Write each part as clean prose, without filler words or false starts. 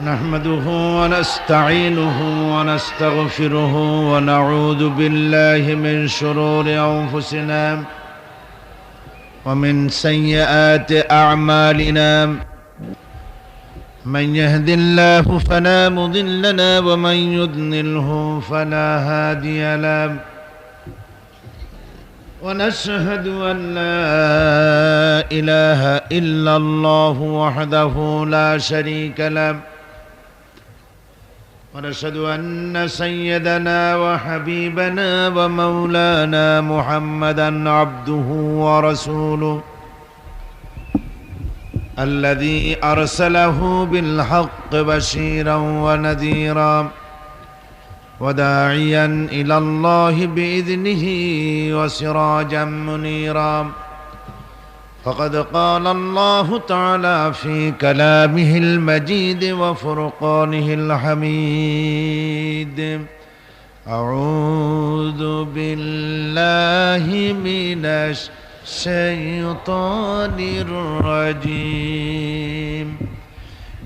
نحمده ونستعينه ونستغفره ونعوذ بالله من شرور أنفسنا ومن سيئات أعمالنا من يهد الله فلا مضل له ومن يضلله فلا هادي له ونشهد أن لا إله إلا الله وحده لا شريك له ونشهد أن سيدنا وحبيبنا ومولانا محمدا عبده ورسوله الذي أرسله بالحق بشيرا ونذيرا وداعيا إلى الله بإذنه وسراجا منيرا فقد قال الله تعالى في كلامه المجيد وفرقانه الحميد أعوذ بالله من الشيطان الرجيم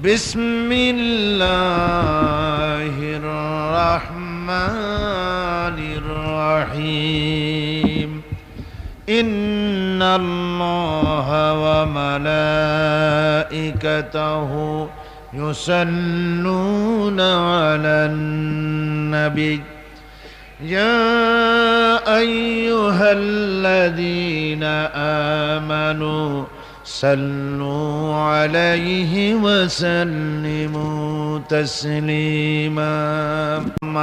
بسم الله الرحمن الرحيم إن الله وملائكته يصلون على النبي يا أيها الذين آمنوا صلوا عليه وسلموا تسليما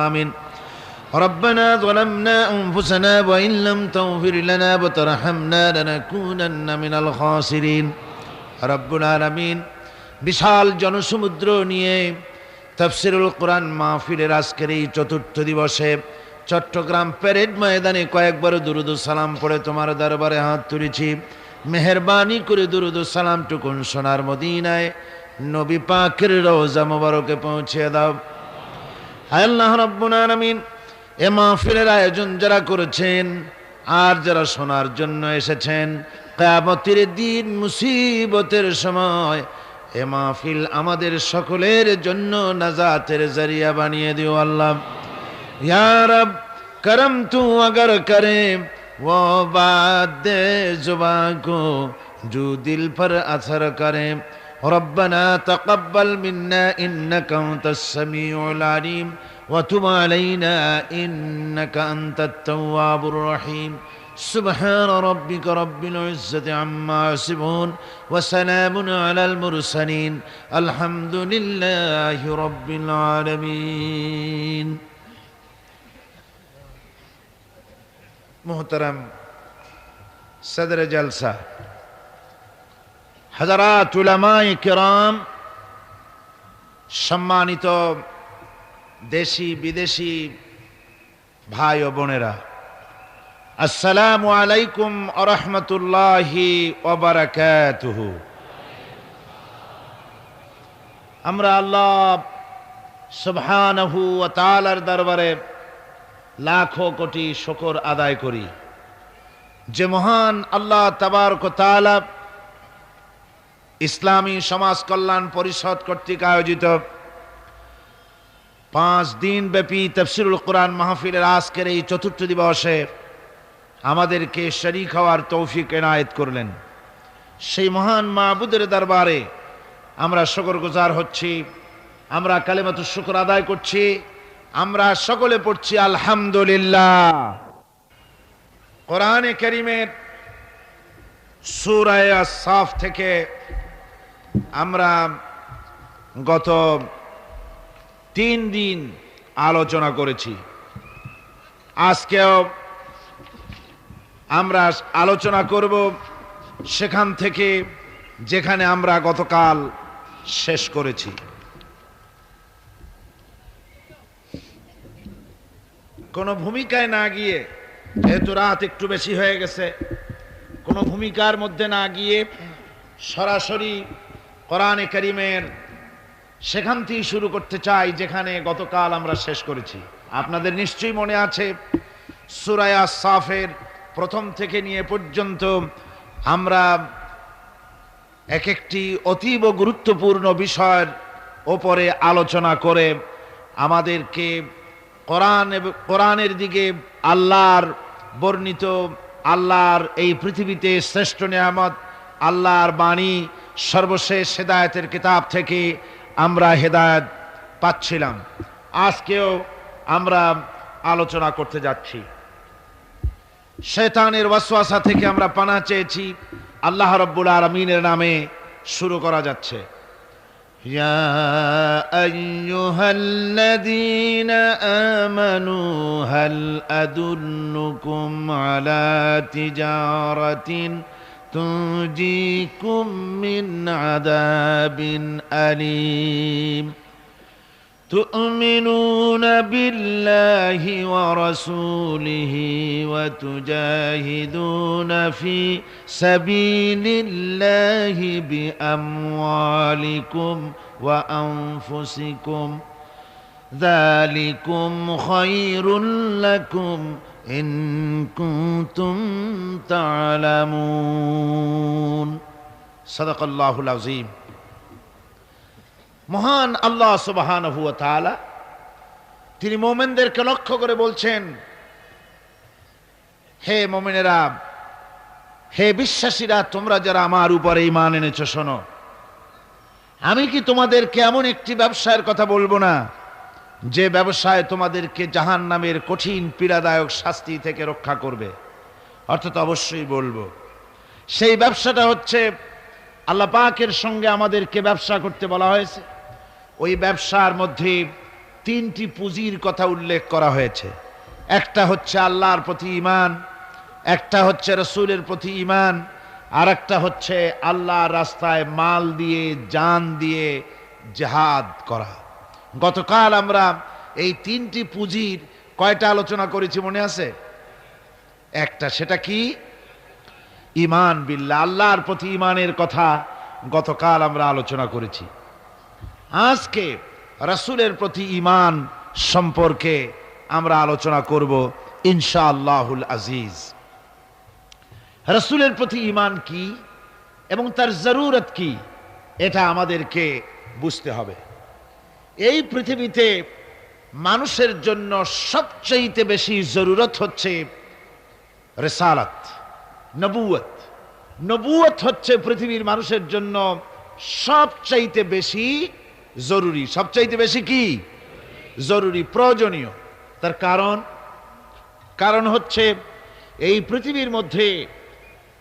آمين ربنا ظلمنا أنفسنا وإن لم تغفر لنا وترحمنا لنكونن من الخاسرين رب العالمين বিশাল জনসমুদ্র নিয়ে তাফসীরুল কোরআন মাহফিলের আজকের এই চতুর্থ দিবসে চট্টগ্রাম প্যারেড ময়দানে কয়েকবার দুরূদ ও সালাম পড়ে তোমার দরবারে হাত তুলেছি। মেহেরবানি করে দুরূদ ও সালামটুকুন সোনার মদিনায় নবী পাকের রওজা মোবারকে পৌঁছে দাও। হায় আল্লাহ রাব্বুল আলামিন, এ মাহফিলের আয়োজন যারা করেছেন আর যারা শোনার জন্য এসেছেন, কিয়ামতের দিন মুসিবতের সময় এ মাহফিল আমাদের সকলের জন্য নাজাতের জরিয়া বানিয়ে দিও আল্লাহ। ইয়া রব করম তু अगर करे वो बात जुबां को जो दिल पर असर करे रब्बना तक़ब्बल मिन्ना इन्नका अंतस समीउल अलीम وتب علينا إنك أنت التواب الرحيم سبحان ربك رب العزة عما يصفون وسلام على المرسلين الحمد لله رب العالمين محترم صدر جلسہ حضرات উলামায়ে কিরাম, সম্মানিত দেশি বিদেশি ভাই ও বোনেরা, আসসালামু আলাইকুম ওয়া রাহমাতুল্লাহি ওয়া বারাকাতুহু। আমরা আল্লাহ সুবহানাহু ওয়া তাআলার দরবারে লাখো কোটি শুকর আদায় করি যে মহান আল্লাহ তাবারক ওয়া তাআলা ইসলামী সমাজ কল্যাণ পরিষদ কর্তৃক আয়োজিত 5 দিন ব্যাপী তাফসীরুল কোরআন মাহফিলের আজকের এই চতুর্থ দিবসে আমাদেরকে শরীক হওয়ার তৌফিক এনায়েত করলেন। সেই মহান মাবুদের দরবারে আমরা শুকরগুজার হচ্ছি, আমরা কালিমাতুশ শুকর আদায় করছি, আমরা সকলে পড়ছি আলহামদুলিল্লাহ। কোরআনে কারীমের সূরা আস-সাফ থেকে আমরা গত 3 দিন আলোচনা করেছি। আজকেও আমরা আলোচনা করব সেখান থেকে যেখানে আমরা গতকাল শেষ করেছি। কোনো ভূমিকায় না গিয়ে, যেহেতু রাত একটু বেশি হয়ে গেছে, কোনো ভূমিকার মধ্যে না গিয়ে সরাসরি কোরআনে কারীমের সেখান থেকে শুরু করতে চাই যেখানে গতকাল আমরা শেষ করেছি। আপনাদের নিশ্চয়ই মনে আছে সূরা আস-সাফের প্রথম থেকে নিয়ে পর্যন্ত আমরা এক একটি অতীব গুরুত্বপূর্ণ বিষয়ের ওপরে আলোচনা করে আমাদেরকে কোরআনের দিকে, আল্লাহর বর্ণিত, আল্লাহর এই পৃথিবীতে শ্রেষ্ঠ নিয়ামত আল্লাহর বাণী, সর্বশেষ হেদায়েতের কিতাব থেকে আমরা হেদায়েত পাচ্ছিলাম। আজকেও আমরা আলোচনা করতে যাচ্ছি। শয়তানের ওয়াসওয়াসা থেকে আমরা পানাহ চেয়েছি। আল্লাহ রাব্বুল আলামিনের নামে শুরু করা যাচ্ছে। ইয়া আইয়ুহাল্লাযীনা আমানু হাল আদুল্লুকুম আলা তিজারাতিন তুনজিকুম মিন আযাবিন আলীম تؤمنون بالله ورسوله وتجاهدون في سبيل الله بأموالكم وأنفسكم ذلكم خير لكم إن كنتم تعلمون صدق الله العظيم। মহান আল্লাহ সুবহানাহু ওয়া তাআলা তিনি মুমিনদেরকে লক্ষ্য করে বলছেন, হে মুমিনেরা, হে বিশ্বাসীরা, তোমরা যারা আমার উপরে ঈমান এনেছো, শোনো, আমি কি তোমাদেরকে এমন একটি ব্যবসায়ের কথা বলবো না যে ব্যবসায় তোমাদেরকে জাহান্নামের কঠিন পীড়াদায়ক শাস্তি থেকে রক্ষা করবে? অর্থাৎ অবশ্যই বলবো। সেই ব্যবসাটা হচ্ছে আল্লাহ পাকের সঙ্গে আমাদেরকে ব্যবসা করতে বলা হয়েছে। ওই ব্যবসার মধ্যে তিনটি পুঁজির কথা উল্লেখ করা হয়েছে। একটা হচ্ছে আল্লাহর প্রতি ঈমান, একটা হচ্ছে রাসূলের প্রতি ঈমান, আর একটা হচ্ছে আল্লাহর রাস্তায় মাল দিয়ে, জান দিয়ে জিহাদ করা। গতকাল আমরা এই তিনটি পুঁজির কয়টা আলোচনা করেছি মনে আছে? একটা, সেটা কি? ঈমান বিল্লাহ, আল্লাহর প্রতি ঈমানের কথা গতকাল আমরা আলোচনা করেছি। আজকে রাসূলের প্রতি ঈমান সম্পর্কে আমরা আলোচনা করব ইনশাআল্লাহুল আজিজ। রাসূলের প্রতি ঈমান কি এবং তার জরুরত কি, এটা আমাদেরকে বুঝতে হবে। এই পৃথিবীতে মানুষের জন্য সবচেয়ে বেশি জরুরত হচ্ছে রিসালাত, নবুয়ত। নবুয়ত হচ্ছে পৃথিবীর মানুষের জন্য সবচাইতে বেশি জরুরি। সবচাইতে বেশি কি জরুরি, প্রয়োজনীয়। তার কারণ হচ্ছে এই পৃথিবীর মধ্যে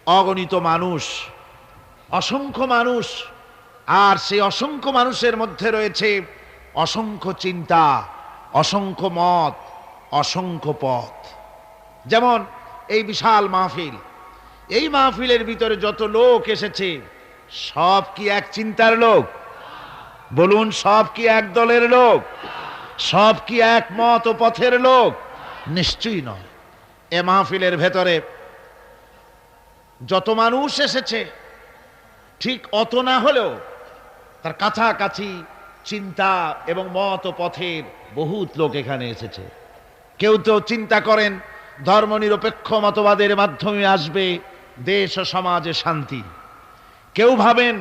অগণিত মানুষ, অসংখ্য মানুষ, আর সেই অসংখ্য মানুষের মধ্যে রয়েছে অসংখ্য চিন্তা, অসংখ্য মত, অসংখ্য পথ। যেমন এই বিশাল মাহফিল, এই মাহফিলের ভিতরে যত লোক এসেছে সব কি এক চিন্তার লোক? বলুন, সব কি এক দলের লোক? সব কি এক মত ও পথের লোক? নিশ্চয়ই নয়। এ মাহফিলের ভেতরে যত মানুষ এসেছে ঠিক অত না হলেও তার কাছাকাছি চিন্তা এবং মত ও পথের বহুত লোক এখানে এসেছে। কেউ তো চিন্তা করেন ধর্মনিরপেক্ষ মতবাদের মাধ্যমে আসবে দেশ ও সমাজে শান্তি। কেউ ভাবেন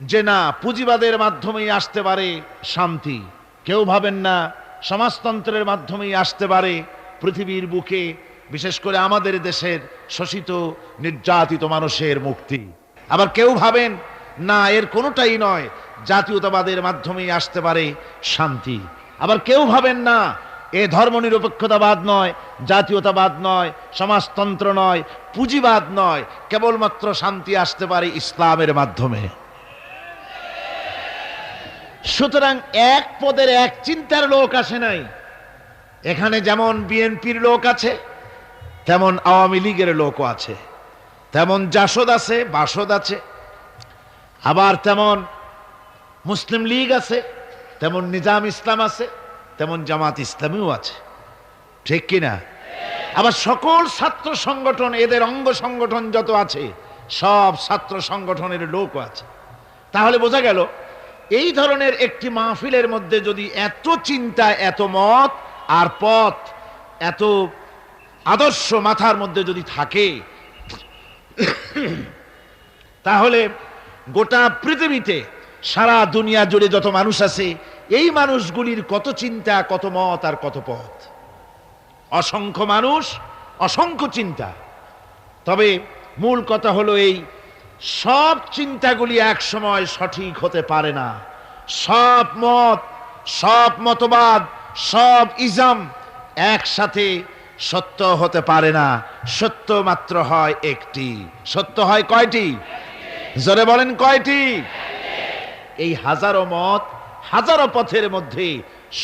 যে না, পুঁজিবাদের মাধ্যমেই আসতে পারে শান্তি। কেউ ভাবেন না সমাজতন্ত্রের মাধ্যমেই আসতে পারে পৃথিবীর বুকে, বিশেষ করে আমাদের দেশের শোষিত নির্যাতিত মানুষের মুক্তি। আবার কেউ ভাবেন না, এর কোনোটাই নয়, জাতীয়তাবাদের মাধ্যমেই আসতে পারে শান্তি। আবার কেউ ভাবেন না, এ ধর্মনিরপেক্ষতাবাদ নয়, জাতীয়তাবাদ নয়, সমাজতন্ত্র নয়, পুঁজিবাদ নয়, কেবলমাত্র শান্তি আসতে পারে ইসলামের মাধ্যমে। সুতরাং এক পদের এক চিন্তার লোক আসে নাই এখানে। যেমন বিএনপির লোক আছে, তেমন আওয়ামী লীগের লোকও আছে, তেমন জাসদ আছে, বাসদ আছে, আবার তেমন মুসলিম লীগ আছে, তেমন নিজাম ইসলাম আছে, তেমন জামাত ইসলামীও আছে। ঠিক কিনা? আবার সকল ছাত্র সংগঠন, এদের অঙ্গ সংগঠন যত আছে, সব ছাত্র সংগঠনের লোকও আছে। তাহলে বোঝা গেল এই ধরনের একটি মাহফিলের মধ্যে যদি এত চিন্তা, এত মত আর পথ, এত আদর্শ মাথার মধ্যে যদি থাকে, তাহলে গোটা পৃথিবীতে সারা দুনিয়া জুড়ে যত মানুষ আছে এই মানুষগুলির কত চিন্তা, কত মত আর কত পথ। অসংখ্য মানুষ, অসংখ্য চিন্তা। তবে মূল কথা হলো এই সব চিন্তাগুলি এক সময় সঠিক হতে পারে না। সব মত, সব মতবাদ, সব ইজম একসাথে সত্য হতে পারে না। সত্য মাত্র হয় একটি। সত্য হয় কয়টি? জোরে বলেন কয়টি? এই হাজারো মত, হাজারো পথের মধ্যে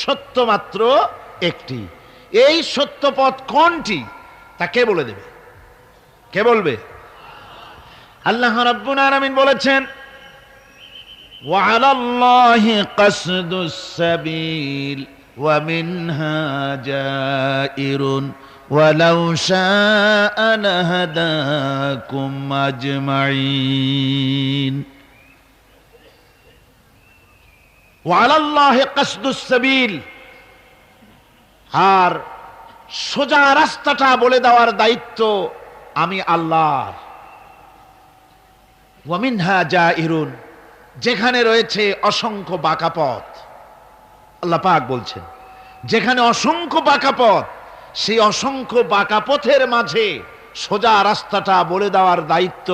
সত্য মাত্র একটি। এই সত্য পথ কোনটি তা কে বলে দেবে? কে বলবে? আল্লাহ রাব্বুল আলামিন বলেছেন, ওয়া আলাল্লাহি কাসদুস সাবিল ওয়া মিনহা জাইরুন ওয়ালাউ শাআ লাহাদাকুম আজমাইন। ওয়া আলাল্লাহি কাসদুস সাবিল, আর সোজা রাস্তাটা বলে দেওয়ার দায়িত্ব আমি আল্লাহর। ওয়া মিনহা জাইরুন, যেখানে রয়েছে অসংখ্য বাঁকা পথ। আল্লাহ পাক বলছেন যেখানে অসংখ্য বাঁকা পথ, সেই অসংখ্য বাঁকা পথের মাঝে সোজা রাস্তাটা বলে দেওয়ার দায়িত্ব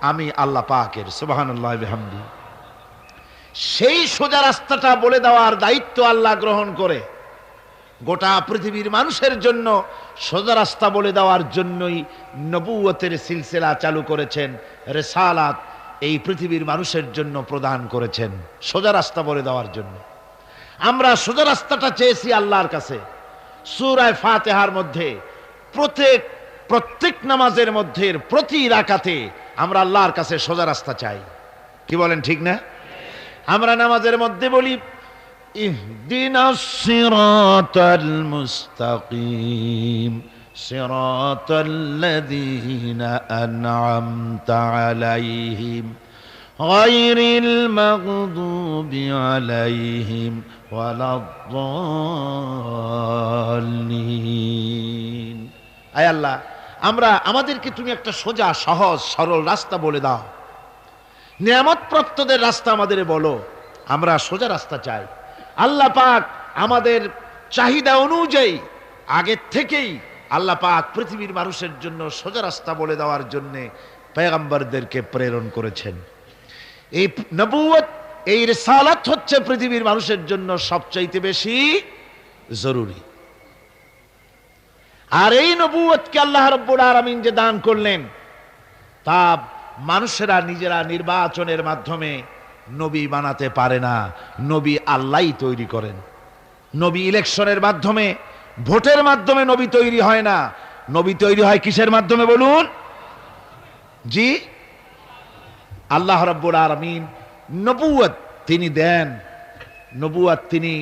আমি আল্লাহ পাকের। সুবহানাল্লাহি ওয়া বিহামদিহি। সেই সোজা রাস্তাটা বলে দেওয়ার দায়িত্ব আল্লাহ গ্রহণ করে গোটা পৃথিবীর মানুষের জন্য সোজা রাস্তা বলে দেওয়ার জন্যই নবুয়তের সিলসিলা চালু করেছেন, রিসালাত এই পৃথিবীর মানুষের জন্য প্রদান করেছেন সোজা রাস্তা বলে দেওয়ার জন্য। আমরা সোজা রাস্তাটা চেয়েছি আল্লাহর কাছে। সূরা ফাতিহার মধ্যে প্রত্যেক নামাজের মধ্যে প্রতি রাকাতে আমরা আল্লাহর কাছে সোজা রাস্তা চাই। কি বলেন, ঠিক না? আমরা নামাজের মধ্যে বলি, ইহদিনাস সিরাতাল মুস্তাকিম সিরাতাল্লাযীনা আন'আমতা আলাইহিম গায়রিল মাগদুবি আলাইহিম ওয়ালাদ-দাল্লিন। আয় আল্লাহ, আমাদেরকে তুমি একটা সোজা সহজ সরল রাস্তা বলে দাও। নিয়ামতপ্রাপ্তদের রাস্তা আমাদের বলো। আমরা সোজা রাস্তা চাই। আল্লাহ পাক আমাদের চাহিদা অনুযায়ী আগের থেকেই আল্লাহ পাক পৃথিবীর মানুষের জন্য সোজা রাস্তা বলে দেওয়ার জন্য পয়গম্বরদেরকে প্রেরণ করেছেন। এই নবুয়ত, এই রিসালাত হচ্ছে পৃথিবীর মানুষের জন্য সবচাইতে বেশি জরুরি। আর এই নবুয়তকে আল্লাহ রাব্বুল আলামিন যে দান করলেন, তা মানুষেরা নিজেরা নির্বাচনের মাধ্যমে নবী বানাতে পারে না। নবী আল্লাহই তৈরি করেন। নবী ইলেকশনের মাধ্যমে, ভোটের মাধ্যমে নবী তৈরি হয় না। নবী তৈরি হয় কিসের মাধ্যমে বলুন? জি, আল্লাহ রাব্বুল আলামিন নবুয়ত তিনি দেন, নবুয়ত তিনি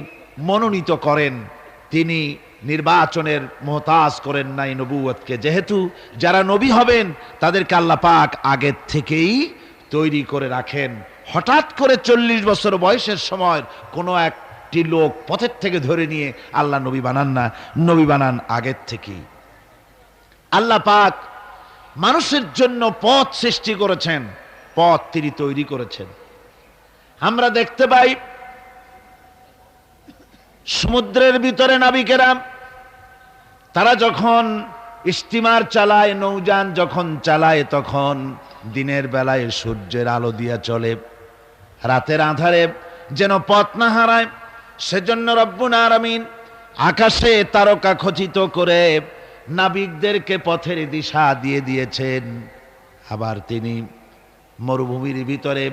মনোনীত করেন, তিনি নির্বাচনের মোহতাজ করেন নাই নবুয়তকে। যেহেতু যারা নবী হবেন তাদেরকে আল্লাহ পাক আগের থেকেই তৈরি করে রাখেন। হঠাৎ করে 40 বছর বয়সের সময় কোনো একটি লোক পথের থেকে ধরে নিয়ে আল্লাহ নবী বানান না, নবী বানান আগের থেকেই। আল্লাহ পাক মানুষের জন্য পথ সৃষ্টি করেছেন, পথ তিনি তৈরি করেছেন। আমরা দেখতে পাই সমুদ্রের ভিতরে নাবিকেরা তারা যখন স্টিমার চালায়, নৌযান যখন চালায়, তখন দিনের বেলায় সূর্যের আলো দিয়া চলে, রাতের আঁধারে যেন পথ না হারায় সেজন্য রব্বুল আলামিন আকাশে তারকা খচিত করে নাবিকদেরকে পথের দিশা দিয়ে দিয়েছেন। আবার তিনি মরুভূমির ভিতরে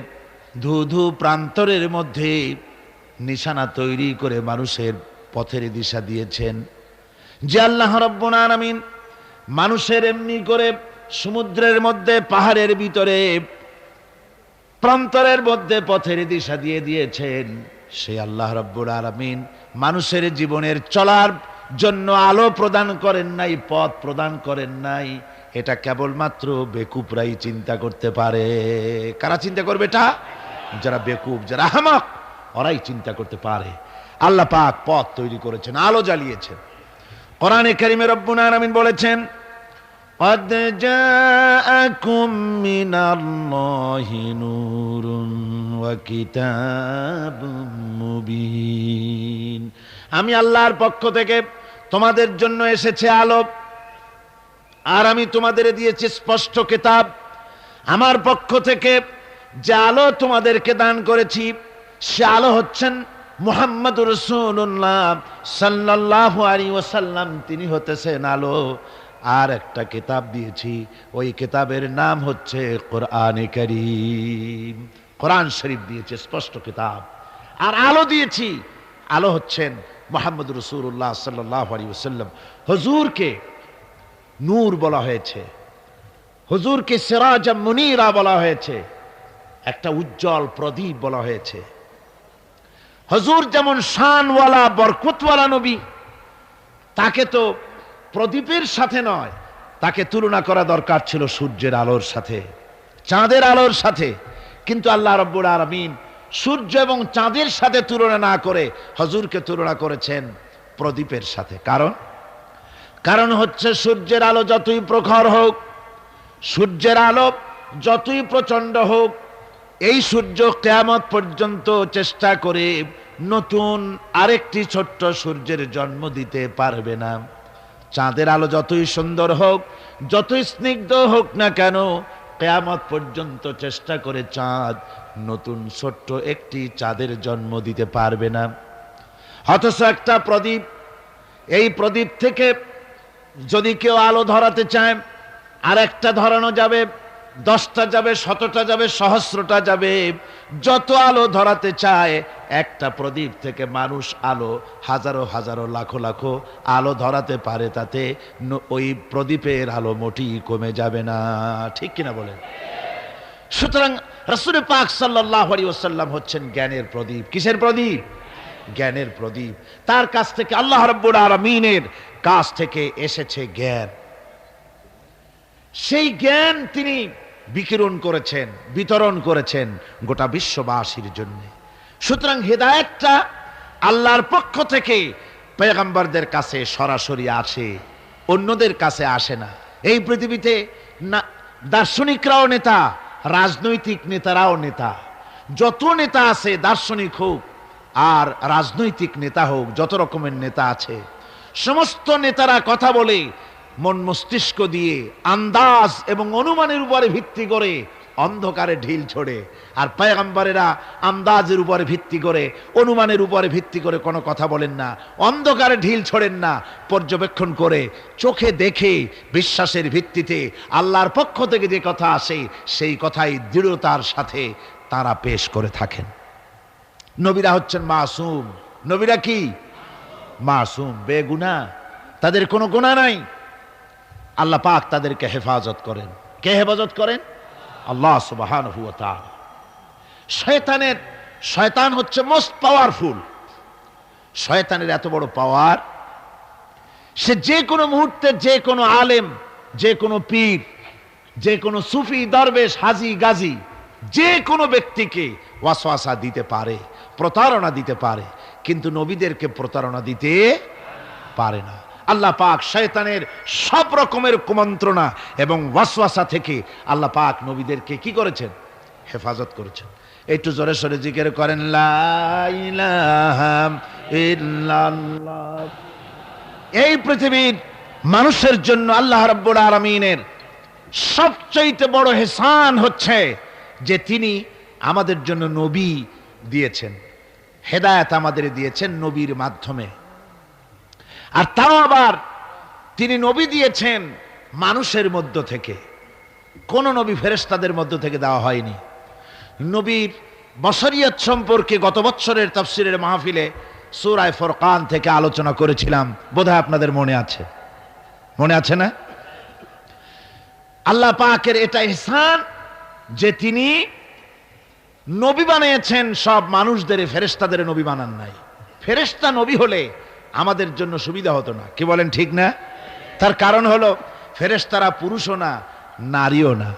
ধুধু প্রান্তরের মধ্যে নিশানা তৈরি করে মানুষের পথের দিশা দিয়েছেন। যে আল্লাহ রাব্বুল আলামিন মানুষের এমনি করে সমুদ্রের মধ্যে, পাহাড়ের ভিতরে, প্রান্তরের মধ্যে পথের দিশা দিয়ে দিয়েছেন, সেই আল্লাহ রাব্বুল আলামিন মানুষের জীবনের চলার জন্য আলো প্রদান করেন নাই, পথ প্রদান করেন নাই। এটা কেবলমাত্র বেকুবরাই চিন্তা করতে পারে। কারা চিন্তা করবে এটা? যারা বেকুব, যারা আহমক, ওরাই চিন্তা করতে পারে। আল্লাহ পাক পথ তৈরি করেছেন, আলো জ্বালিয়েছেন। কোরআনে কারিমে রব্বুল আলামিন বলেছেন, قد جاءكم من الله نور ওয়া কিতাবুম মুবিন। আমি আল্লাহর পক্ষ থেকে তোমাদের জন্য এসেছে আলো, আর আমি তোমাদের দিয়েছি স্পষ্ট কিতাব। আমার পক্ষ থেকে যে আলো তোমাদেরকে দান করেছি সে আলো হচ্ছেন মুহাম্মদুর রাসূলুল্লাহ সাল্লাল্লাহু আলাইহি ওয়াসাল্লাম, তিনি হতেছেন আলো। আর একটা কিতাব দিয়েছি, ওই কিতাবের নাম হচ্ছে কোরআনে কারীম। কোরআন শরীফ দিয়েছে, স্পষ্ট কিতাব। আর আলো দিয়েছি, আলো হচ্ছেন মুহাম্মদুর রাসূলুল্লাহ সাল্লাল্লাহু আলাইহি ওয়াসাল্লাম। হুজুরকে নূর বলা হয়েছে, হুজুরকে সিরাজাম মুনীরা বলা হয়েছে, একটা উজ্জ্বল প্রদীপ বলা হয়েছে। হুজুর যেমন শানওয়ালা বরকতওয়ালা নবী, তাকে তো প্রদীপের সাথে নয়, তাকে তুলনা করা দরকার ছিল সূর্যের আলোর সাথে, চাঁদের আলোর সাথে। কিন্তু আল্লাহ রাব্বুল আলামিন সূর্য এবং চাঁদের সাথে তুলনা না করে হুজুরকে তুলনা করেছেন প্রদীপের সাথে। কারণ হচ্ছে সূর্যের আলো যতই প্রখর হোক, সূর্যের আলো যতই প্রচন্ড হোক, এই সূর্য কিয়ামত পর্যন্ত চেষ্টা করে নতুন আরেকটি ছোট্ট সূর্যের জন্ম দিতে পারবে না। চাঁদের আলো যতই সুন্দর হোক, যতই স্নিগ্ধ হোক না কেন, কিয়ামত পর্যন্ত চেষ্টা করে চাঁদ নতুন ছোট্ট একটি চাঁদের জন্ম দিতে পারবে না। অথচ একটা প্রদীপ, এই প্রদীপ থেকে যদি কেউ আলো ধরাতে চায়, আর একটা ধরানো যাবে, 10টা যাবে, 100টা যাবে, সহস্রটা যাবে। যত আলো ধরাতে চায়, একটা প্রদীপ থেকে মানুষ আলো হাজারো হাজারো লাখো লাখো আলো ধরাতে পারে, তাতে ওই প্রদীপের আলো মোটেই কমে যাবে না। ঠিক কিনা বলেন? সুতরাং রাসূল পাক সাল্লাল্লাহু আলাইহি ওয়াসাল্লাম হচ্ছেন জ্ঞানের প্রদীপ। কিসের প্রদীপ? জ্ঞানের প্রদীপ। তার কাছ থেকে, আল্লাহ রাব্বুল আলামিনের কাছ থেকে এসেছে জ্ঞান। সেই জ্ঞান তিনি বিকিরণ করেছেন, বিতরণ করেছেন গোটা বিশ্ববাসীর জন্য। সুতরাং হেদায়েতটা আল্লাহর পক্ষ থেকে পয়গম্বরদের কাছে সরাসরি আসে, অন্যদের কাছে আসে না। এই পৃথিবীতে দার্শনিকরাও নেতা, রাজনৈতিক নেতারাও নেতা। যত নেতা আছে, দার্শনিক হোক আর রাজনৈতিক নেতা হোক, যত রকমের নেতা আছে, সমস্ত নেতারা কথা বলে মন মস্তিষ্ক দিয়ে, আন্দাজ এবং অনুমানের উপরে ভিত্তি করে অন্ধকারে ঢিল ছোড়ে। আর পয়গম্বরেরা আন্দাজের উপরে ভিত্তি করে, অনুমানের উপরে ভিত্তি করে কোনো কথা বলেন না, অন্ধকারে ঢিল ছোড়েন না, পর্যবেক্ষণ করে চোখে দেখে বিশ্বাসের ভিত্তিতে আল্লাহর পক্ষ থেকে যে কথা আসে সেই কথাই দৃঢ়তার সাথে তারা পেশ করে থাকেন। নবীরা হচ্ছেন মাসুম। নবীরা কি? মাসুম, বেগুনাহ, তাদের কোনো গুনাহ নাই। আল্লাহ পাক তাদেরকে হেফাজত করেন। কে হেফাজত করেন? আল্লাহ সুবহানাহু ওয়া তাআলা। শয়তান হচ্ছে মোস্ট পাওয়ারফুল। শয়তানের এত বড় পাওয়ার, সে যে কোনো মুহূর্তে যে কোনো আলেম, যে কোনো পীর, যে কোনো সুফি, দরবেশ, হাজি, গাজী, যে কোনো ব্যক্তিকে ওয়াসওয়াসা দিতে পারে, প্রতারণা দিতে পারে, কিন্তু নবীদেরকে প্রতারণা দিতে পারে না। আল্লাহ পাক শয়তানের সব রকমের কুমন্ত্রণা এবং ওয়াসওয়াসা থেকে আল্লাহ পাক নবীদেরকে কি করেছেন? হেফাজত করেছেন। একটু জোরে সোরে জিকির করেন, লা ইলাহা ইল্লাল্লাহ। এই পৃথিবীর মানুষের জন্য আল্লাহ রাব্বুল আলামিনের সবচেয়ে বড় ইহসান হচ্ছে যে তিনি আমাদের জন্য নবী দিয়েছেন, হেদায়েত আমাদের দিয়েছেন নবীর মাধ্যমে। আর তাও আবার তিনি নবী দিয়েছেন মানুষের মধ্য থেকে, কোন নবী ফেরেশতাদের মধ্য থেকে দেওয়া হয়নি। নবীর বশরিয়ত সম্পর্কে গত বছরের তাফসীরের মাহফিলে সূরা ফুরকান থেকে আলোচনা করেছিলাম, বোধহয় আপনাদের মনে আছে, মনে আছে না? আল্লাহ পাকের এটা ইহসান যে তিনি নবী বানিয়েছেন সব মানুষদের, ফেরেশতাদের নবী বানান নাই। ফেরেশতা নবী হলে আমাদের জন্য সুবিধা হতো না, কি বলেন? ঠিক না? তার কারণ হলো ফেরেশতারা পুরুষও না, নারীও না।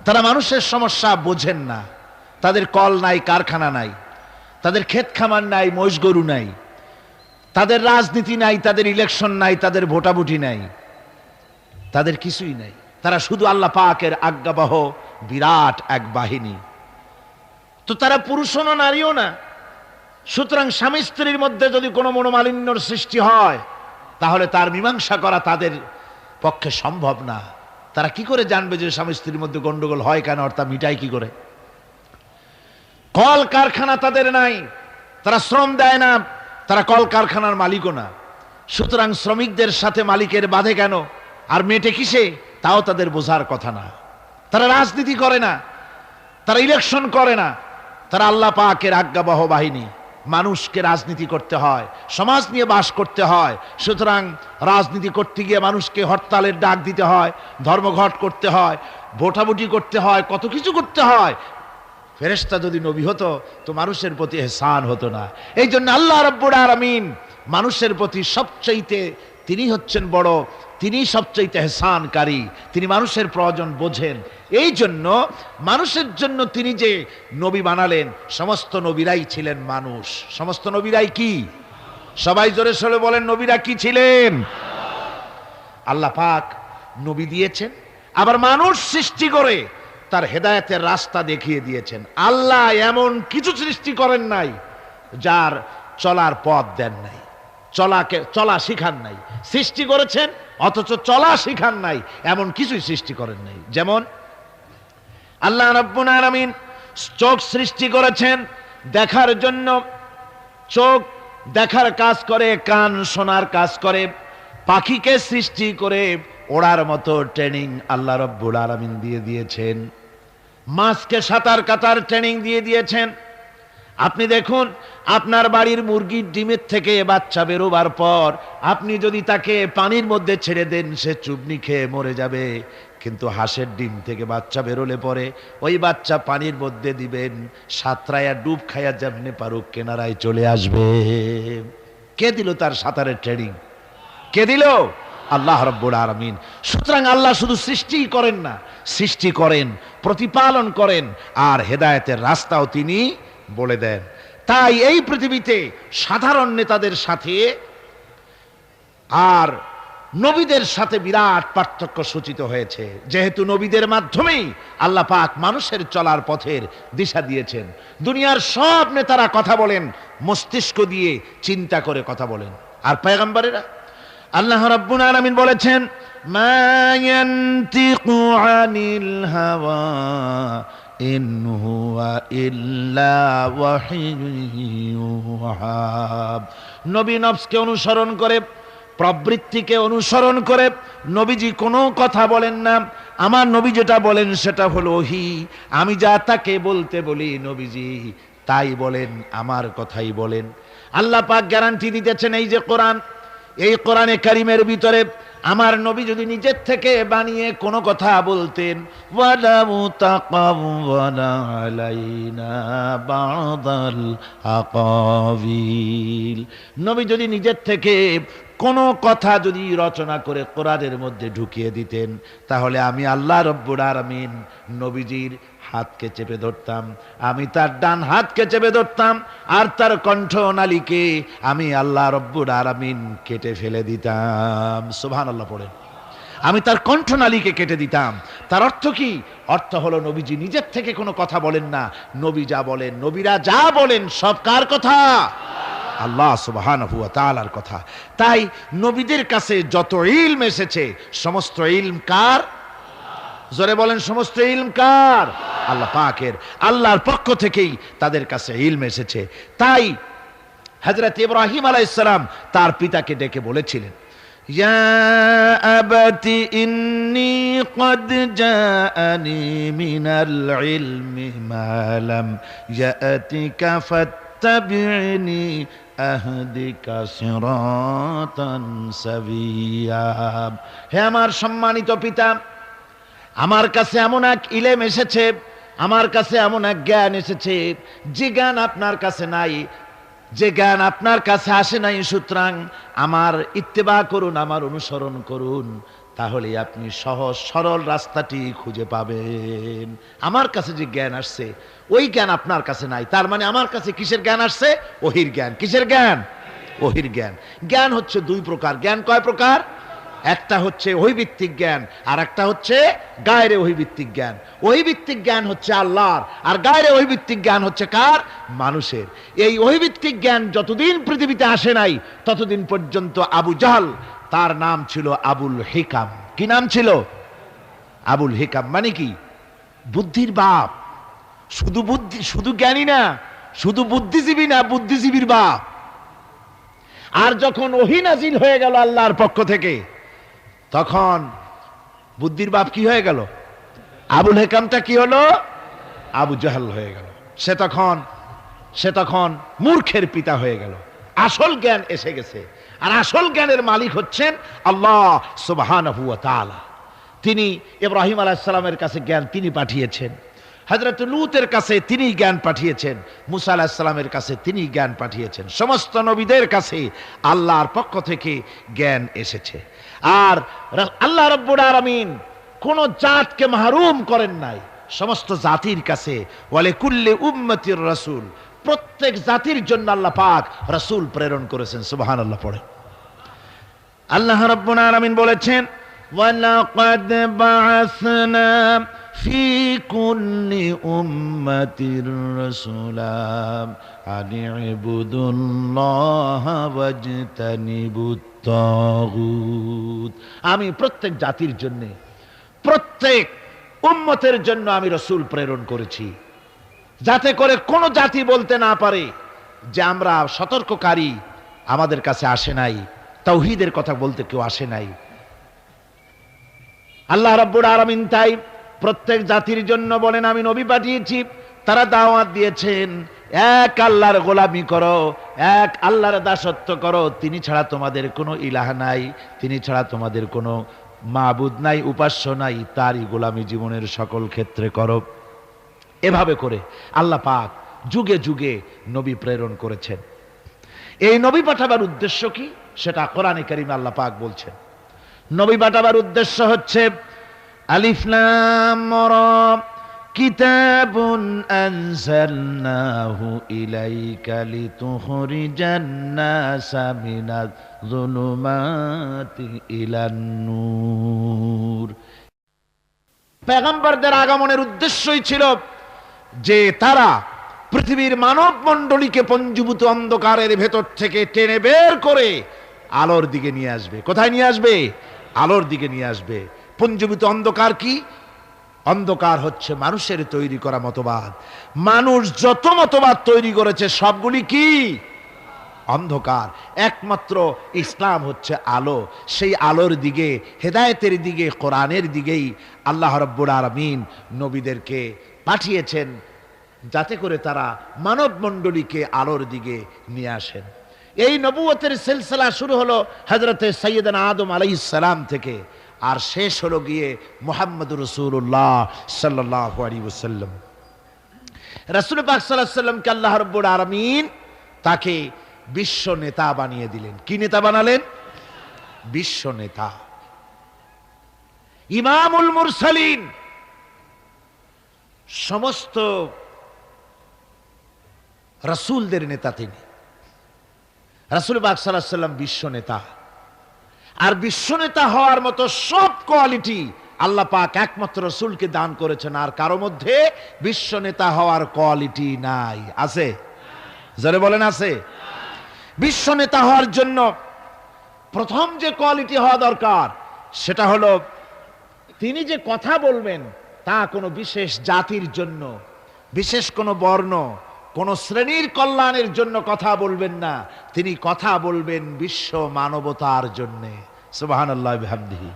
তারা মানুষের সমস্যা বোঝেন না। তাদের কল নাই, কারখানা নাই, তাদের ক্ষেত খামার নাই, মহিষ গরু নাই, তাদের রাজনীতি নাই, তাদের ইলেকশন নাই, তাদের ভোটাভুটি নাই, তাদের কিছুই নাই। তারা শুধু আল্লাহ পাকের আজ্ঞাবহ বিরাট এক বাহিনী। তো তো তারা পুরুষও না নারীও না। সুতরাং স্বামী স্ত্রীর মধ্যে যদি কোনো মনোমালিন্যর সৃষ্টি হয় তাহলে তার মীমাংসা করা তাদের পক্ষে সম্ভব না। তারা কি করে জানবে যে স্বামী স্ত্রীর মধ্যে গন্ডগোল হয় কেন, অর্থাৎ মিটাই কি করে? কল কারখানা তাদের নাই, তারা শ্রম দেয় না, তারা কল কারখানার মালিকও না। সুতরাং শ্রমিকদের সাথে মালিকের বাধে কেন, আর মেটে কিসে, তাও তাদের বোঝার কথা না। তারা রাজনীতি করে না, তারা ইলেকশন করে না, তারা আল্লাহ পাকের আজ্ঞাবহ বাহিনী। মানুষকে রাজনীতি করতে হয়, সমাজ নিয়ে বাস করতে হয়। সুতরাং রাজনীতি করতে গিয়ে মানুষকে হরতালের ডাক দিতে হয়, ধর্মঘট করতে হয়, ভোটাভুটি করতে হয়, কত কিছু করতে হয়। ফেরেশতা যদি নবী হতো তো মানুষের প্রতি ইহসান হতো না। এই জন্য আল্লাহ রাব্বুল আলামিন মানুষের প্রতি সবচাইতে তিনি হচ্ছেন বড়, তিনি সবচাইতে ইহসানকারী, তিনি মানুষের প্রয়োজন বোঝেন। এই জন্য মানুষের জন্য তিনি যে নবী বানালেন, সমস্ত নবীরাই ছিলেন মানুষ। সমস্ত নবীরাই কি? সবাই জোরে সোরে বলেন, নবীরা কি ছিলেন? আল্লাহ পাক নবী দিয়েছেন, আবার মানুষ সৃষ্টি করে তার হেদায়েতের রাস্তা দেখিয়ে দিয়েছেন। আল্লাহ এমন কিছু সৃষ্টি করেন নাই যার চলার পথ দেন নাই, চলা শিখান নাই। সৃষ্টি করেছেন অথচ চলা শিখান নাই, এমন কিছুই সৃষ্টি করেন নাই। যেমন আল্লাহ রাব্বুল আলামিন চোখ সৃষ্টি করেছেন দেখার জন্য, চোখ দেখার কাজ করে, কান শোনার কাজ করে। পাখিকে সৃষ্টি করে ওড়ার মতো ট্রেনিং আল্লাহ রাব্বুল আলামিন দিয়ে দিয়েছেন। মাছকে সাঁতার কাটার ট্রেনিং দিয়ে দিয়েছেন। আপনি দেখুন, আপনার বাড়ির মুরগির ডিমের থেকে বাচ্চা বেরোবার পর আপনি যদি তাকে পানির মধ্যে ছেড়ে দেন, সে চুবনি খেয়ে মরে যাবে। কিন্তু হাঁসের ডিম থেকে বাচ্চা বেরোলে পরে ওই বাচ্চা পানির মধ্যে দিবেন, সাঁতরায়া ডুব খাইয়া যেমনি পারুক কেনারায় চলে আসবে। কে দিল তার সাঁতারের ট্রেনিং? কে দিল? আল্লাহ রাব্বুল আলামিন। সুতরাং আল্লাহ শুধু সৃষ্টিই করেন না, সৃষ্টি করেন, প্রতিপালন করেন, আর হেদায়েতের রাস্তাও তিনি বলে দেন। তাই এই পৃথিবীতে সাধারণ নেতাদের সাথে আর নবীদের সাথে বিরাট পার্থক্য সূচিত হয়েছে, যেহেতু নবীদের মাধ্যমেই আল্লাহ পাক মানুষের চলার পথের দিশা দিয়েছেন। দুনিয়ার সব নেতারা কথা বলেন মস্তিষ্ক দিয়ে চিন্তা করে কথা বলেন, আর পয়গম্বরেরা, আল্লাহ রাব্বুল আলামিন বলেছেন, মা ইয়ানতিকু আনিল হাওয়া ইন হুয়া ইল্লা ওয়াহয়ুহা। নবী নফসকে অনুসরণ করে, প্রবৃত্তিকে অনুসরণ করে নবীজি কোনো কথা বলেন না। আমার নবী যেটা বলেন সেটা হলো ওহী। আমি যা তাকে বলতে বলি নবীজি তাই বলেন, আমার কথাই বলেন। আল্লাহ পাক গ্যারান্টি দিতেছেন, এই যে কোরআন, এই কোরআনে কারিমের ভিতরে আমার নবী যদি নিজের থেকে বানিয়ে কোনো কথা বলতেন, ওয়ালা মুতাকাওয়ালা আলাইনা বাদাল আকাবিল, নবী যদি নিজের থেকে কোনো কথা যদি রচনা করে কোরআনের মধ্যে ঢুকিয়ে দিতেন, তাহলে আমি আল্লাহ রাব্বুল আলামিন নবীজির হাতকে চেপে ধরতাম, আমি তার ডান হাতকে চেপে ধরতাম, আর তার কণ্ঠনালীকে আমি আল্লাহ রাব্বুল আলামিন কেটে ফেলে দিতাম। সুবহানাল্লাহ পড়েন। আমি তার কণ্ঠনালীকে কেটে দিতাম। তার অর্থ কি? অর্থ হলো নবীজি নিজের থেকে কোনো কথা বলেন না, নবী যা বলেন, নবীরা যা বলেন সব কার কথা? আল্লাহ সুবহানাহু ওয়া তাআলার কথা। তাই নবীদের কাছে যত ইলম এসেছে সমস্ত ইলম কার? জোরে বলেন, সমস্ত ইলম কার? আল্লাহ পাকের। আল্লাহর পক্ষ থেকেই তাদের কাছে ইলম এসেছে। তাই হযরত ইব্রাহিম আলাইহিস সালাম তার পিতাকে ডেকে বলেছিলেন, ইয়া আবাতি ইন্নী ক্বাদ জাআনি মিনাল ইলমি মা লাম ইয়াতিকা ফাত্তাবি'নি আহদিকা সিরাতান সাবিয়্যা। হে আমার সম্মানিত পিতা, আমার কাছে এমন এক ইলম এসেছে, আমার কাছে এমন এক জ্ঞান এসেছে যে জ্ঞান আপনার কাছে নাই, যে জ্ঞান আপনার কাছে আসে নাই। সুতরাং আমার ইত্তেবা করুন, আমার অনুসরণ করুন, তাহলে আপনি সহজ সরল রাস্তাটি খুঁজে পাবেন। আমার কাছে যে জ্ঞান আসছে ওই জ্ঞান আপনার কাছে নাই। তার মানে আমার কাছে কিসের জ্ঞান আসছে? ওহির জ্ঞান। কিসের জ্ঞান? ওহির জ্ঞান। জ্ঞান হচ্ছে দুই প্রকার। জ্ঞান কয় প্রকার? একটা হচ্ছে ওহীভিত্তিক জ্ঞান, আর একটা হচ্ছে গায়রে ওহীভিত্তিক জ্ঞান। ওহীভিত্তিক জ্ঞান হচ্ছে আল্লাহর, আর গায়রে ওহীভিত্তিক জ্ঞান হচ্ছে কার? মানুষের। এই ওহীভিত্তিক জ্ঞান যতদিন পৃথিবীতে আসে নাই ততদিন পর্যন্ত আবু জাহল, তার নাম ছিল আবুল হিকাম। কি নাম ছিল? আবুল হিকাম। মানে কি? বুদ্ধির বাপ। শুধু বুদ্ধি, শুধু জ্ঞানী না, শুধু বুদ্ধিজীবী না, বুদ্ধিজীবীর বাপ। আর যখন ওহী নাজিল হয়ে গেল আল্লাহর পক্ষ থেকে, তখন বুদ্ধির বাপ কি হয়ে গেল? আবুল হিকামটা কি হলো? আবু জাহল হয়ে গেল। সে তখন মূর্খের পিতা হয়ে গেল। আসল জ্ঞান এসে গেছে, আর আসল জ্ঞানের মালিক হচ্ছেন আল্লাহ সুবহানাহু ওয়া তাআলা। তিনি ইব্রাহিম আলাইহিস সালামের কাছে জ্ঞান তিনি পাঠিয়েছেন, হযরত লূতের কাছে তিনি জ্ঞান পাঠিয়েছেন, মুসা আলাইহিস সালামের কাছে তিনি জ্ঞান পাঠিয়েছেন। সমস্ত নবীদের কাছে আল্লাহর পক্ষ থেকে জ্ঞান এসেছে। আর আল্লাহ রাব্বুল আলামিন কোন জাতকে মাহরুম করেন নাই, সমস্ত জাতির কাছে ওয়ালি কুল্লি উম্মতির রাসূল, প্রত্যেক জাতির জন্য আল্লাহ পাক রাসূল প্রেরণ করেছেন। সুবহানাল্লাহ পড়ে। আল্লাহ রাব্বুল আলামিন বলেছেন, ওয়ালাকাদ বাআসনা ফি কুল্লি উম্মাতির রাসূলা আন ইবুদুল্লাহ ওয়াজতানিবুত তাগুত। আমি প্রত্যেক জাতির জন্য, প্রত্যেক উম্মতের জন্য আমি রাসূল প্রেরণ করেছি, যাতে করে কোন জাতি বলতে না পারে যে আমরা সতর্ককারী, আমাদের কাছে আসে নাই, তাওহীদের কথা বলতে কেউ আসে নাই। আল্লাহ রাব্বুল আলামিন তাই প্রত্যেক জাতির জন্য বলেন আমি নবী পাঠিয়েছি। তারা দাওয়াত দিয়েছেন এক আল্লাহর গোলামি করো, এক আল্লাহর দাসত্ব করো, তিনি ছাড়া তোমাদের কোনো ইলাহ নাই, তিনি ছাড়া তোমাদের কোনো মাবুদ নাই, উপাস্য নাই, তারই গোলামি জীবনের সকল ক্ষেত্রে করো। এভাবে করে আল্লাহ পাক যুগে যুগে নবী প্রেরণ করেছেন। এই নবী পাঠাবার উদ্দেশ্য কি সেটা কোরআনে কারিমে আল্লাহ পাক বলছেন। নবী পাঠাবার উদ্দেশ্য হচ্ছে আলিফ লাম রা কিতাবুন আনজালনাহু ইলাইকা লিতুখরিজান নাসা মিনাজ যুলুমাতি ইলান নূর। পয়গম্বরদের আগমনের উদ্দেশ্যই ছিল যে তারা পৃথিবীর মানব মণ্ডলীকে পঞ্জীভূত অন্ধকারের ভেতর থেকে টেনে বের করে আলোর দিকে নিয়ে আসবে। কোথায় নিয়ে আসবে? আলোর দিকে নিয়ে আসবে। পঞ্জীভূত অন্ধকার কি? অন্ধকার হচ্ছে মানুষের তৈরি করা মতবাদ। মানুষ যত মতবাদ তৈরি করেছে সবগুলি কি? অন্ধকার। একমাত্র ইসলাম হচ্ছে আলো। সেই আলোর দিকে, হেদায়েতের দিকে, কোরআনের দিকেই আল্লাহ রাব্বুল আলামিন নবীদেরকে পাঠিয়েছেন, যাতে করে তারা মানব মণ্ডলীকে আলোর দিকে নিয়ে আসেন। এই নবুয়তের সিলসিলা শুরু হলো হযরতে সাইয়্যিদানা আদম আলাইহিস সালাম থেকে, আর শেষ হলো গিয়ে মুহাম্মদুর রাসূলুল্লাহ সাল্লাল্লাহু আলাইহি ওয়াসাল্লাম। রাসূল পাক সাল্লাল্লাহু আলাইহি ওয়াসাল্লামকে আল্লাহ রাব্বুল আলামিন তাকে বিশ্ব নেতা বানিয়ে দিলেন। কি নেতা বানালেন? বিশ্ব নেতা, ইমামুল মুরসালিন। সমস্ত রাসূলদের নেতা তিনি। রাসূল পাক সাল্লাল্লাহু আলাইহি ওয়াসাল্লাম বিশ্ব নেতা। আর বিশ্ব নেতা হওয়ার মতো সব কোয়ালিটি আল্লাহ পাক একমাত্র রাসূলকে দান করেছেন। আর কারো মধ্যে বিশ্ব নেতা হওয়ার কোয়ালিটি নাই। আছে? যারা বলেন আছে। বিশ্ব নেতা হওয়ার জন্য প্রথম যে কোয়ালিটি হওয়া দরকার সেটা হলো তিনি যে কথা বলবেন তা কোনো বিশেষ জাতির জন্য, বিশেষ কোনো বর্ণ, কোন শ্রেণীর কল্যাণের জন্য কথা বলবেন না। তিনি কথা বলবেন বিশ্ব মানবতার জন্য। সুবহানাল্লাহি ওয়া বিহামদিহি।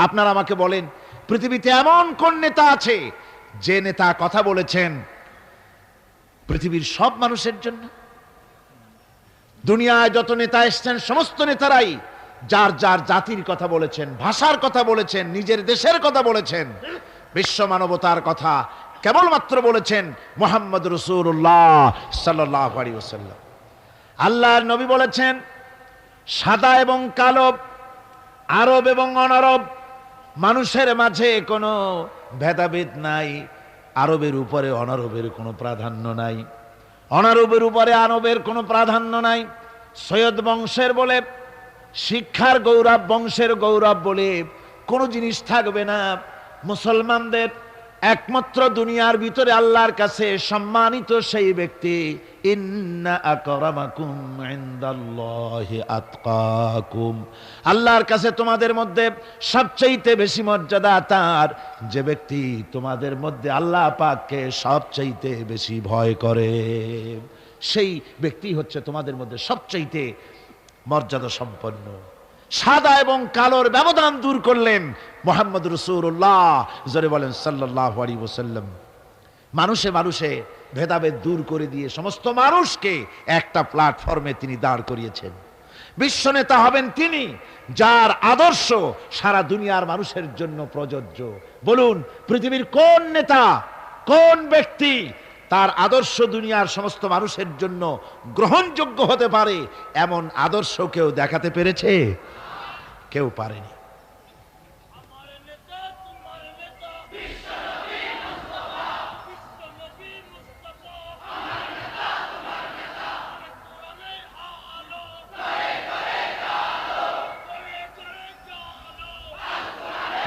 আপনারা আমাকে বলেন, পৃথিবীতে এমন কোন নেতা আছে যে নেতা কথা বলেছেন পৃথিবীর সব মানুষের জন্য? দুনিয়ায় যত নেতা এসেছেন সমস্ত নেতারাই যার যার জাতির কথা বলেছেন, ভাষার কথা বলেছেন, নিজের দেশের কথা বলেছেন, বিশ্ব মানবতার কথা কেবলমাত্র বলেছেন মুহাম্মদ রাসূলুল্লাহ সাল্লাল্লাহু আলাইহি ওয়াসাল্লাম। আল্লাহর নবী বলেছেন সাদা এবং কালো, আরব এবং অনারব, মানুষের মাঝে কোনো ভেদাভেদ নাই। আরবের উপরে অনারবের কোনো প্রাধান্য নাই, অনারবের উপরে আরবের কোনো প্রাধান্য নাই। সৈয়দ বংশের বলে শিক্ষার গৌরব, বংশের গৌরব বলে কোনো জিনিস থাকবে না। মুসলমানদের একমাত্র দুনিয়ার ভিতরে আল্লাহর কাছে সম্মানিত সেই ব্যক্তি, ইন্না আকরামাকুম ইনদাল্লাহি আতকাকুম, আল্লাহর কাছে তোমাদের মধ্যে সবচেয়ে বেশি মর্যাদা তার যে ব্যক্তি তোমাদের মধ্যে আল্লাহ পাককে সবচেয়ে বেশি ভয় করে। সেই ব্যক্তি হচ্ছে তোমাদের মধ্যে সবচেয়ে মর্যাদা সম্পন্ন। সাদা এবং কালোর ব্যবধান দূর করলেন মুহাম্মদ রাসূলুল্লাহ, জোরে বলেন সাল্লাল্লাহু আলাইহি ওয়াসাল্লাম। মানুষে মানুষে ভেদাভেদ দূর করে দিয়ে সমস্ত মানুষকে একটা প্ল্যাটফর্মে তিনি দাঁড় করিয়েছেন। বিশ্ব নেতা হবেন তিনি যার আদর্শ সারা দুনিয়ার মানুষের জন্য প্রযোজ্য। বলুন, পৃথিবীর কোন নেতা, কোন ব্যক্তি তার আদর্শ দুনিয়ার সমস্ত মানুষের জন্য গ্রহণযোগ্য হতে পারে এমন আদর্শ কেউ দেখাতে পেরেছে? কেউ পারেনি।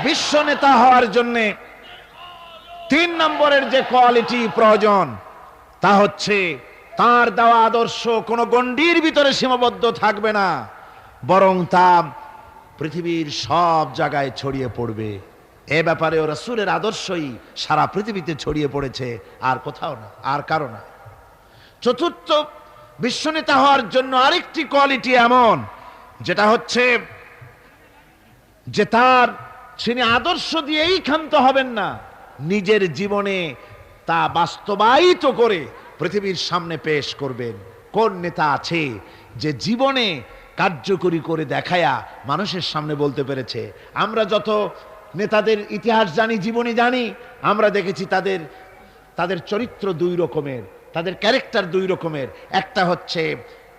বিশ্ব নেতা হওয়ার জন্য 3 নম্বরের যে কোয়ালিটি প্রয়োজন তা হচ্ছে তার দেওয়া আদর্শ কোনো গণ্ডির ভিতরে সীমাবদ্ধ থাকবে না, বরং তা পৃথিবীর সব জায়গায় ছড়িয়ে পড়বে। এ ব্যাপারে রাসূলের আদর্শই সারা পৃথিবীতে ছড়িয়ে পড়েছে, আর কোথাও না, আর কারো না। চতুর্থ, বিশ্বনেতা হওয়ার জন্য আরেকটি কোয়ালিটি এমন, যেটা হচ্ছে যে তিনি আদর্শ দিয়েই ক্ষান্ত হবেন না, নিজের জীবনে তা বাস্তবায়িত করে পৃথিবীর সামনে পেশ করবেন। কোন নেতা আছে যে জীবনে কার্যকরী করে দেখায়া মানুষের সামনে বলতে পেরেছে? আমরা যত নেতাদের ইতিহাস জানি, জীবনী জানি, আমরা দেখেছি তাদের চরিত্র 2 রকমের, তাদের ক্যারেক্টার 2 রকমের। একটা হচ্ছে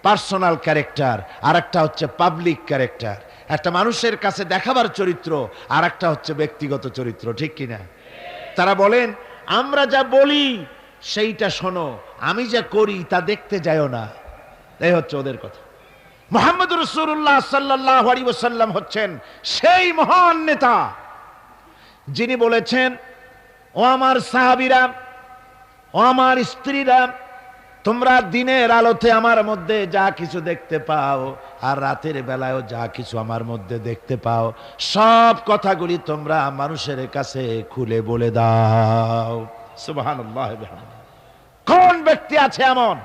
পার্সোনাল ক্যারেক্টার, আর একটা হচ্ছে পাবলিক ক্যারেক্টার। একটা মানুষের কাছে দেখাবার চরিত্র, আর একটা হচ্ছে ব্যক্তিগত চরিত্র, ঠিক কিনা? তারা বলেন, আমরা যা বলি সেইটা শোনো, আমি যা করি তা দেখতে যাও না। এই হচ্ছে ওদের কথা। মুহাম্মদ রাসূলুল্লাহ সাল্লাল্লাহু আলাইহি ওয়াসাল্লাম হচ্ছেন সেই মহান নেতা যিনি বলেছেন, ও আমার সাহাবীরা, ও আমার স্ত্রীরা, তোমরা দিনের আলোতে আমার মধ্যে যা কিছু দেখতে পাও আর রাতের বেলায়ও যা কিছু আমার মধ্যে দেখতে পাও, সব কথাগুলি তোমরা মানুষের কাছে খুলে বলে দাও। সুবহানাল্লাহ। কোন ব্যক্তি আছে এমন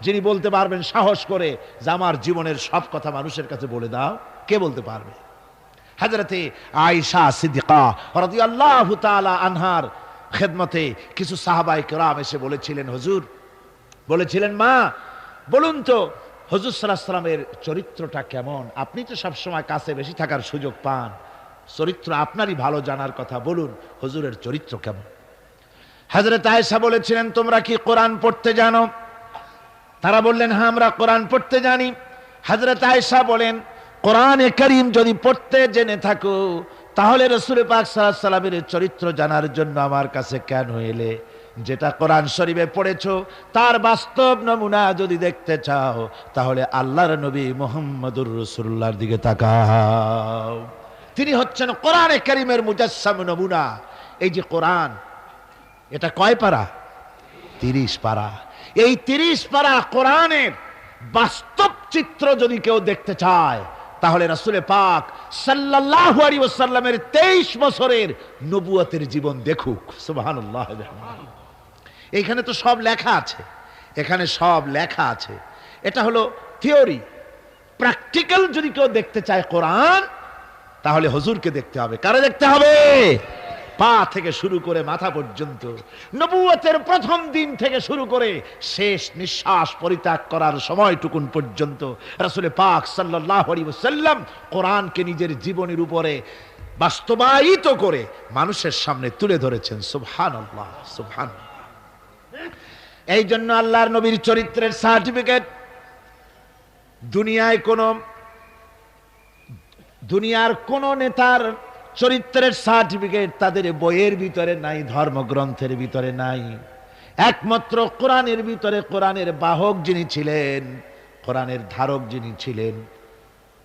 যিনি বলতে পারবেন সাহস করে যে আমার জীবনের সব কথা মানুষের কাছে বলে দাও? কে বলতে পারবে? হযরতে আয়েশা সিদ্দিকা রাদিয়াল্লাহু তাআলা আনহার খেদমতে কিছু সাহাবায়ে কেরাম এসে বলেছিলেন, হুজুর, বলেছিলেন, মা বলুন তো হুজুর সাল্লাল্লাহু আলাইহি ওয়াসাল্লামের চরিত্রটা কেমন? আপনি তো সবসময় কাছে বেশি থাকার সুযোগ পান, চরিত্র আপনারই ভালো জানার কথা, বলুন হুজুরের চরিত্র কেমন? হযরত আয়েশা বলেছিলেন, তোমরা কি কোরআন পড়তে জানো? তারা বললেন, হ্যাঁ, আমরা কোরআন পড়তে জানি। হযরত আয়েশা বলেন, কোরআনে কারীম যদি পড়তে জেনে থাকো তাহলে রাসূল পাক সাল্লাল্লাহু আলাইহি ওয়াসাল্লামের চরিত্র জানার জন্য আমার কাছে কেন এলে? যেটা কোরআন শরীফে পড়েছো তার বাস্তব নমুনা যদি দেখতে চাও তাহলে আল্লাহর নবী মুহাম্মদুর রাসূলুল্লাহর দিকে তাকাও। তিনি হচ্ছেন কোরআনে কারীমের মুজাসসাম নমুনা। এই যে কোরআন, এটা কয় পারা? 30 পারা। এই 30 পারা কোরআনের বাস্তব চিত্র যদি কেউ দেখতে চায় তাহলে রাসূল পাক সাল্লাল্লাহু আলাইহি ওয়াসাল্লামের 23 বছরের নবুয়তের জীবন দেখুক। সুবহানাল্লাহ। এইখানে তো সব লেখা আছে, এখানে সব লেখা আছে। এটা হলো থিওরি। প্র্যাকটিক্যাল যদি কেউ দেখতে চায় কোরআন, তাহলে হুজুরকে দেখতে হবে। কারে দেখতে হবে? পা থেকে শুরু করে মাথা পর্যন্ত, নবুয়তের প্রথম দিন থেকে শুরু করে শেষ নিঃশ্বাস পরিত্যাগ করার সময়টুকুন পর্যন্ত রাসূল পাক সাল্লাল্লাহু আলাইহি ওয়াসাল্লাম কোরআনকে নিজের জীবনের উপরে বাস্তবায়িত করে মানুষের সামনে তুলে ধরেছেন। সুবহানাল্লাহ, সুবহানাল্লাহ। এই জন্য আল্লাহর নবীর চরিত্রের সার্টিফিকেট দুনিয়ার কোন নেতার চরিত্রের সার্টিফিকেট তাদের বইয়ের ভিতরে নাই, ধর্মগ্রন্থের ভিতরে নাই। একমাত্র কোরআনের ভিতরে কোরআনের বাহক যিনি ছিলেন, কোরআনের ধারক যিনি ছিলেন,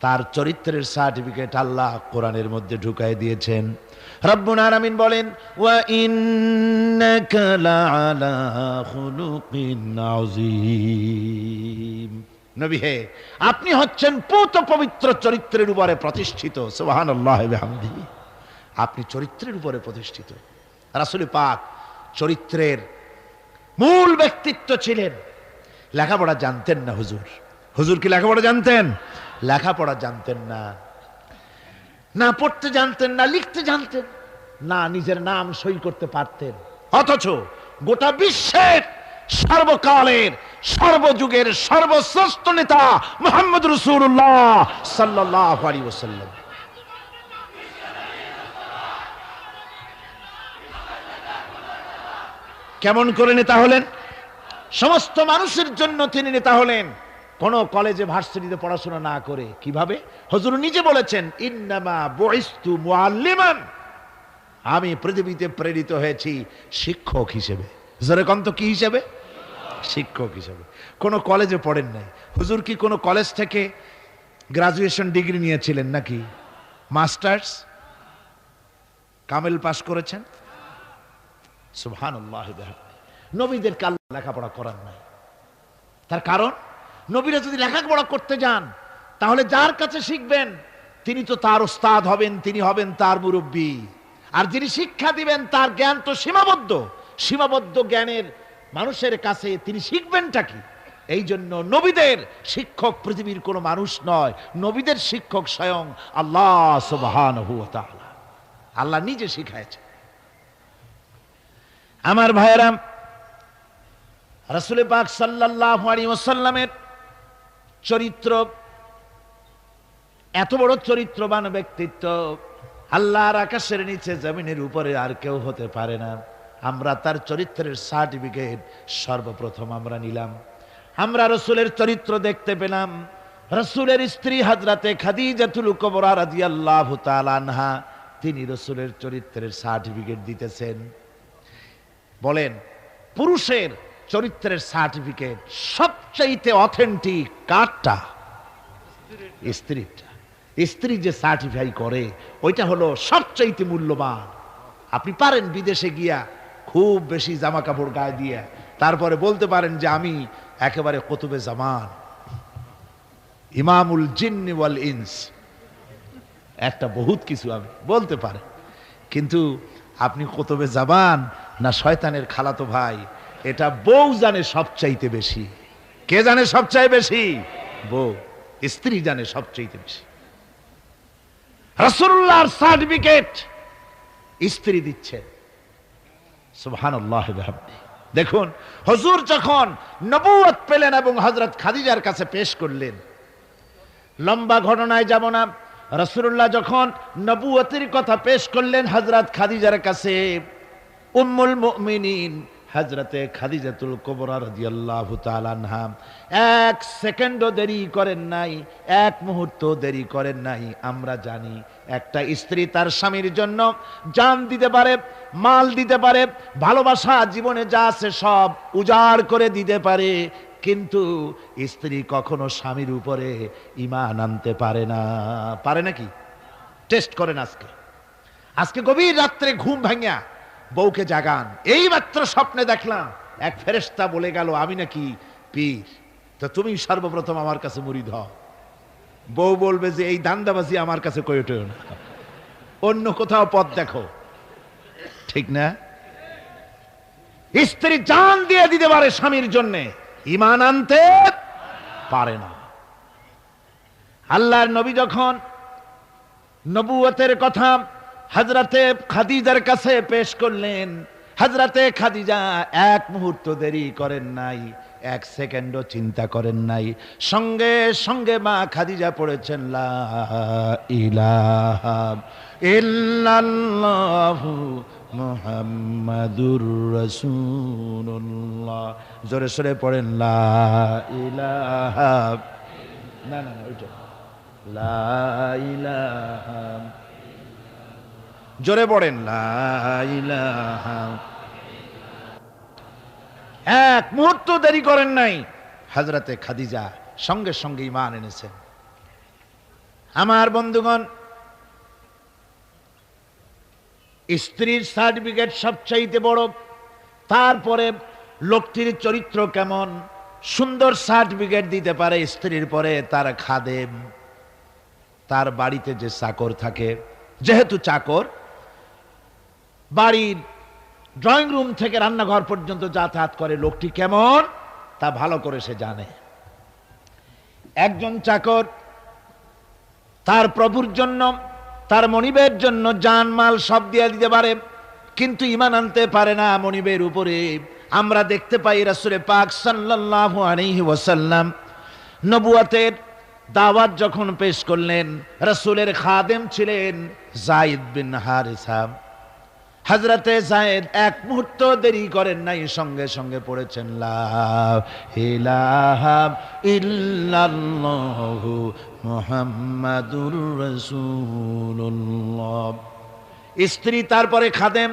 তার চরিত্রের সার্টিফিকেট আল্লাহ কোরআনের মধ্যে ঢুকাই দিয়েছেন। রব্বুল আলামিন বলেন, ওয়া ইন্নাকা লাআলা খুলুকিন আযীম। নবী হে, আপনি হচ্ছেন পূত পবিত্র চরিত্রের উপরে প্রতিষ্ঠিত। সুবহানাল্লাহি ওয়া বিহামদিহি। আপনি চরিত্রের উপরে প্রতিষ্ঠিত। রাসূল পাক চরিত্রের মূল ব্যক্তিত্ব ছিলেন। লেখাপড়া জানতেন না হুজুর। হুজুর কি লেখাপড়া জানতেন? লেখাপড়া জানতেন না, না পড়তে জানতেন, না লিখতে জানতেন, না নিজের নাম সই করতে পারতেন। অথচ গোটা বিশ্বের সর্বকালের সর্বযুগের সর্বশ্রেষ্ঠ নেতা মুহাম্মদ রাসূলুল্লাহ সাল্লাল্লাহু আলাইহি ওয়াসাল্লাম কেমন করে নেতা হলেন? সমস্ত মানুষের জন্য তিনি নেতা হলেন। কোন কলেজে ভার্সিটিতে পড়াশোনা না করে। কিভাবে? হুজুর নিজে বলেছেন, ইন্নামা বুইস্তু মুআল্লিমান, আমি পৃথিবীতে প্রেরিত হয়েছি শিক্ষক হিসেবে। জোরে কোন তো কি হিসেবে? শিক্ষক হিসেবে। কোন কলেজে পড়েন নাই। হুজুর কি কোন কলেজ থেকে গ্রাজুয়েশন ডিগ্রি নিয়েছিলেন নাকি? মাস্টার্স কামেল পাস করেছেন? সুবহানাল্লাহ। নবীদের কাল লেখাপড়া করার নাই। তার কারণ, নবীরা যদি লেখাপড়া করতে যান তাহলে যার কাছে শিখবেন তিনি তো তার ওস্তাদ হবেন, তিনি হবেন তার মুরব্বী। আর যিনি শিক্ষা দিবেন তার জ্ঞান তো সীমাবদ্ধ। সীমাবদ্ধ জ্ঞানের মানুষের কাছে তিনি শিখবেনটা কি? এই জন্য নবীদের শিক্ষক পৃথিবীর কোনো মানুষ নয়, নবীদের শিক্ষক স্বয়ং আল্লাহ সুবহানাহু ওয়া তাআলা। আল্লাহ নিজে শিখাইছেন। আমার ভাইয়েরা, রাসূল পাক সাল্লাল্লাহু আলাইহি ওয়াসাল্লামের চরিত্র এত বড় চরিত্রবান ব্যক্তিত্ব, আল্লাহর আকাশের নিচে জমিনের উপরে আর কেউ হতে পারে না। আমরা তার চরিত্রের সার্টিফিকেট সর্বপ্রথম আমরা নিলাম। আমরা রাসূলের চরিত্র দেখতে পেলাম। রাসূলের স্ত্রী হযরতে খাদিজাতুল কুবরা রাদিয়াল্লাহু তাআলা আনহা, তিনি রাসূলের চরিত্রের সার্টিফিকেট দিতেছেন। বলেন, পুরুষের চরিত্রের সার্টিফিকেট সবচাইতে অথেন্টিক কারটা? স্ত্রীটা। স্ত্রী যে সার্টিফাই করে ওইটা হলো সবচাইতে মূল্যবান। আপনি পারেন বিদেশে গিয়া খুব বেশি জামা কাপড় গায়ে দিয়ে তারপরে বলতে পারেন যে আমি একেবারে কুতুবে জামান, ইমামুল জিন্নি ওয়াল ইনস, একটা বহুত কিছু আমি বলতে পারেন, কিন্তু আপনি কুতুবে জামান না শয়তানের খালাতো ভাই, এটা বউ জানে সবচাইতে বেশি। কে জানে সবচাইতে বেশি? বউ। স্ত্রী জানে সবচাইতে বেশি। রাসূলুল্লাহর সার্টিফিকেট স্ত্রী দিচ্ছে। সুবহানাল্লাহ ওয়া বিহামদিহি। দেখুন, হুজুর যখন নবুয়ত পেলেন এবং হযরত খাদিজার কাছে পেশ করলেন, লম্বা ঘটনায় যাব না। রাসূলুল্লাহ যখন নবুয়তের কথা পেশ করলেন হযরত খাদিজার কাছে, উম্মুল মুমিনিন হযরতে খাদিজাতুল কুবরা রাদিয়াল্লাহু তাআলা আনহা এক সেকেন্ডও দেরি করেন নাই, এক মুহূর্ত দেরি করেন নাই। আমরা জানি একটা স্ত্রী তার স্বামীর জন্য জান দিতে পারে, মাল দিতে পারে, ভালোবাসা জীবনে যা আছে সব উজাড় করে দিতে পারে, কিন্তু স্ত্রী কখনো স্বামীর উপরে ঈমান আনতে পারে না। পারে নাকি? টেস্ট করেন। আজকে গভীর রাত্রে ঘুম ভাঙিয়া বউকে জাগান, এই মাত্র স্বপ্নে দেখলাম এক ফেরেশতা বলে গেল আমি নাকি পীর, তো তুমি সর্বপ্রথম আমার কাছে মুরিদ হও। বউ বলবে যে এই দান্দাবাজি আমার কাছে কইও না, অন্য কোথাও পথ দেখো। ঠিক না? স্ত্রী জান দিয়ে দিতে পারে স্বামীর জন্য, ঈমান আনতে পারে না। আল্লাহর নবী যখন নবুয়তের কথা হযরতে খাদিজার কাছে পেশ করলেন, হযরতে খাদিজা এক মুহূর্ত দেরি করেন নাই, এক সেকেন্ডও চিন্তা করেন নাই, সঙ্গে সঙ্গে মা খাদিজা পড়েছেন লা ইলাহা ইল্লাল্লাহু মুহাম্মাদুর রাসূলুল্লাহ। জোরে সোরে পড়েন লা ইলাহা, না না না ওইটা লা ইলাহা, জোরে পড়েন লা ইলাহা। এক মুহূর্ত দেরি করেন নাই, হযরতে খাদিজা সঙ্গে সঙ্গে ঈমান এনেছেন। আমার বন্ধুগণ, স্ত্রীর সার্টিফিকেট সবচাইতে বড়, তারপরে লোকটির চরিত্র কেমন, সুন্দর সার্টিফিকেট দিতে পারে স্ত্রীর পরে তার খাদেম, তার বাড়িতে যে চাকর থাকে, যেহেতু চাকর বাড়ির ড্রয়িং রুম থেকে রান্নাঘর পর্যন্ত যাতায়াত করে, লোকটি কেমন তা ভালো করে সে জানে। একজন চাকর তার প্রভুর জন্য, তার মনিবের জন্য জানমাল সব দিয়ে দিতে পারে, কিন্তু ঈমান আনতে পারে না মনিবের উপরে। আমরা দেখতে পাই রাসূল পাক সাল্লাল্লাহু আলাইহি ওয়াসাল্লাম নবুয়তের দাওয়াত যখন পেশ করলেন, রাসূলের খাদেম ছিলেন যায়েদ বিন হারিসা। হযরতে যায়েদ এক মুহূর্ত দেরি করেন নাই, সঙ্গে সঙ্গে পড়েছেন লা ইলাহা ইল্লাল্লাহু মুহাম্মাদুর রাসূলুল্লাহ। স্ত্রী, তারপরে খাদেম,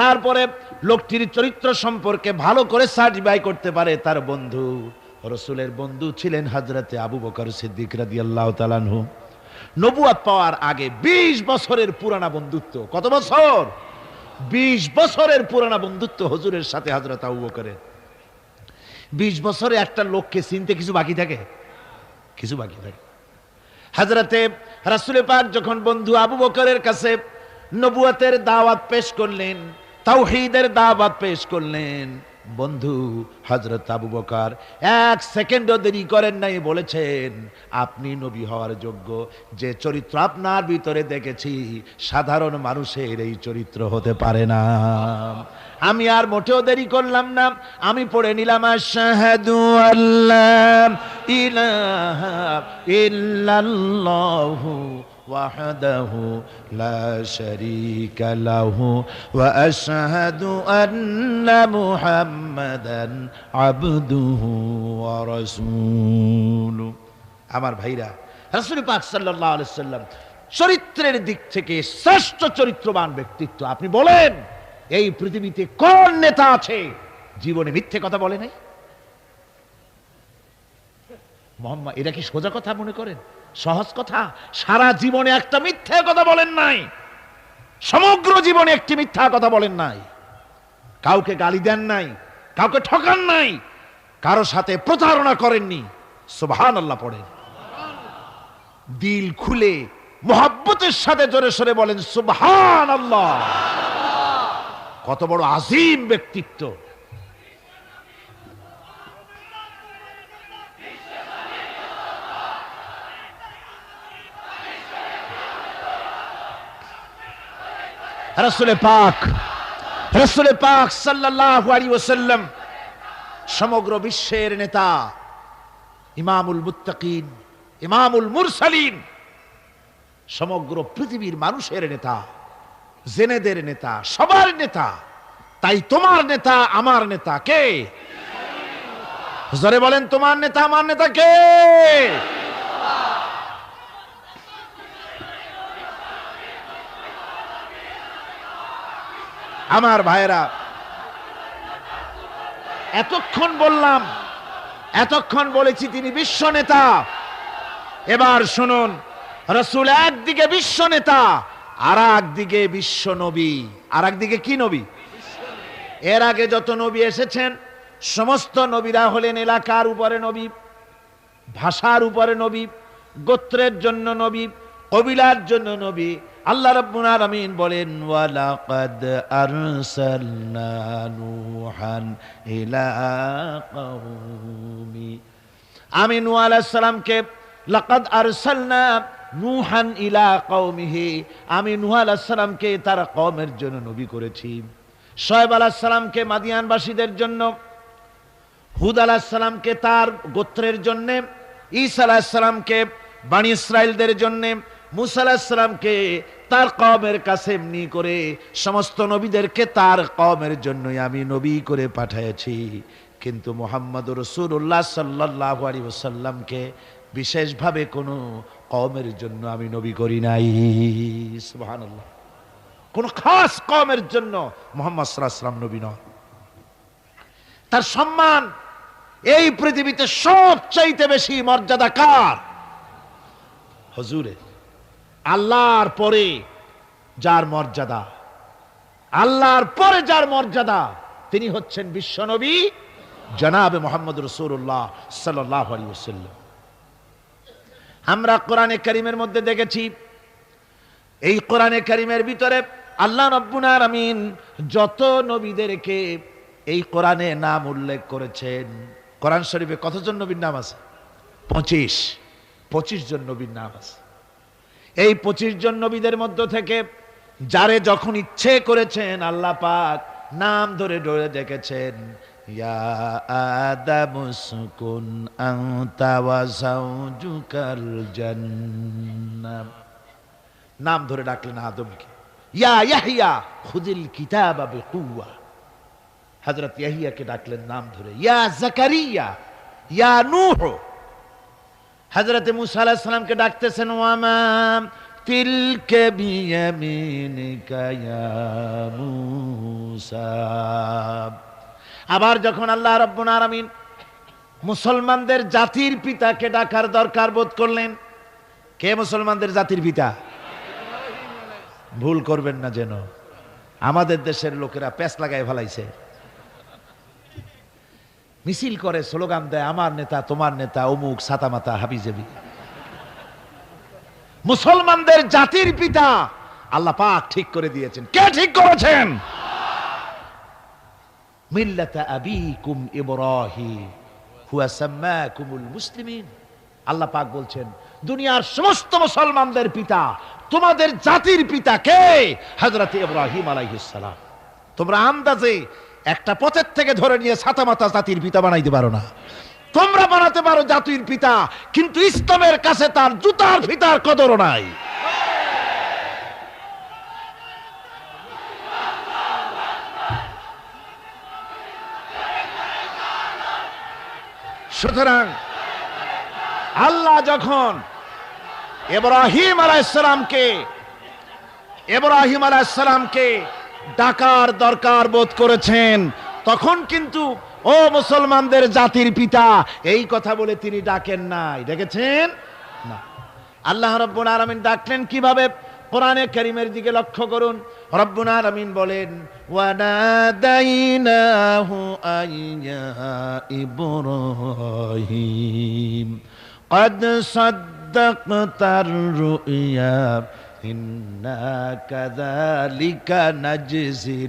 তারপরে লোকটির চরিত্র সম্পর্কে ভালো করে সার্টিফাই করতে পারে তার বন্ধু। রাসূলের বন্ধু ছিলেন হযরতে আবু বকর সিদ্দিক রাদিয়াল্লাহু তাআলা আনহু। নবুয়ত পাওয়ার আগে 20 বছরের পুরানা বন্ধুত্ব। কত বছর? 20 বছরের পুরানা বন্ধুত্ব হুজুরের সাথে হযরত আবু বকরের। 20 বছরে একটা লোককে চিনতে কিছু বাকি থাকে? কিছু বাকি থাকে। হযরতে রাসূল পাক যখন বন্ধু আবু বকরের কাছে নবুয়তের দাওয়াত পেশ করলেন, তাওহীদের দাওয়াত পেশ করলেন, বন্ধু হযরত আবু বকর এক সেকেন্ডও দেরি করেন নাই, বলেছেন আপনি নবী হওয়ার যোগ্য। যে চরিত্র আপনার ভিতরে দেখেছি, সাধারণ মানুষের এই চরিত্র হতে পারে না। আমি আর মোটেও দেরি করলাম না, আমি পড়ে নিলাম আশহাদু আল্লা ইলাহা ইল্লাল্লাহু وحده لا شريك له وأشهد أن محمدا عبده ورسوله। আমার ভাইরা, রাসূল পাক সাল্লাল্লাহু আলাইহি সাল্লাম চরিত্রের দিক থেকে শ্রেষ্ঠ চরিত্রবান ব্যক্তিত্ব। আপনি বলেন এই পৃথিবীতে কোন নেতা আছে জীবনে মিথ্যে কথা বলে নাই? মোহাম্মদ, এটা কি সোজা কথা মনে করেন? সহজ কথা? সারা জীবনে একটা মিথ্যা কথা বলেন নাই, সমগ্র জীবনে একটি মিথ্যা কথা বলেন নাই, কাউকে গালি দেন নাই, কাউকে ঠকান নাই, কারো সাথে প্রতারণা করেননি। সুবহানাল্লাহ পড়েন, দিল খুলে মুহাব্বতের সাথে জোরে সরে বলেন সুবহানাল্লাহ। কত বড় আযীম ব্যক্তিত্ব! রাসূল পাক সাল্লাল্লাহু আলাইহি ওয়াসাল্লাম সমগ্র বিশ্বের নেতা, ইমামুল মুত্তাকিন, ইমামুল মুরসালিন, সমগ্র পৃথিবীর মানুষের নেতা, জেনেদের নেতা, সবার নেতা। তাই তোমার নেতা আমার নেতা কে? জোরে বলেন, তোমার নেতা আমার নেতা কে? আমার ভাইরা, এতক্ষণ বললাম, এতক্ষণ বলেছি তিনি বিশ্ব নেতা। এবার শুনুন, রাসূল একদিকে বিশ্ব নেতা, আর একদিকে বিশ্ব নবী। আর একদিকে কি নবী? এর আগে যত নবী এসেছেন সমস্ত নবীরা হলেন এলাকার উপরে নবী, ভাষার উপরে নবী, গোত্রের জন্য নবী, কবিলার জন্য নবী। আল্লাহ রাব্বুল আলামিন বলেন ওয়ালাকাদ আরসালনা নূহান ইলা কওমি। আমি নূহ আলাইহিস সালামকে লাকাদ আরসালনা নূহান ইলা কওমিহি, আমি নূহ আলাইহিস সালামকে তার কওমের জন্য নবী করেছি। শুআয়ব আলাইহিস সালামকে মাদিয়ানবাসীদের জন্য, হুদ আলাইহিস সালামকে তার গোত্রের জন্য, ঈসা আলাইহিস সালামকে বনি ইসরাইলদের জন্য, মুসা আলাইহিস সালামকে তার কওমের কাছে এমনি করে সমস্ত নবীদেরকে তার কওমের জন্যই আমি নবী করে পাঠিয়েছি। কিন্তু মুহাম্মদুর রাসূলুল্লাহ সাল্লাল্লাহু আলাইহি ওয়াসাল্লামকে বিশেষভাবে কোনো কওমের জন্য আমি নবী করি নাই। সুবহানাল্লাহ। কোন খাস কওমের জন্য মুহাম্মদ সাল্লাল্লাহু আলাইহি ওয়াসাল্লাম নবী নন। তার সম্মান এই পৃথিবীতে সবচাইতে বেশি মর্যাদা কার? হুজুরের। আল্লাহর পরে যার মর্যাদা, আল্লাহর পরে যার মর্যাদা, তিনি হচ্ছেন বিশ্বনবী জনাবে মুহাম্মদ রাসূলুল্লাহ সাল্লাল্লাহু আলাইহি ওয়াসাল্লাম। আমরা কোরআনে কারীমের মধ্যে দেখেছি, এই কোরআনে কারীমের ভিতরে আল্লাহ রাব্বুল আলামিন যত নবীদেরকে এই কোরআনে নাম উল্লেখ করেছেন, কোরআন শরীফে কতজন নবীর নাম আছে? 25 জন নবীর নাম আছে। এই 25 জন নবীদের মধ্য থেকে যারে যখন ইচ্ছে করেছেন আল্লাহ পাক নাম ধরে ধরে ডেকেছেন, ইয়া আদামু সুকুন আনতা ওয়া যাওজুকাল জান্নাহ। নাম ধরে ডাকলেন আদমকে। ইয়া ইয়াহইয়া খুযিল কিতাবা বিকুওয়া, হযরত ইয়াহইয়াকে ডাকলেন নাম ধরে। ইয়া যাকারিয়া, ইয়া নূহ, হযরত মূসা আলাইহিস সালামকে ডাকতেছেন ওয়ামা তিলকা বিয়ামিনিকা ইয়া মূসা। আবার যখন আল্লাহ রাব্বুল আলামিন মুসলমানদের জাতির পিতাকে ডাকার দরকার বোধ করলেন, কে মুসলমানদের জাতির পিতা? ভুল করবেন না যেন, আমাদের দেশের লোকেরা প্যাঁচ লাগায় ফেলাইছে, মিছিল করে, স্লোগান দেয়, আমার নেতা তোমার নেতা অমুক সাতামাতা হাবিজাবি। মুসলমানদের জাতির পিতা আল্লাহ পাক ঠিক করে দিয়েছেন। কে ঠিক করেছেন? মিল্লাতা আবিকুম ইব্রাহিম হুয়া সাম্মাকুমুল মুসলিমিন। আল্লাহ পাক বলছেন দুনিয়ার সমস্ত মুসলমানদের পিতা, তোমাদের জাতির পিতা কে? হযরত ইব্রাহিম আলাইহিস সালাম। তোমরা আন্দাজে একটা পথের থেকে ধরে নিয়ে সাতামাতা জাতির পিতা বানাইতে পারো না। তোমরা বানাতে পারো জাতির পিতা, কিন্তু ইসলামের কাছে তার জুতার ফিতার কদরও নাই। সুতরাং আল্লাহ যখন ইব্রাহিম আলাইহিস সালামকে ডাকার দরকার বোধ করেছেন, তখন কিন্তু ও মুসলমানদের জাতির পিতা এই কথা বলে তিনি ডাকেন নাই। ডেকেছেন না। আল্লাহ রাব্বুল আলামিন ডাকলেন কিভাবে? কোরআনে কারীমের দিকে লক্ষ্য করুন। রব্বুল আলামিন বলেন ওয়ানাদাইনাহু আইয়া ইব্রাহিম قد صدقت الرؤيا إنا كذلك نجزي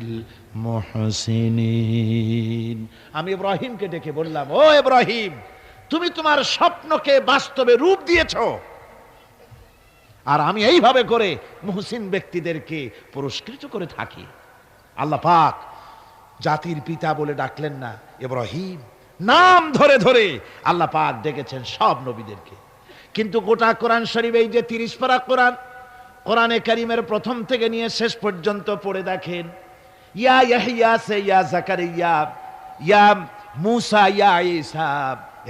المحسنين। আমি ইব্রাহিমকে ডেকে বললাম, ও ইব্রাহিম, তুমি তোমার স্বপ্নকে বাস্তবে রূপ দিয়েছো, আর আমি এইভাবে করে মুহসিন ব্যক্তিদেরকে পুরস্কৃত করে থাকি। আল্লাহ পাক জাতির পিতা বলে ডাকলেন না, ইব্রাহিম নাম ধরে ধরে আল্লাহ পাক ডেকেছেন সব নবীদেরকে। কিন্তু গোটা কোরআন শরীফ, এই যে 30 পারা কোরআন, কোরআনে কারীমের প্রথম থেকে নিয়ে শেষ পর্যন্ত পড়ে দেখেন, ইয়া ইয়াহইয়া সে ইয়া যাকারিয়া, ইয়া মূসা, ইয়া ঈসা,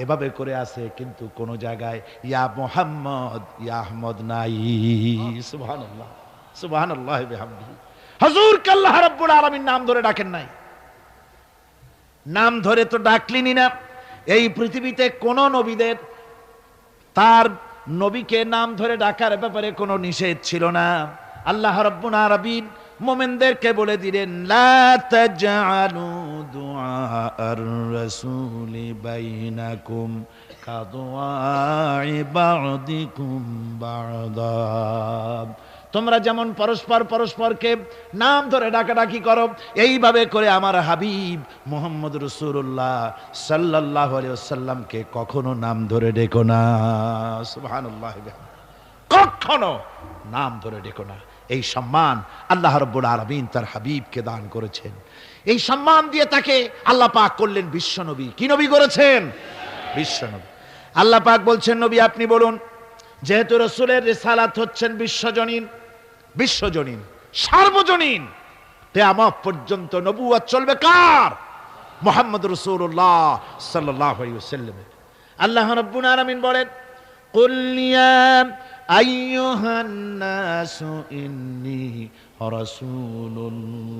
এভাবে করে আছে, কিন্তু কোন জায়গায় ইয়া মুহাম্মদ, ইয়া আহমদ নাই। সুবহানাল্লাহ, সুবহানাল্লাহ বিহামদিহি। হুজুরকে আল্লাহ রাব্বুল আলামিন নাম ধরে ডাকেন নাই। নাম ধরে তো ডাকলেনই না। এই পৃথিবীতে কোন নবীদের তার নবীকে নাম ধরে ডাকার ব্যাপারে কোনো নিষেধ ছিল না। আল্লাহ রাব্বুল আলামিন মুমিনদেরকে বলে দিলেন, লা তাজআলু দুআআর রাসূলি বাইনাকুম কাদুআই বা'দিকুম বা'দা। তোমরা যেমন পরস্পরকে নাম ধরে ডাকাডাকি করো, এইভাবে করে আমার হাবিব মুহাম্মদ রাসূলুল্লাহ সাল্লাল্লাহু আলাইহি ওয়াসাল্লামকে কখনো নাম ধরে ডেকো না। সুবহানাল্লাহ, কখনো নাম ধরে ডেকো না। এই সম্মান আল্লাহ রাব্বুল আলামিন তার হাবিবকে দান করেছেন। এই সম্মান দিয়ে তাকে আল্লাহ পাক করলেন বিশ্বনবী। কি নবী করেছেন? বিশ্বনবী। আল্লাহ পাক বলছেন, নবী আপনি বলুন, যেহেতু রাসূলের রিসালাত হচ্ছেন বিশ্বজনীন, সার্বজনীন, কিয়ামত পর্যন্ত নবুয়ত চলবে কার? মুহাম্মদ রাসূলুল্লাহ সাল্লাল্লাহু আলাইহি ওয়াসাল্লাম। আল্লাহ রাব্বুল আলামিন বলেন, কুল ইয়া আইয়ুহান নাসু ইন্নী রাসূলুল্লাহি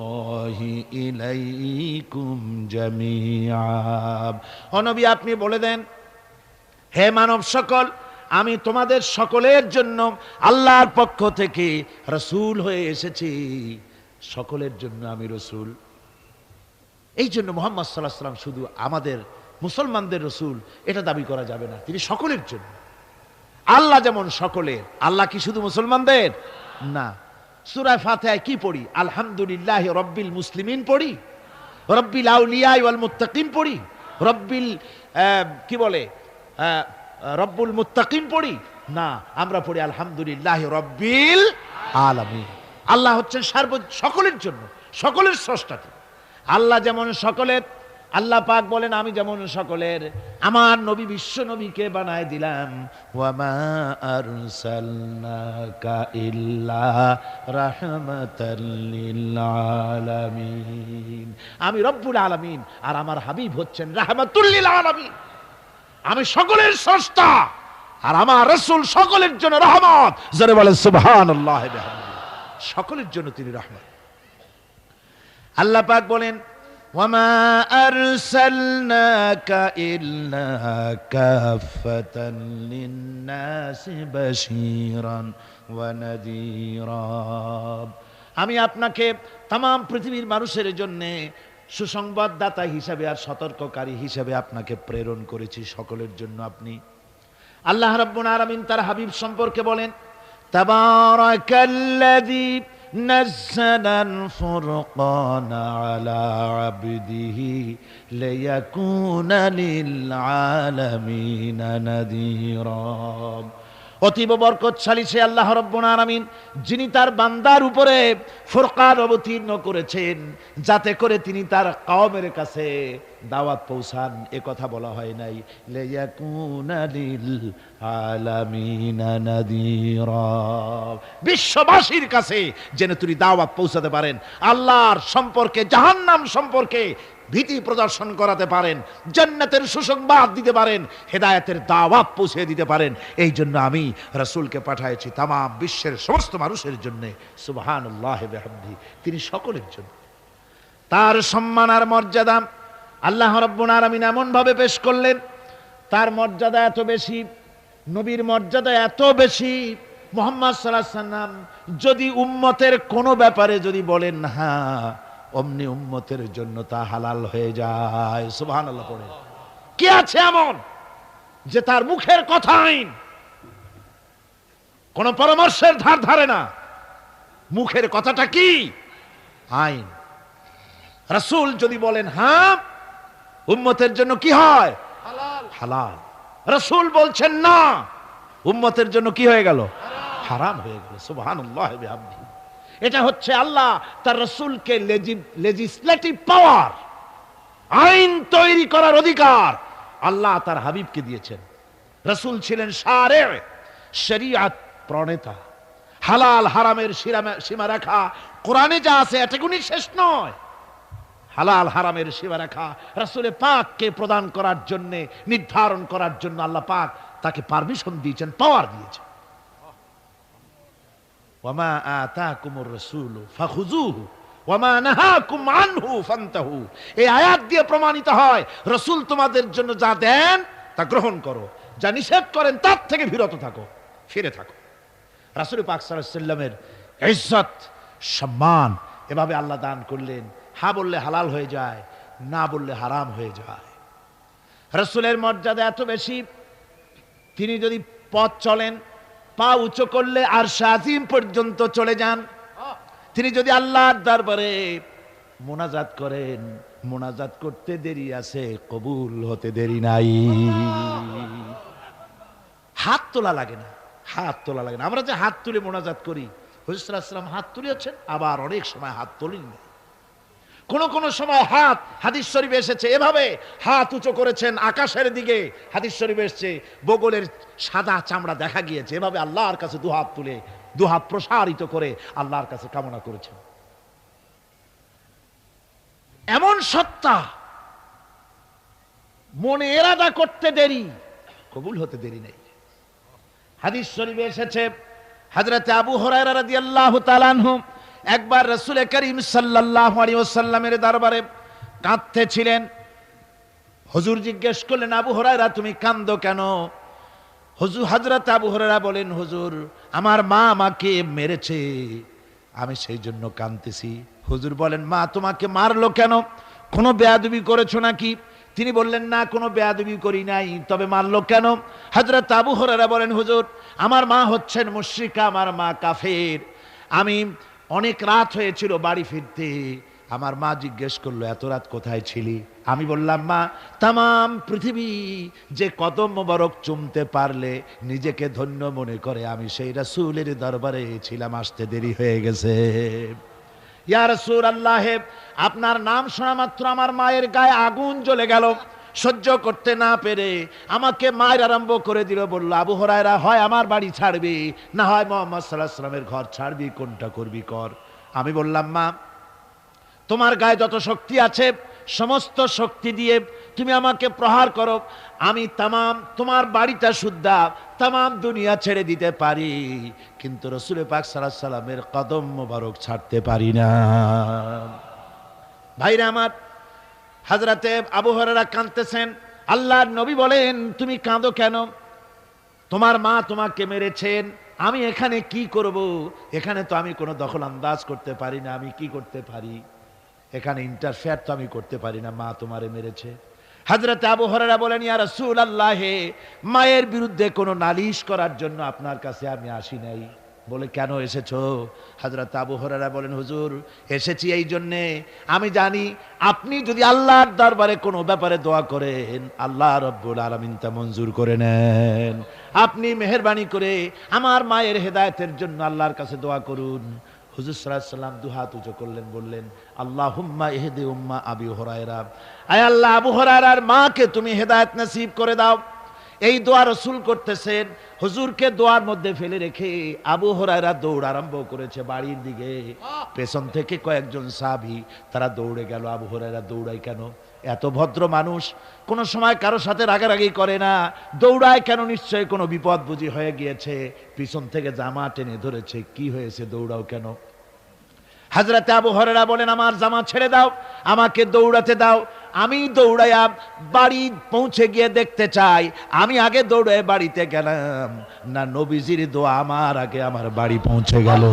ইলাইকুম জামিআ। ও নবী আপনি বলে দেন, হে মানব সকল, আমি তোমাদের সকলের জন্য আল্লাহর পক্ষ থেকে রাসূল হয়ে এসেছি, সকলের জন্য আমি রাসূল। এই জন্য মুহাম্মদ সাল্লাল্লাহু আলাইহি ওয়াসাল্লাম শুধু আমাদের মুসলমানদের রাসূল এটা দাবি করা যাবে না, তিনি সকলের জন্য। আল্লাহ যেমন সকলের, আল্লাহ কি শুধু মুসলমানদের না। সূরা ফাতিহায় কি পড়ি? আলহামদুলিল্লাহি রাব্বিল মুসলিমিন পড়ি, রব্বিল আউলিয়া ওয়াল মুত্তাকিন পড়ি, রব্বিল কি বলে রব্বুল মুত্তাকিন পড়ি না, আমরা পড়ি আলহামদুলিল্লাহি রাব্বিল আলামিন। আল্লাহ হচ্ছেন সকলের জন্য, সকলের স্রষ্টা। আল্লাহ যেমন সকলের, আল্লাহ পাক বলেন আমি যেমন সকলের, আমার নবী বিশ্ব নবীকে বানায় দিলাম, ওয়ামা আরসালনাকা ইল্লা রাহমাতাল লিল আলামিন। আমি রব্বুল আলামিন আর আমার হাবিব হচ্ছেন রাহমাতুল লিল আলামিন। আমি সকলের স্রষ্টা আর আমার রাসূল সকলের জন্য রহমত। যারা বলেন সুবহানাল্লাহ বিহামদিহি, সকলের জন্য তিনি রহমত। আল্লাহ পাক বলেন ওয়ামা আরসালনাকা ইল্লা কাফাতান লিন-নাসি বাশীরান ওয়া নাযীরা। আমি আপনাকে তামাম পৃথিবীর মানুষের জন্য সুসংবাদদাতা হিসাবে আর সতর্ককারী হিসাবে আপনাকে প্রেরণ করেছি, সকলের জন্য আপনি। আল্লাহ রাব্বুল আলামিন তার হাবিব সম্পর্কে বলেন তাবারাকাল্লাযী নাযালাল ফুরকানা আলা আবদিহি লিয়াকুনা লিল আলামিনা নাযীরা। অতীব বরকতশালী সে আল্লাহ রাব্বুল আলামিন, যিনি তার বান্দার উপরে ফুরকান অবতীর্ণ করেছেন যাতে করে তিনি তার কওমের কাছে দাওয়াত পৌঁছান। এ কথা বলা হয় নাই লিয়াকুনা লিল আলামিনা নাযীরা, বিশ্ববাসীর কাছে যেন তিনি দাওয়াত পৌঁছাতে পারেন, আল্লাহর সম্পর্কে, জাহান্নাম সম্পর্কে ভীতি প্রদর্শন করাতে পারেন, জান্নাতের সুসংবাদ দিতে পারেন, হেদায়েতের দাওয়াত পৌঁছে দিতে পারেন। এই জন্য আমি রাসূলকে পাঠিয়েছি তামাম বিশ্বের সমস্ত মানুষের জন্য। সুবহানাল্লাহ বিহামদিহি, তিনি সকলের জন্য। তার সম্মান আর মর্যাদা আল্লাহ রাব্বুল আলামিন এমন ভাবে পেশ করলেন, তার মর্যাদা এত বেশি, নবীর মর্যাদা এত বেশি, মুহাম্মদ সাল্লাল্লাহু আলাইহি ওয়াসাল্লাম যদি উম্মতের কোনো ব্যাপারে যদি বলেন হ্যাঁ, অমনি উম্মতের জন্য তা হালাল হয়ে যায়। সুবহানাল্লাহ পড়ে। কি আছে এমন যে তার মুখের কথা আইন, কোন পরামর্শের ধার ধারে না, মুখের কথাটা কি আইন। রাসূল যদি বলেন হ্যাঁ, উম্মতের জন্য কি হয়? হালাল। হালাল। রাসূল বলছেন না, উম্মতের জন্য কি হয়ে গেল? হারাম হয়ে গেল। সুবহানাল্লাহ বিহামদিহি। এটা হচ্ছে আল্লাহ তার রাসূলকে লেজিসলেটিভ পাওয়ার, আইন তৈরি করার অধিকার আল্লাহ তার হাবিবকে দিয়েছেন। রাসূল ছিলেন শারে', শরীয়ত প্রণেতা। হালাল হারামের সীমারেখা কোরআনে যা আছে এটুকুনি শেষ নয়। হালাল হারামের সীমারেখা রাসূল পাককে প্রদান করার জন্য, নির্ধারণ করার জন্য আল্লাহ পাক তাকে পারমিশন দিয়েছেন, পাওয়ার দিয়েছেন। ওয়ামা আতাকুমুর রাসূলু ফাখুযুহু ওয়ামা নাহাকুম আনহু ফান্তাহু। এই আয়াত দিয়ে প্রমাণিত হয় রাসূল তোমাদের জন্য যা দেন তা গ্রহণ করো, যা নিষেধ করেন তার থেকে বিরত থাকো, ফিরে থাকো। রাসূল পাক সাল্লাল্লাহু আলাইহি ওয়াসাল্লামের ইজ্জত, সম্মান এভাবে আল্লাহ দান করলেন। হ্যাঁ বললে হালাল হয়ে যায়, না বললে হারাম হয়ে যায়। রাসূলের মর্যাদা এত বেশি, তিনি যদি পথ চলেন, পা উঁচু করলে আরশে আজিম পর্যন্ত চলে যান। তিনি যদি আল্লাহর দরবারে মোনাজাত করেন, মোনাজাত করতে দেরি আছে, কবুল হতে দেরি নাই। হাত তোলা লাগে না, হাত তোলা লাগে না। আমরা যে হাত তুলে মোনাজাত করি, হুজুর সাল্লাল্লাহু আলাইহি ওয়াসাল্লাম হাত তুলেছেন, আবার অনেক সময় হাত তোলেননি। কোন সময় হাত, হাদিস শরীফে এসেছে এভাবে হাত উঁচু করেছেন আকাশের দিকে, হাদিস শরীফে এসেছে বগলের সাদা চামড়া দেখা গিয়েছে, এভাবে আল্লাহর কাছে দুহাত তুলে, দুহাত প্রসারিত করে আল্লাহর কাছে কামনা করেছেন। এমন সত্তা, মনে এরাদা করতে দেরি, কবুল হতে দেরি নেই। হাদিস শরীফে এসেছে হযরত আবু হুরায়রা রাদিয়াল্লাহু তাআলা আনহু একবার রাসূল করিম সাল্লাল্লাহু আলাইহি ওয়াসাল্লামের দরবারে কাঁদতেছিলেন। হুজুর জিজ্ঞেস করলেন, আবু হুরায়রা তুমি কাঁদো কেন? হুজুর হযরত আবু হুরায়রা বলেন, হুজুর আমার মা আমাকে মেরেছে, আমি সেই জন্য কাঁদতেছি। হুজুর বলেন, মা তোমাকে মারলো কেন? কোনো বেয়াদবি করেছো নাকি? তিনি বললেন, না কোনো বেয়াদবি করি নাই, তবে মারলো কেন? হযরত আবু হুরায়রা বলেন, হুজুর আমার মা হচ্ছেন মুশরিকা, আমার মা কাফের। আমি অনেক রাত হয়েছিল বাড়ি ফিরতে, আমার মা জিজ্ঞেস করলো এত রাত কোথায় ছিলি? আমি বললাম, মা তাম পৃথিবী যে কদম মোবারক চুমতে পারলে নিজেকে ধন্য মনে করে, আমি সেই রাসূলের দরবারে ছিলাম, আসতে দেরি হয়ে গেছে। ইয়া রাসূলুল্লাহ, আপনার নাম শোনা মাত্র আমার মায়ের গায়ে আগুন জ্বলে গেল। সহ্য করতে না পেরে আমাকে মায়ের আরম্ভ করে দিল। বলল, আবু হুরায়রা হয় আমার বাড়ি ছাড়বি, না হয় মুহাম্মদ সাল্লাল্লাহু আলাইহি ওয়াসাল্লামের ঘর ছাড়বি, কোনটা করবি কর। আমি বললাম, মা তোমার গায়ে যত শক্তি আছে সমস্ত শক্তি দিয়ে তুমি আমাকে প্রহার করো, আমি তামাম তোমার বাড়িটা শুদ্ধা তামাম দুনিয়া ছেড়ে দিতে পারি, কিন্তু রাসূল পাক সাল্লাল্লাহু আলাইহি ওয়াসাল্লামের কদম মোবারক ছাড়তে পারি না। ভাইরা আমার, হযরতে আবু হুরায়রা কাঁদতেছেন। আল্লাহর নবী বলেন, তুমি কাঁদো কেন? তোমার মা তোমাকে মেরেছেন, আমি এখানে কি করব? এখানে তো আমি কোনো দখল আন্দাজ করতে পারি না, আমি কি করতে পারি? এখানে ইন্টারফেয়ার তো আমি করতে পারি না, মা তোমারে মেরেছে। হযরত আবু হুরায়রা বলেন, ইয়া রাসূলুল্লাহ, মায়ের বিরুদ্ধে কোনো নালিশ করার জন্য আপনার কাছে আমি আসি নাই। বলে, কেন এসেছো? হযরত আবু হুরায়রা বলেন, হুজুর এসেছি এই জন্যে, আমি জানি আপনি যদি আল্লাহর দরবারে কোনো ব্যাপারে দোয়া করেন আল্লাহ রাব্বুল আলামিন তা মঞ্জুর করে নেন। আপনি মেহেরবানি করে আমার মায়ের হেদায়েতের জন্য আল্লাহর কাছে দোয়া করুন। হুজুর সাল্লাল্লাহু আলাইহি ওয়াসাল্লাম দুহাত উঁচু করলেন, বললেন, আল্লাহুম্মা ইহদি উম্মা আবি হুরায়রা, আয় আল্লাহ আবু হুরায়রার মাকে তুমি হেদায়েত নসিব করে দাও। এই দোয়া রাসূল করতেছেন, হুজুরকে দোয়ার মধ্যে ফেলে রেখে আবু হুরায়রা দৌড় আরম্ভ করেছে বাড়ির দিকে। পেছন থেকে কয়েকজন সাহাবী তারা দৌড়ে গেল। আবু হুরায়রা দৌড়ায় কেন? এত ভদ্র মানুষ, কোনো সময় কারো সাথে রাগারাগি করে না, দৌড়ায় কেন? নিশ্চয়ই কোনো বিপদ বুঝি হয়ে গিয়েছে, পিছন থেকে জামা টেনে ধরেছে, কি হয়েছে দৌড়াও কেন? হযরত আবু হুরায়রা বলেন, আমার জামা ছেড়ে দাও, আমাকে দৌড়াতে দাও, আমি দৌড়াইয়া বাড়ি পৌঁছে গিয়ে দেখতে চাই আমি আগে দৌড়ে বাড়িতে গেলাম না নবীজির দোয়া আমার আগে আমার বাড়ি পৌঁছে গেল,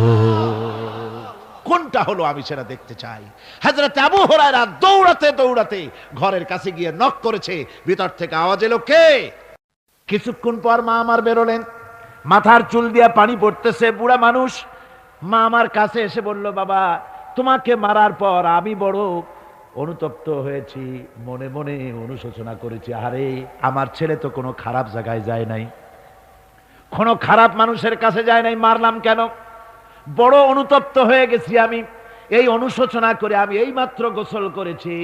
কোনটা হলো আমি সেটা দেখতে চাই। হযরত আবু হুরায়রা দৌড়াতে দৌড়াতে ঘরের কাছে গিয়ে নক করেছে। ভিতর থেকে আওয়াজ এলো, কে? কিছুক্ষণ পর মা আমার বেরোলেন, মাথার চুল দিয়া পানি পড়তেছে, বুড়া মানুষ। মা আমার কাছে এসে বলল, বাবা তোমাকে মারার পর আমি বড় অনুতপ্ত হয়েছি, মনে মনে অনুশোচনা করেছি, আরে আমার ছেলে তো কোনো খারাপ জায়গায় যায় নাই, কোনো খারাপ মানুষের কাছে যায় নাই, মারলাম কেন? বড় অনুতপ্ত হয়ে গেছি আমি। এই অনুশোচনা করে আমি এই মাত্র গোসল করেছি,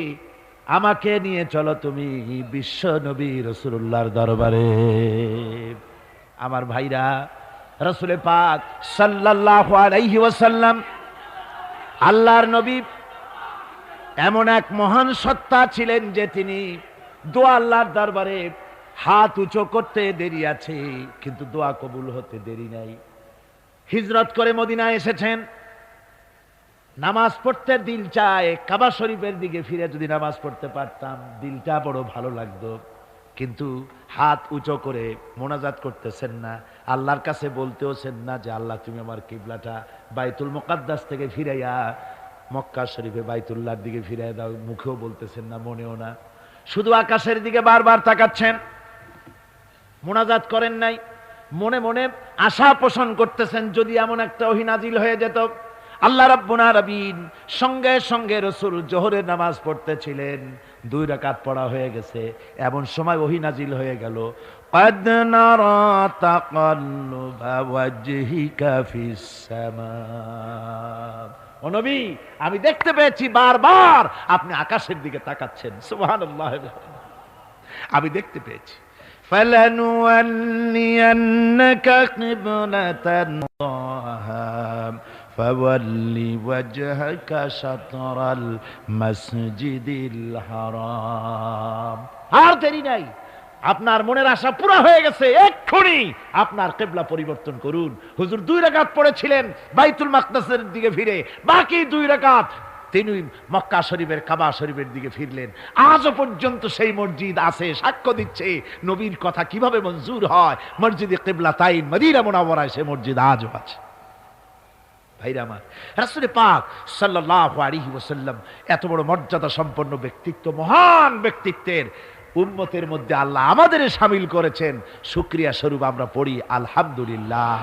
আমাকে নিয়ে চলো তুমি বিশ্ব নবী রাসূলুল্লাহর দরবারে। আমার ভাইরা, রাসূল পাক সাল্লাল্লাহু আলাইহি ওয়াসাল্লাম আল্লাহর নবী এমন এক মহান সত্তা ছিলেন যে তিনি দোয়া আল্লাহর দরবারে হাত উঁচু করতে দেরি আছে, কিন্তু দোয়া কবুল হতে দেরি নাই। হিজরত করে মদিনায় এসেছেন, নামাজ পড়তে দিল চায়, কাবা শরীফের দিকে ফিরে যদি নামাজ পড়তে পারতাম দিলটা বড় ভালো লাগতো, কিন্তু হাত উঁচু করে মোনাজাত করতেছেন না, আল্লাহর কাছে বলতেওছেন না যে আল্লাহ তুমি আমার কিবলাটা বাইতুল মুকাদ্দাস থেকে ফিরাইয়া মক্কা শরীফে বাইতুল্লাহর দিকে ফিরাই দাও, মুখেও বলতেছেন না, মনেও না, শুধু আকাশের দিকে বারবার তাকাচ্ছেন, মোনাজাত করেন নাই। মনে মনে আশা পোষণ করতেছেন যদি এমন একটা ওহী নাজিল হয়ে যেত। আল্লাহ রাব্বুল আলামিন সঙ্গে সঙ্গে রাসূল জোহরের নামাজ পড়তেছিলেন, 2 রাকাত পড়া হয়ে গেছে, এমন সময় ওহী নাজিল হয়ে গেল, قد نرى تقلب وجهك في السماء, ও নবী আমি দেখতে পেয়েছি বারবার আপনি আকাশের দিকে তাকাচ্ছেন, সুবহানাল্লাহ, আমি দেখতে পেয়েছি। فلنولينك قبلة فول وجهك شطر المسجد الحرام। আর দেরি নাই, আপনার মনের আশা পুরা হয়ে গেছে, এক্ষুনি আপনার কিবলা পরিবর্তন করুন। হুজুর 2 রাকাত পড়েছিলেন বাইতুল মাকদাসের দিকে ফিরে, বাকি 2 রাকাত তিনি মক্কা শরীফের কাবা শরীফের দিকে ফিরলেন। আজও পর্যন্ত সেই মসজিদ আছে, সাক্ষ্য দিচ্ছে নবীর কথা কিভাবে মঞ্জুর হয়। মসজিদে কিবলাতাইন মদিনা মুনাওয়ারায় সে মসজিদ আজও আছে। ভাইরা আমার, রাসূল পাক সাল্লাল্লাহু আলাইহি ওয়াসাল্লাম এত বড় মর্যাদা সম্পন্ন ব্যক্তিত্ব, মহান ব্যক্তিত্বের উম্মতের মধ্যে আল্লাহ আমাদের শামিল করেছেন। শুকরিয়া স্বরূপ আমরা পড়ি আলহামদুলিল্লাহ।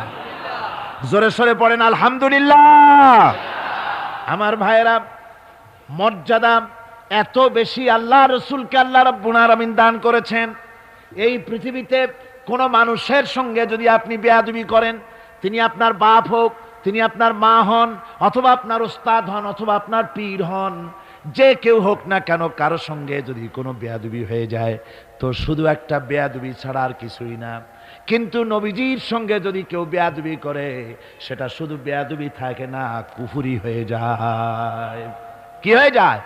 জোরে সোরে পড়েন আলহামদুলিল্লাহ। আমার ভাইয়েরা, মর্যাদা এত বেশি আল্লাহ রসুলকে আল্লাহ রাব্বুল আলামিন দান করেছেন। এই পৃথিবীতে কোন মানুষের সঙ্গে যদি আপনি বেয়াদবি করেন, তিনি আপনার বাপ হোক, তিনি আপনার মা হন, অথবা আপনার ওস্তাদ হন, অথবা আপনার পীর হন, যে কেউ হোক না কেন, কারো সঙ্গে যদি কোনো বেয়াদবি হয়ে যায় তো শুধু একটা বেয়াদবি ছাড়া আর কিছুই না। কিন্তু নবীজির সঙ্গে যদি কেউ বেয়াদবি করে, সেটা শুধু বেয়াদবি থাকে না, কুফরি হয়ে যায়। কি হয়ে যায়?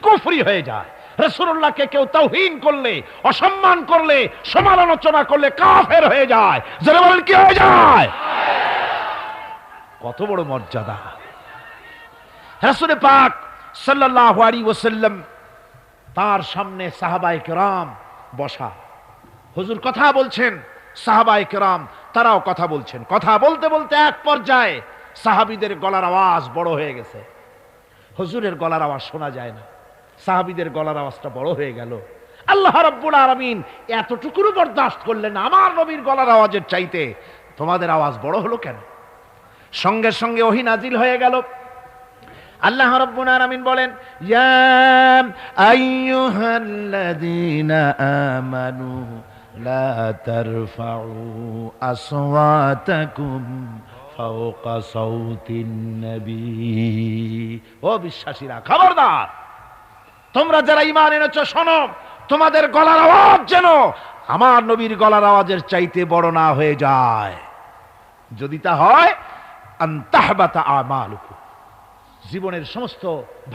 কুফরি হয়ে যায়। রাসূলুল্লাহকে কেউ তাওহীন করলে, অসম্মান করলে, সমালোচনা করলে কাফের হয়ে যায়। যারা বলেন কি হয়ে যায়? কত বড় মর্যাদা! রাসূল পাক সাল্লাল্লাহু আলাইহি ওয়াসাল্লাম, তার সামনে সাহাবায়ে কেরাম বসা, হুজুর কথা বলছেন, সাহাবায়ে কেরাম তারাও কথা বলছেন। কথা বলতে বলতে এক পর্যায়ে সাহাবীদের গলার আওয়াজ বড় হয়ে গেছে। হুজুরের গলার আওয়াজ শোনা যায় না, সাহাবীদের গলার আওয়াজটা বড় হয়ে গেল। আল্লাহ রাব্বুল আলামিন এতটুকুর বরদাস্ত করলেন, আমার নবীর গলার আওয়াজের চাইতে তোমাদের আওয়াজ বড় হলো কেন? সঙ্গে সঙ্গে ওহী নাজিল হয়ে গেল। আল্লাহ রাব্বুল আলামিন বলেন, ইয়া আইয়ুহাল্লাযীনা আমানু লা তারফাউ আসওয়াতাকুম ফাওকা সাউতিন নবী। ও বিশ্বাসীরা, খবরদার, তোমরা যারা ঈমান এনেছো শোনো, তোমাদের গলার আওয়াজ যেন আমার নবীর গলার আওয়াজের চাইতে বড় না হয়ে যায়। যদি তা হয়, আনতাহবাতা আমালুকুম, জীবনের সমস্ত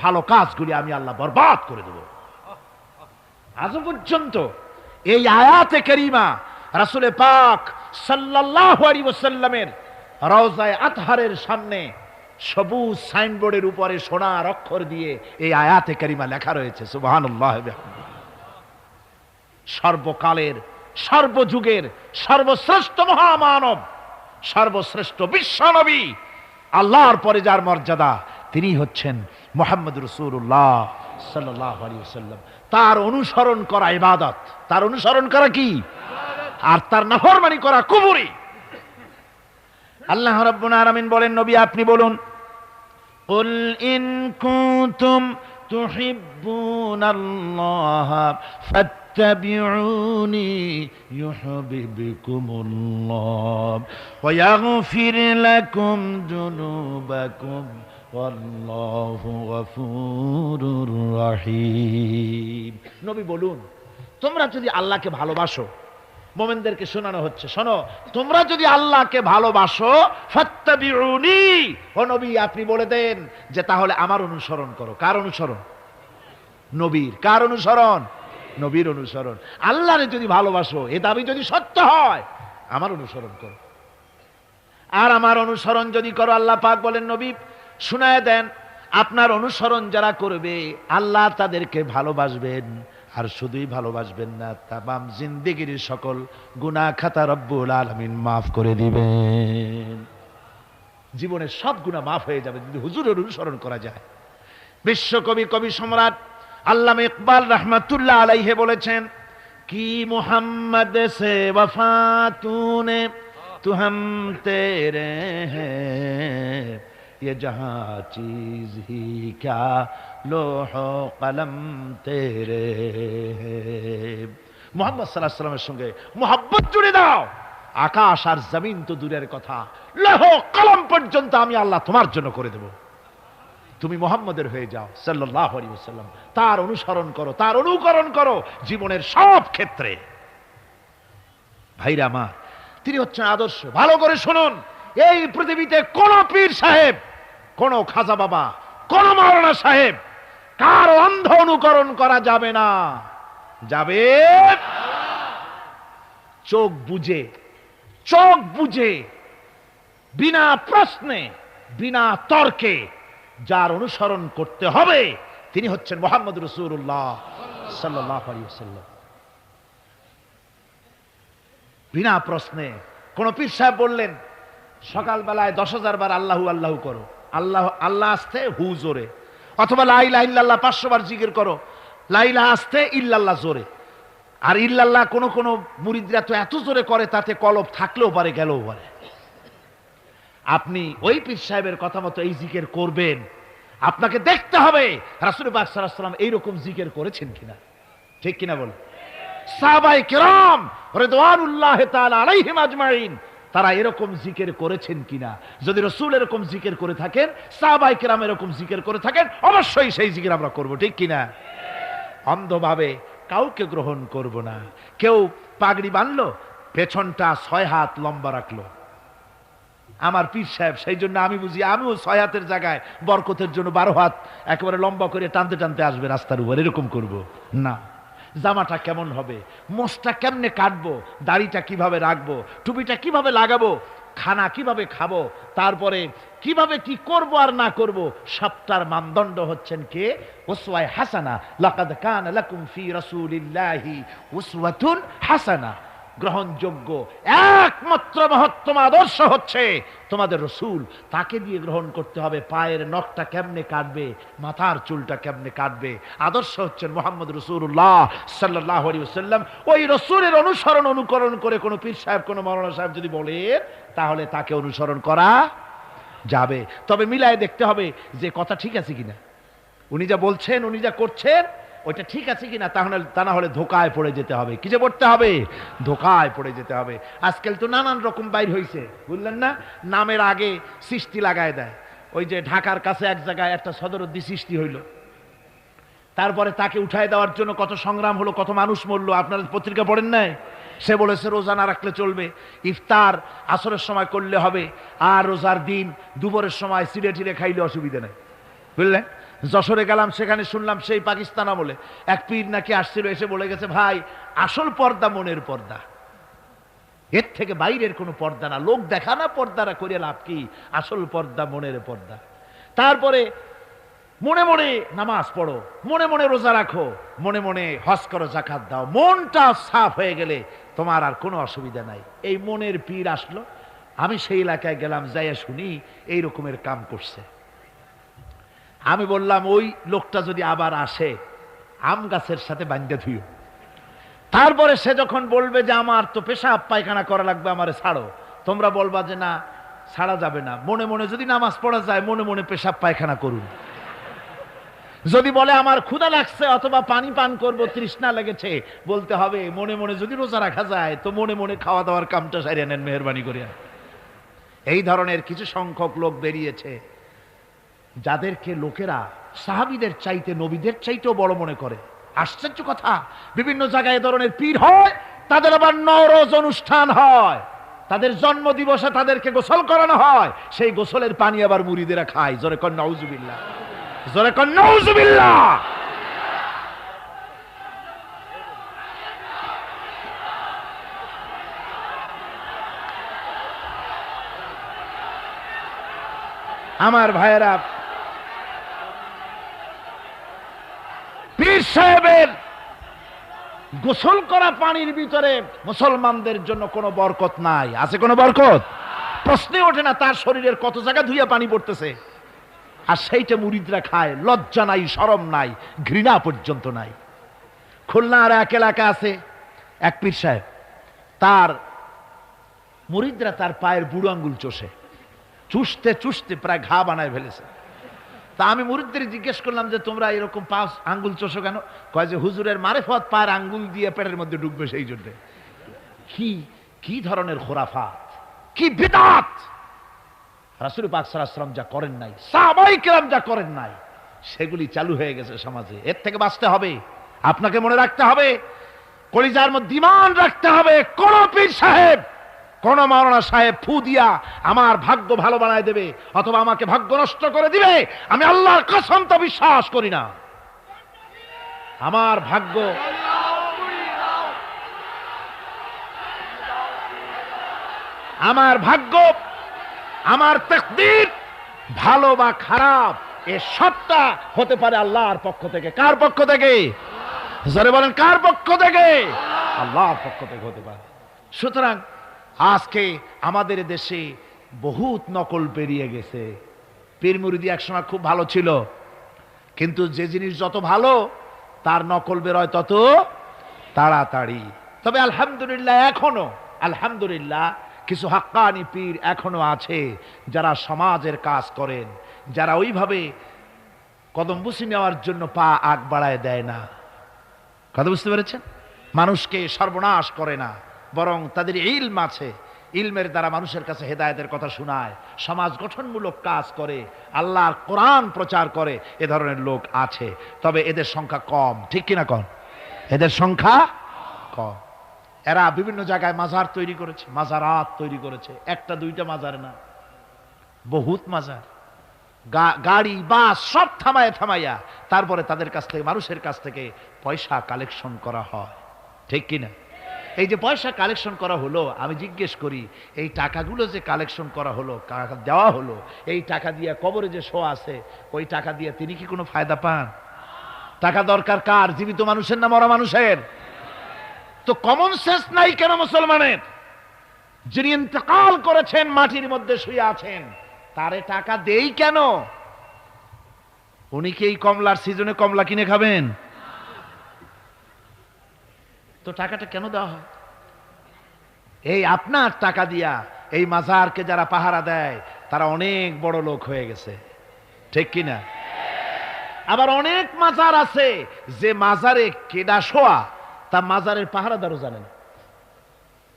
ভালো কাজগুলি আমি আল্লাহ বরবাদ করে দেব। আজ পর্যন্ত এই আয়াতে কারিমা রাসূল পাক সাল্লাল্লাহু আলাইহি ওয়াসাল্লামের রওজায়ে আতহারের সামনে সবুজ সাইনবোর্ডের উপরে সোনার অক্ষর দিয়ে এই আয়াতে কারিমা লেখা রয়েছে। সুবহানাল্লাহ। সর্বকালের, সর্বযুগের সর্বশ্রেষ্ঠ মহামানব, সর্বশ্রেষ্ঠ বিশ্বনবী, আল্লাহর পরে যার মর্যাদা, তিনি হচ্ছেন মুহাম্মদ রাসূলুল্লাহ সাল্লাল্লাহু আলাইহি ওয়াসাল্লাম। তার অনুসরণ করা ইবাদত, তার অনুসরণ করা কি? আর তার নাফরমানি করা কুফরি। আল্লাহ রাব্বুল আলামিন বলেন, নবী আপনি বলুন, কুল ইন কুনতুম তুহিব্বুনাল্লাহ ফাত্তাবিউনি ইউহিব্বুকুমুল্লাহ ওয়া ইয়াগফির লাকুম যুনুবাকুম ওয়াল্লাহু গফুরুর রহিম। নবী বলুন, তোমরা যদি আল্লাহকে ভালোবাসো, মুমিনদেরকে শোনানো হচ্ছে, শোনো, তোমরা যদি আল্লাহকে ভালোবাসো, ফাত্তাবিউনি, ও নবী আপনি বলে দেন যে তাহলে আমার অনুসরণ করো। কার অনুসরণ? নবীর। কার অনুসরণ? নবীর অনুসরণ। আল্লাহরে যদি ভালোবাসো, এ দাবি যদি সত্য হয়, আমার অনুসরণ করো। আর আমার অনুসরণ যদি করো, আল্লাহ পাক বলেন, নবী শুনায় দেন, আপনার অনুসরণ যারা করবে আল্লাহ তাদেরকে ভালোবাসবেন। আর শুধুই ভালোবাসবেন না, তামাম জিন্দেগির সকল গুনাহ খাতা রব্বুল আলামিন মাফ করে দিবেন। জীবনের সব গুনাহ মাফ হয়ে যাবে যদি হুজুরের অনুসরণ করা যায়। বিশ্বকবি, কবি সম্রাট আল্লামা ইকবাল রহমাতুল্লাহ আলাইহি বলেছেন, কি মুহাম্মদ সে वफा तूने तू हम तेरे हैं ये जहां चीज ही क्या लोहो कलम तेरे हैं। মুহাম্মদ সাল্লাল্লাহু আলাইহি ওয়াসাল্লামের সঙ্গে মুহাব্বত জুড়ে দাও, আকাশ আর জমিন তো দূরের কথা, লৌহ কলম পর্যন্ত আমি আল্লাহ তোমার জন্য করে দেব। তুমি মুহাম্মদের হয়ে যাও সাল্লাল্লাহু আলাইহি ওয়াসাল্লাম, তার অনুসরণ করো, তার অনুকরণ করো জীবনের সব ক্ষেত্রে। ভাইরা আমার, তিনি হচ্ছেন আদর্শ। ভালো করে শুনুন, এই পৃথিবীতে কোন পীর সাহেব, কোন খাজা বাবা, কোন মাওলানা সাহেব, কার অন্ধ অনুকরণ করা যাবে না। যাবে চোখ বুঝে, চোখ বুঝে, বিনা প্রশ্নে, বিনা তর্কে যার অনুসরণ করতে হবে তিনি হচ্ছেন মুহাম্মদ রাসূলুল্লাহ সাল্লাল্লাহু আলাইহি ওয়াসাল্লাম। বিনা প্রশ্নে কোন পীর সাহেব বললেন সকালবেলায় 10,000 বার আল্লাহু আল্লাহু করো, আল্লাহ আল্লাহ আসতে হু জোরে, অথবা লা ইলাহা ইল্লাল্লাহ 500 বার জিকির করো, লা ইলাহা আসতে ইল্লাল্লাহ জোরে। আর ইল্লাল্লাহ কোন মুরিদরা তো এত জোরে করে তাতে কলব থাকলেও পারে গেলেও পারে। আপনি ওই পীর সাহেবের কথা মতো এই জিকির করবেন, আপনাকে দেখতে হবে রাসূল পাক সাল্লাল্লাহু আলাইহি ওয়াসাল্লাম এইরকম জিকির করেছেন কিনা, ঠিক কিনা বলেন? সাহাবায়ে কেরাম রিদওয়ানুল্লাহি তাআলা আলাইহিম আজমাইন তারা এরকম জিকির করেছেন কিনা? যদি রাসূল এরকম জিকির করে থাকেন, সাহাবায়ে কেরাম এরকম জিকির করে থাকেন, অবশ্যই সেই জিকির আমরা করব, ঠিক কিনা? অন্ধভাবে কাউকে গ্রহণ করব না। কেউ পাগড়ি বাঁধলো, পেছনটা 6 হাত লম্বা রাখলো, আমার পীর সাহেব, সেই জন্য আমি বুঝি আমিও 6 হাতের জায়গায় বরকতের জন্য 12 হাত একেবারে লম্বা করে টানতে টানতে আসবে রাস্তার উপর, এরকম করব না। জামাটা কেমন হবে, মোষটা কেমনে কাটবো, দাড়িটা কিভাবে রাখবো, টুপিটা কিভাবে লাগাবো, খানা কিভাবে খাবো, তারপরে কিভাবে কি করব আর না করব, সবটার মানদণ্ড হচ্ছেন কে? উসওয়ায়ে হাসানা। লাকাদ কানা লাকুম ফি রাসূলিল্লাহি উসওয়াতুন হাসানা। গ্রহণযোগ্য একমাত্র মহত্তম আদর্শ হচ্ছে তোমাদের রাসূল, তাকে দিয়ে গ্রহণ করতে হবে। পায়ের নখটা কেমনে কাটবে, মাথার চুলটা কেমনে কাটবে, আদর্শ হচ্ছেন মুহাম্মদ রাসূলুল্লাহ সাল্লাল্লাহু আলাইহি ওয়াসাল্লাম। ওই রাসূলের অনুকরণ করে কোন পীর সাহেব, কোন মাওলানা সাহেব যদি বলে, তাহলে তাকে অনুসরণ করা যাবে। তবে মিলায় দেখতে হবে যে কথা ঠিক আছে কিনা, উনি যা বলছেন, উনি যা করছেন ওইটা ঠিক আছে কিনা, তা না হলে ধোকায় পড়ে যেতে হবে। কিসে পড়তে হবে? ধোকায় পড়ে যেতে হবে। আজকাল তো নানান রকম বাইর হয়েছে, বুঝলেন না? নামের আগে সৃষ্টি লাগায় দেয়। ওই যে ঢাকার কাছে এক জায়গায় একটা সদরুদ্দি সৃষ্টি হইল, তারপরে তাকে উঠায় দেওয়ার জন্য কত সংগ্রাম হলো, কত মানুষ মরলো। আপনারা পত্রিকা পড়েন নাই? সে বলেছে রোজা না রাখলে চলবে, ইফতার আসরের সময় করলে হবে, আর রোজার দিন দুপুরের সময় সিড়ে টিড়ে খাইলে অসুবিধা নেই, বুঝলেন? যশোরে গেলাম, সেখানে শুনলাম সেই পাকিস্তান আমলে এক পীর নাকি আসছিল, এসে বলে গেছে ভাই আসল পর্দা মনের পর্দা, এর থেকে বাইরের কোনো পর্দা না, লোক দেখা না পর্দারা করে লাভ কি, আসল পর্দা মনের পর্দা। তারপরে মনে মনে নামাজ পড়ো, মনে মনে রোজা রাখো, মনে মনে হজ করো, যাকাত দাও, মনটা সাফ হয়ে গেলে তোমার আর কোনো অসুবিধা নাই। এই মনের পীর আসলো, আমি সেই এলাকায় গেলাম, যাইয়া শুনি এই রকমের কাম করছে। আমি বললাম ওই লোকটা যদি আবার আসে আম গাছের সাথে বান্ধে ধুইও। তারপরে সে যখন বলবে যে আমার তো পেশাব পায়খানা করা লাগবে, আমারে ছাড়ো, তোমরা বলবা যে না ছাড়া যাবে না। মনে মনে যদি নামাজ পড়া যায়, মনে মনে পেশাব পায়খানা করুন। যদি বলে আমার ক্ষুধা লাগছে অথবা পানি পান করব, তৃষ্ণা লেগেছে, বলতে হবে মনে মনে যদি রোজা রাখা যায় তো মনে মনে খাওয়া দাওয়ার কামটা সারিয়ে নেন মেহেরবানি করে। এই ধরনের কিছু সংখ্যক লোক বেরিয়েছে যাদেরকে লোকেরা সাহাবীদের চাইতে, নবীদের চাইতেও বড় মনে করে। আশ্চর্য কথা, বিভিন্ন জায়গায় এ ধরনের পীর হয়, তাদের আবার নওরোজ অনুষ্ঠান হয়, তাদের জন্ম দিবসে তাদেরকে গোসল করানো হয়, সেই গোসলের পানি আবার মুরিদেরা খায়। জোরে কর নাউজুবিল্লাহ, জোরে কর নাউজুবিল্লাহ। আমার ভাইয়েরা, পীর সাহেবের গোসল করা পানির ভিতরে মুসলমানদের জন্য কোনো বরকত নাই। আছে কোনো বরকত? প্রশ্নে ওঠে না। তার শরীরের কত জায়গা ধুইয়া পানি পড়তেছে, আর সেইটা মুরিদরা খায়। লজ্জা নাই, শরম নাই, ঘৃণা পর্যন্ত নাই। খুলনার এক এলাকা আছে এক পীর সাহেব, তার মুরিদরা তার পায়ের বুড়ো আঙ্গুল চষে, চুষতে চুষতে প্রায় ঘা বানায় ফেলেছে। তা আমি মুরিদদের জিজ্ঞেস করলাম যে তোমরা এরকম পা আঙ্গুল চষো কেন? কয় যে হুজুরের মারেফত পায়ের আঙ্গুল দিয়ে পেটের মধ্যে ঢুকবে সেই জন্য। কি ধরনের খোরাফাত, কি বিদআত! রাসূল পাক সাল্লাল্লাহু আলাইহি ওয়াসাল্লাম যা করেন নাই, সাহাবায়ে কেরাম যা করেন নাই, সেগুলি চালু হয়ে গেছে সমাজে। এর থেকে বাঁচতে হবে, আপনাকে মনে রাখতে হবে, কলিজার মধ্যে ঈমান রাখতে হবে। কোন পীর সাহেব, কোন মাওলানা সাহেব ফু দিয়া আমার ভাগ্য ভালো বানায় দেবে অথবা আমাকে ভাগ্য নষ্ট করে দিবে, আমি আল্লাহর কসম তো বিশ্বাস করি না। আমার ভাগ্য, আমার তাকদীর ভালো বা খারাপ এ সবটা হতে পারে আল্লাহর পক্ষ থেকে। কার পক্ষ থেকে? জোরে বলেন, কার পক্ষ থেকে? আল্লাহর পক্ষ থেকে হতে পারে। সুতরাং আজকে আমাদের দেশে বহুত নকল পেরিয়ে গেছে। পীর মুরিদি একসময় খুব ভালো ছিল, কিন্তু যে জিনিস যত ভালো তার নকল বেরোয় তত তাড়াতাড়ি। তবে আলহামদুলিল্লাহ এখনো আলহামদুলিল্লাহ কিছু হাক্কানি পীর এখনো আছে যারা সমাজের কাজ করেন, যারা ওইভাবে কদম বুসি নেওয়ার জন্য পা আগ বাড়ায় দেয় না। কথা বুঝতে পেরেছেন? মানুষকে সর্বনাশ করে না, বরং তাদের ইলম আছে, ইলমের দ্বারা মানুষের কাছে হেদায়েতের কথা শোনায়, সমাজ গঠনমূলক কাজ করে, আল্লাহর কোরআন প্রচার করে। এ ধরনের লোক আছে, তবে এদের সংখ্যা কম। ঠিক কিনা কন? এদের সংখ্যা কম। এরা বিভিন্ন জায়গায় মাজার তৈরি করেছে, মাজারাত তৈরি করেছে। একটা দুইটা মাজার না, বহুত মাজার। গাড়ি বাস সব থামাইয়া তারপরে তাদের কাছ থেকে, মানুষের কাছ থেকে পয়সা কালেকশন করা হয়। ঠিক কিনা? এই যে পয়সা কালেকশন করা হলো, আমি জিজ্ঞেস করি এই টাকাগুলো যে কালেকশন করা হলো, দেওয়া হলো, এই টাকা দিয়ে কবরে যে শোয়া আছে, ওই টাকা দিয়ে তিনি কি কোনো ফায়দা পান? টাকা দরকার কার? জীবিত মানুষের না মরা মানুষের? তো কমন সেন্স নাই কেন মুসলমানের? যিনি ইন্তেকাল করেছেন, মাটির মধ্যে শুয়ে আছেন, তারে টাকা দেই কেন? উনি কি এই কমলার সিজনে কমলা কিনে খাবেন? তো টাকাটা কেন দেওয়া হয়? এই আপনার টাকা দিয়া এই মাজারকে যারা পাহারা দেয় তারা অনেক বড় লোক হয়ে গেছে। ঠিক কিনা? আবার অনেক মাজার আছে যে মাজারে কেডা শোয়া তা মাজারের পাহারাদারও জানে না।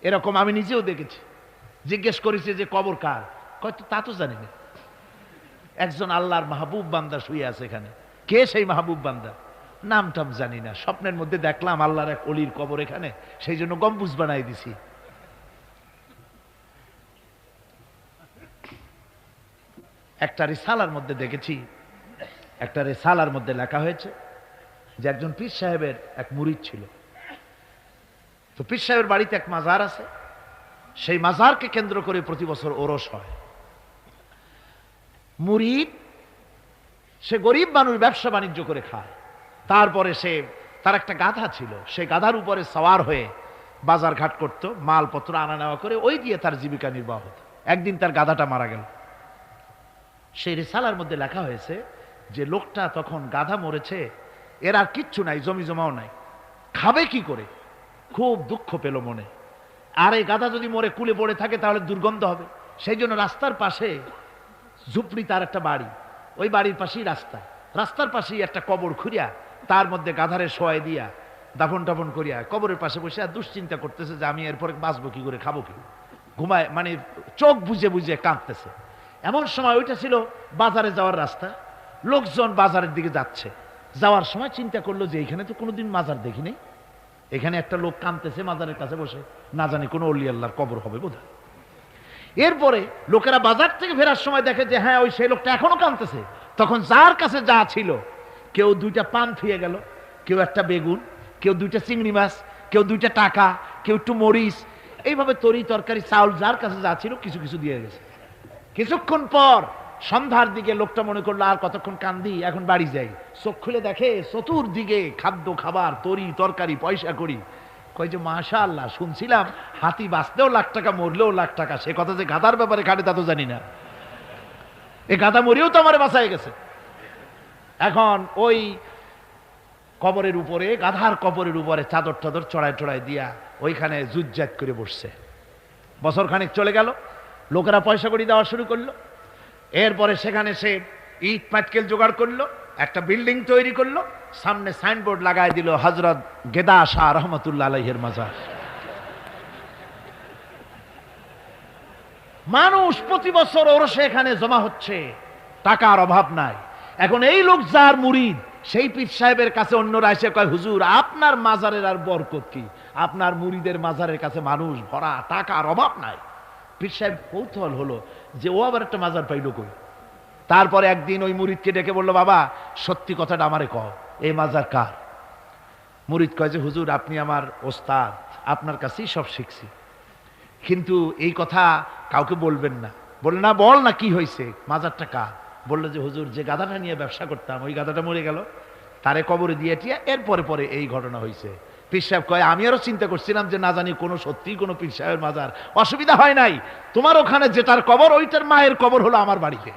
এরকম আমি নিজেও দেখেছি। জিজ্ঞেস করেছি যে কবর কার, কয়তো তা তো জানি না। একজন আল্লাহর মাহবুব বান্দা শুয়ে আছে এখানে। কে সেই মাহবুব বান্দা? নাম টাম জানি না, স্বপ্নের মধ্যে দেখলাম আল্লাহর এক অলির কবর এখানে, সেই জন্য গম্বুজ বানাই দিছি। একটা রিসালার মধ্যে দেখেছি, একটা রিসালার মধ্যে লেখা হয়েছে যে একজন পীর সাহেবের এক মুরিদ ছিল। তো পীর সাহেবের বাড়িতে এক মাজার আছে, সেই মাজারকে কেন্দ্র করে প্রতি বছর ওরস হয়। মুরিদ সে গরিব মানুষ, ব্যবসা বাণিজ্য করে খায়। তারপরে তার একটা গাধা ছিল, সেই গাধার উপরে সওয়ার হয়ে বাজার ঘাট করত, মালপত্র আনা নেওয়া করে, ওই দিয়ে তার জীবিকা নির্বাহ হতো। একদিন তার গাধাটা মারা গেল। সেই রিসালার মধ্যে লেখা হয়েছে যে লোকটা তখন গাধা মরেছে, এর আর কিচ্ছু নাই, জমি জমাও নাই, খাবে কি করে? খুব দুঃখ পেল মনে। আর এই গাধা যদি মরে কুলে পড়ে থাকে তাহলে দুর্গন্ধ হবে। সেই জন্য রাস্তার পাশে ঝুপড়ি, তার একটা বাড়ি, ওই বাড়ির পাশেই রাস্তার পাশেই একটা কবর খুঁড়িয়া তার মধ্যে গাধারে শোয়াই দিয়া দাফন টাফন করিয়া কবরের পাশে বসে আর দুশ্চিন্তা করতেছে যে আমি এরপরে বাঁচবো কি করে, খাবো কি, ঘুমায়, মানে চোখ বুঝে বুঝে কাঁদতেছে। এমন সময় ওইটা ছিল বাজারে যাওয়ার রাস্তা, লোকজন বাজারের দিকে যাচ্ছে। যাওয়ার সময় চিন্তা করলো যে এখানে তো কোনোদিন মাজার দেখিনি, এখানে একটা লোক কাঁদতেছে মাজারের কাছে বসে, না জানি কোনো অলি আল্লাহর কবর হবে বোধহয়। এরপরে লোকেরা বাজার থেকে ফেরার সময় দেখে যে হ্যাঁ, ওই সেই লোকটা এখনো কাঁদতেছে। তখন যার কাছে যা ছিল, কেউ 2টা পান থুয়ে গেল, কেউ একটা বেগুন, কেউ 2টা চিংড়ি মাছ, কেউ 2টা টাকা, কেউ একটু মরিচ, এইভাবে তরি তরকারি চাউল যার কাছে যা ছিল কিছু কিছু দিয়ে গেছে। কিছুক্ষণ পর সন্ধ্যার দিকে লোকটা মনে করলো আর কতক্ষণ কান্দি, এখন বাড়ি যাই। চোখ খুলে দেখে চতুর্দিকে খাদ্য খাবার, তরি তরকারি, পয়সা করি। কয় যে মাশাআল্লাহ, শুনছিলাম হাতি বাঁচতেও লাখ টাকা, মরলেও লাখ টাকা, সে কথা যে গাধার ব্যাপারে খাটে তা তো জানি না। এই গাধা মরিও তো আমার বাঁচায় গেছে। এখন ওই কবরের উপরে, গাধার কবরের উপরে চাদর টাদর চড়ায় টড়ায় দিয়া ওইখানে জুজ্জাত করে বসছে। বছর খানিক চলে গেল, লোকেরা পয়সা কড়ি দেওয়া শুরু করলো। এরপরে সেখানে সে ইট পাটকেল জোগাড় করলো, একটা বিল্ডিং তৈরি করলো, সামনে সাইনবোর্ড লাগাই দিল হযরত গেদা শাহ রহমতুল্লাহ আলাইহির মাজার। মানুষ প্রতি বছর ওরসে এখানে জমা হচ্ছে, টাকার অভাব নাই। এখন এই লোক যার মুরিদ, সেই পীর সাহেবের কাছে অন্যরা এসে কয় হুজুর আপনার মাজারের আর বরকত কি, আপনার মুরিদের মাজারের কাছে মানুষ ভরা, টাকার অভাব নাই। পীর সাহেব কৌতূহল হলো যে ও আবার একটা মাজার পাইল কই। তারপরে একদিন ওই মুরিদকে ডেকে বলল, বাবা সত্যি কথাটা আমারে কও, এই মাজার কার? মুরিদ কয় যে হুজুর আপনি আমার ওস্তাদ, আপনার কাছেই সব শিখছি, কিন্তু এই কথা কাউকে বলবেন না। বলল না, বল না কি হয়েছে, মাজারটা কার? বললো যে হুজুর, যে গাধাটা নিয়ে ব্যবসা করতাম ওই গাধাটা মরে গেল, তারে কবরে দিয়ে টিয়া এরপরে পরে এই ঘটনা হয়েছে। পীর সাহেব কয়, আমি আরো চিন্তা করছিলাম যে না জানি কোনো সত্যি কোনো পীর সাহেবের মাজার, অসুবিধা হয় নাই, তোমার ওখানে যেটার কবর ওইটার মায়ের কবর হলো আমার বাড়িতে।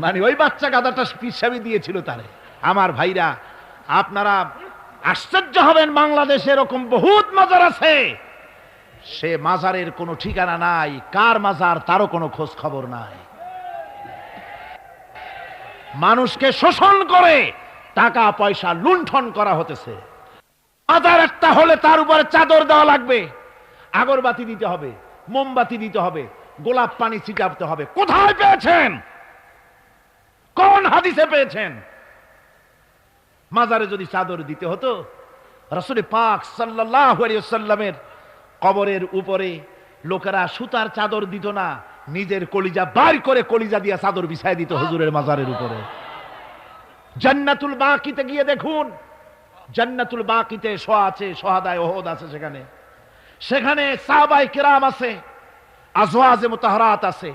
মানে ওই বাচ্চা গাধাটা পীর সাহেবই দিয়েছিল তারে। আমার ভাইরা, আপনারা আশ্চর্য হবেন, বাংলাদেশে এরকম বহুত মাজার আছে, সে মাজারের কোনো ঠিকানা নাই, কার মাজার তারও কোনো খোঁজ খবর নাই। মানুষকে শোষণ করে টাকা পয়সা লুণ্ঠন করা হতেছে। মাজার একটা হলে তার উপরে চাদর দেওয়া লাগবে, আগরবাতি দিতে হবে, মোমবাতি দিতে হবে, গোলাপ পানি ছিটাতে হবে। কোথায় পেয়েছেন? কোন হাদিসে পেয়েছেন? মাজারে যদি চাদর দিতে হতো, রাসূল পাক সাল্লাল্লাহু আলাইহি ওয়াসাল্লামের কবরের উপরে লোকেরা সুতার চাদর দিত না, নিজের কলিজা বাইর করে কলিজা দিয়া চাদর বিছায় দিত হুজুরের মাজারের উপরে। জান্নাতুল বাকিতে গিয়ে দেখুন, জান্নাতুল বাকিতে শোয়া আছে, শহাদায়ে উহুদ আছে, সেখানে সেখানে সাহাবায়ে কেরাম আছে, আজওয়াজে মুতাহহারাত আছে,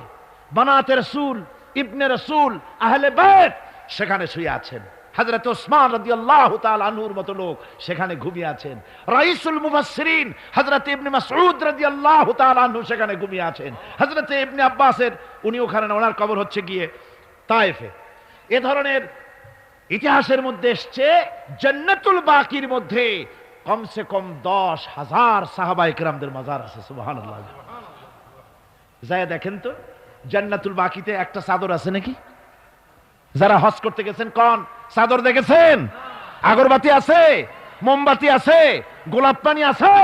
বানাতে রাসূল, ইবনে রাসূল, আহলে বাইত সেখানে শুয়ে আছেন। হযরত ওসমান রাদিয়াল্লাহু তাআলা আনহুর মতো লোক সেখানে ঘুমিয়ে আছেন। রাইসুল মুফাসসিরিন হযরত ইবনে মাসউদ রাদিয়াল্লাহু তাআলা আনহু সেখানে ঘুমিয়ে আছেন। হযরত ইবনে আব্বাসের, উনি ওখানে, ওনার কবর হচ্ছে গিয়ে তায়েফে। এ ধরনের ইতিহাসের মধ্যে এসছে জান্নাতুল বাকির মধ্যে কমসে কম 10,000 সাহাবায়ে কেরামদের মাজার আছে। সুবহানাল্লাহ। যায় দেখেন তো জান্নাতুল বাকিতে একটা চাদর আছে নাকি? যারা হজ করতে গেছেন কোন চাদর দেখেছেন? আগরবাতি আছে, মোমবাতি আছে, গোলাপ পানি আছে।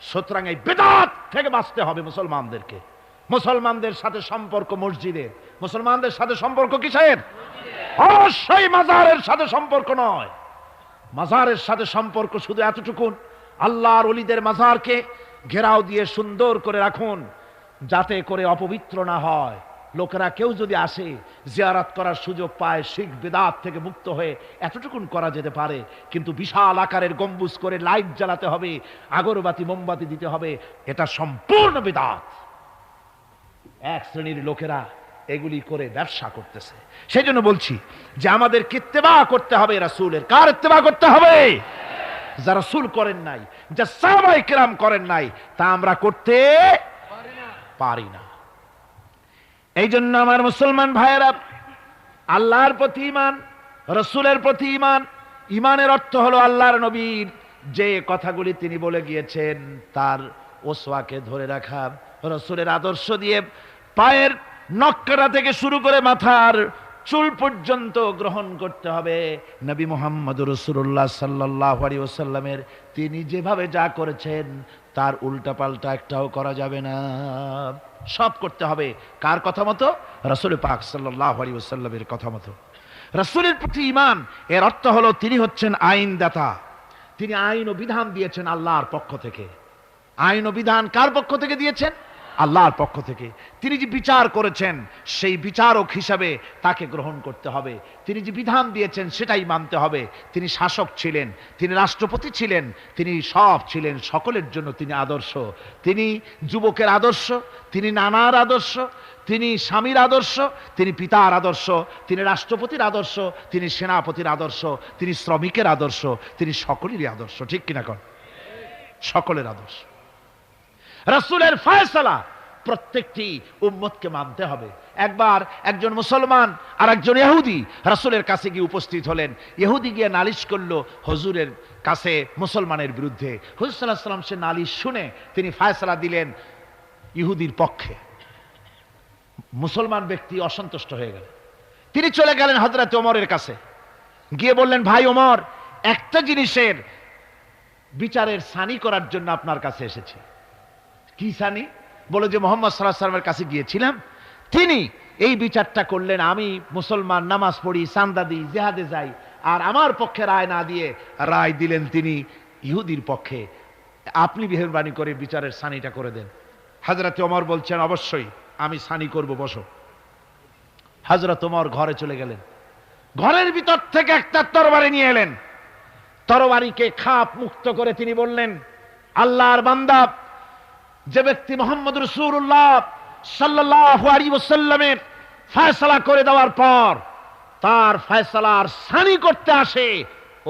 সুতরাং এই বিদআত থেকে বাঁচতে হবে মুসলমানদেরকে। মুসলমানদের সাথে সম্পর্ক মসজিদের, মুসলমানদের সাথে সম্পর্ক কিসের? অবশ্যই মাজারের সাথে সম্পর্ক নয়। মাজারের সাথে সম্পর্ক শুধু এতটুকুন, আল্লাহর ওলিদের মাজারকে ঘেরাও দিয়ে সুন্দর করে রাখুন, যাতে করে অপবিত্র না হয়। লোকেরা কেউ যদি আসে জিয়ারত করার সুযোগ পায়, শিরক বিদআত থেকে মুক্ত হয়ে এতটুকুন করা যেতে পারে। কিন্তু বিশাল আকারের গম্বুজ করে লাইট জ্বালাতে হবে, আগরবাতি মোমবাতি দিতে হবে, এটা সম্পূর্ণ বিদআত। এক শ্রেণীর লোকেরা এগুলি করে ব্যবসা করতেছে। সেই জন্য বলছি যে আমাদের ইত্তেবা করতে হবে রাসূলের। কার ইত্তেবা করতে হবে? যারা রাসূল করেন নাই, যা সাহাবায়ে কেরাম করেন নাই, তা আমরা করতে পারি না। এই জন্য আমার মুসলমান ভাইয়েরা, আল্লাহর প্রতি ঈমান, রাসূলের প্রতি ঈমান, ঈমানের অর্থ হলো আল্লাহর নবীর যে কথাগুলি তিনি বলে গিয়েছেন তার ওসওয়াকে ধরে রাখা, রাসূলের আদর্শ দিয়ে পায়ের নখকাটা থেকে শুরু করে মাথার চুল পর্যন্ত গ্রহণ করতে হবে। নবী মুহাম্মদুর রাসূলুল্লাহ সাল্লাল্লাহু আলাইহি ওয়াসাল্লামের তিনি যেভাবে যা করেছেন তার উল্টা পাল্টা একটাও করা যাবে না, সব করতে হবে কার কথা মতো? রাসূল পাক সাল্লাল্লাহু আলাইহি ওয়াসাল্লামের কথা মতো। রাসূলের প্রতি ঈমান এর অর্থ হলো তিনি হচ্ছেন আইনদাতা। তিনি আইন ও বিধান দিয়েছেন আল্লাহর পক্ষ থেকে। আইন ও বিধান কার পক্ষ থেকে দিয়েছেন? আল্লাহর পক্ষ থেকে। তিনি যে বিচার করেছেন সেই বিচারক হিসাবে তাকে গ্রহণ করতে হবে। তিনি যে বিধান দিয়েছেন সেটাই মানতে হবে। তিনি শাসক ছিলেন, তিনি রাষ্ট্রপতি ছিলেন, তিনি সব ছিলেন, সকলের জন্য তিনি আদর্শ। তিনি যুবকের আদর্শ, তিনি নানার আদর্শ, তিনি স্বামীর আদর্শ, তিনি পিতার আদর্শ, তিনি রাষ্ট্রপতির আদর্শ, তিনি সেনাপতির আদর্শ, তিনি শ্রমিকের আদর্শ, তিনি সকলেরই আদর্শ। ঠিক কিনা কন? সকলের আদর্শ। রাসূলের ফয়সালা প্রত্যেকটি উম্মতকে মানতে হবে। একবার একজন মুসলমান আর একজন ইহুদি রাসূলের কাছে গিয়ে উপস্থিত হলেন। ইহুদি গিয়ে নালিশ করলো হুজুরের কাছে মুসলমানের বিরুদ্ধে। হুজুর সাল্লাল্লাহু আলাইহি ওয়াসাল্লাম সে নালিশ শুনে তিনি ফয়সালা দিলেন ইহুদির পক্ষে। মুসলমান ব্যক্তি অসন্তুষ্ট হয়ে গেল। তিনি চলে গেলেন হযরত ওমরের কাছে, গিয়ে বললেন, ভাই ওমর, একটা জিনিসের বিচারের সানি করার জন্য আপনার কাছে এসেছি। কি সানি? বলে যে মুহাম্মদ সাল্লাল্লাহু আলাইহি ওয়াসাল্লামের কাছে গিয়েছিলাম, তিনি এই বিচারটা করলেন, আমি মুসলমান, নামাজ পড়ি, চাঁদা দিই, জিহাদে যাই, আর আমার পক্ষে রায় না দিয়ে রায় দিলেন তিনি ইহুদির পক্ষে। আপনি মেহেরবানি করে বিচারের সানিটা করে দেন। হযরত ওমর বলছেন, অবশ্যই আমি সানি করব, বসো। হযরত ওমর ঘরে চলে গেলেন। ঘরের ভিতর থেকে একটা তরবারি নিয়ে এলেন। তরবারিকে খাপ মুক্ত করে তিনি বললেন, আল্লাহর বান্দা, যে ব্যক্তি মুহাম্মদ রাসূলুল্লাহ সাল্লাল্লাহু আলাইহি ওয়াসাল্লামের ফয়সালা করে দেওয়ার পর তার ফয়সালার সানি করতে আসে,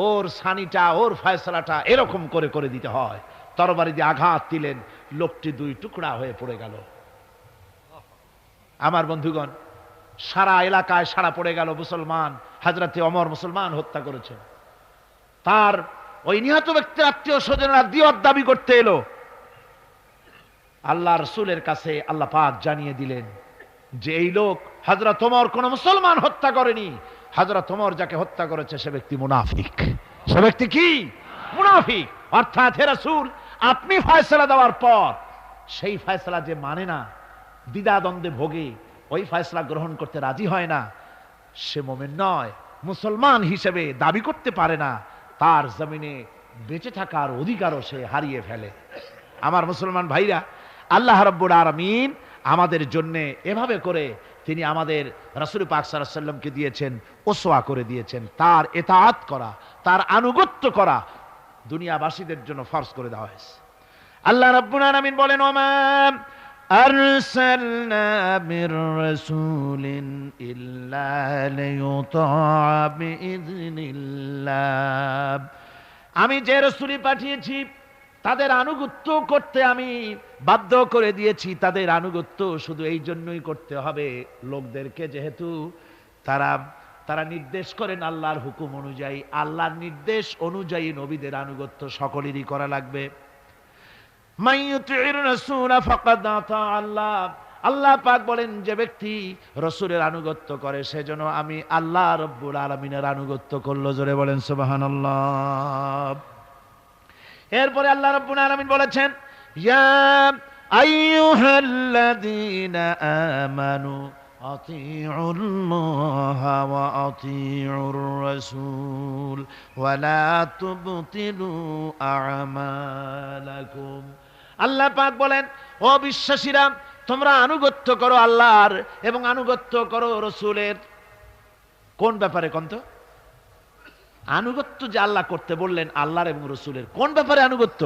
ওর সানিটা ওর ফয়সালাটা এরকম করে করে দিতে হয়। তরবারি দিয়ে আঘাত দিলেন, লোকটি দুই টুকরা হয়ে পড়ে গেল। আমার বন্ধুগণ, সারা এলাকায় সারা পড়ে গেল, মুসলমান হযরতে ওমর মুসলমান হত্যা করেছেন। তার ওই নিহত ব্যক্তির আত্মীয় স্বজনরা দিয়ত দাবি করতে এলো। আল্লাহ রাসূলের কাছে আল্লাহ পাক জানিয়ে দিলেন যে এই লোক হযরত ওমর কোন মুসলমান হত্যা করেনি, হযরত ওমর যাকে হত্যা করেছে সে ব্যক্তি মুনাফিক। সে ব্যক্তি কি? মুনাফিক। অর্থাৎ হে রাসূল, আপনি ফয়সালা দেওয়ার পর সেই ফয়সালা যে মানে না, দ্বিধাদ্বন্দ্বে ভোগে, ওই ফয়সালা গ্রহণ করতে রাজি হয় না, সে মুমিন নয়, মুসলমান হিসেবে দাবি করতে পারে না, তার জমিনে বেঁচে থাকার অধিকারও সে হারিয়ে ফেলে। আমার মুসলমান ভাইরা, আল্লাহ রাব্বুল আলামিন আমাদের জন্য এভাবে করে তিনি আমাদের রাসূল পাক সাল্লাল্লাহু আলাইহি ওয়াসাল্লামকে দিয়েছেন, ওসওয়া করে দিয়েছেন। তার ইতাআত করা, তার আনুগত্য করা দুনিয়াবাসীদের জন্য ফরজ করে দেওয়া হয়েছে। আল্লাহ রাব্বুল আলামিন বলেন, ওমা আরসালনা মির রাসূলিন ইল্লা লিইউতাআ বিইذনিল্লাহ। আমি যে রাসূল পাঠিয়েছি তাদের আনুগত্য করতে আমি বাধ্য করে দিয়েছি। তাদের আনুগত্য শুধু এই জন্যই করতে হবে লোকদেরকে, যেহেতু তারা নির্দেশ করেন আল্লাহর হুকুম অনুযায়ী, আল্লাহর নির্দেশ অনুযায়ী নবীদের আনুগত্য সকলেরই করা লাগবে। মাইয়ুতির রাসূল ফাকাদ আতা আল্লাহ। আল্লাহ পাক বলেন, যে ব্যক্তি রাসূলের আনুগত্য করে সেজন্য আমি আল্লাহ রাব্বুল আলামিনের আনুগত্য করলো। জোরে বলেন সুবহানাল্লাহ। এরপরে আল্লাহ রাব্বুল আলামিন বলেছেন, ইয়া আইয়ুহাল্লাযীনা আমানু আতিউল্লাহা ওয়া আতিউর রাসূল ওয়া লা তুবতিলু আমালাকুম। আল্লাহ পাক বলেন, ও বিশ্বাসীরা, তোমরা আনুগত্য করো আল্লাহর এবং আনুগত্য করো রাসূলের। কোন ব্যাপারে কোন তো? আনুগত্য যে আল্লাহ করতে বললেন আল্লাহর এবং রাসূলের, কোন ব্যাপারে আনুগত্য?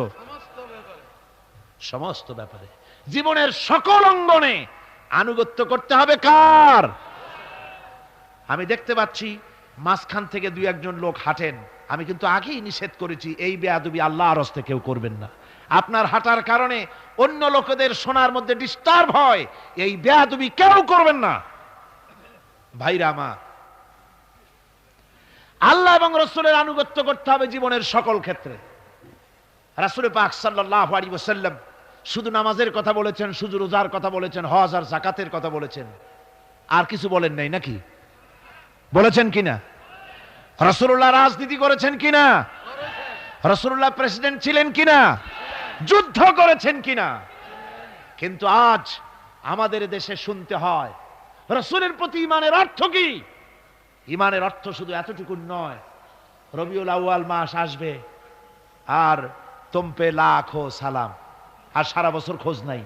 সমস্ত ব্যাপারে, জীবনের সকল অঙ্গনে আনুগত্য করতে হবে। কার? আমি দেখতে পাচ্ছি মাঝখান থেকে দুই একজন লোক হাঁটেন, আমি কিন্তু আগেই নিষেধ করেছি এই বেয়াদবি আল্লাহর হস্তে কেউ করবেন না। আপনার হাঁটার কারণে অন্য লোকেদের শোনার মধ্যে ডিস্টার্ব হয়, এই বেয়াদবি কেউ করবেন না। ভাইরা আমার, আল্লাহ এবং রাসূলের আনুগত্য করতে হবে জীবনের সকল ক্ষেত্রে। রাসূল পাক সাল্লাল্লাহু আলাইহি ওয়াসাল্লাম শুধু নামাজের কথা বলেছেন, শুধু রোজার কথা বলেছেন, হজ আর যাকাতের কথা বলেছেন, আর কিছু বলেন নাই নাকি? বলেছেন কিনা? রাসূলুল্লাহ রাজনীতি করেছেন কিনা? রাসূলুল্লাহ প্রেসিডেন্ট ছিলেন কিনা? যুদ্ধ করেছেন কিনা? কিন্তু আজ আমাদের দেশে শুনতে হয় রাসূলের প্রতি ঈমানের অর্থ কি? ঈমানের অর্থ শুধু এতটুকু নয়, রবিউল আউয়াল মাস আসবে আর তুম পে লাখো সালাম, আর সারা বছর খোঁজ নাই।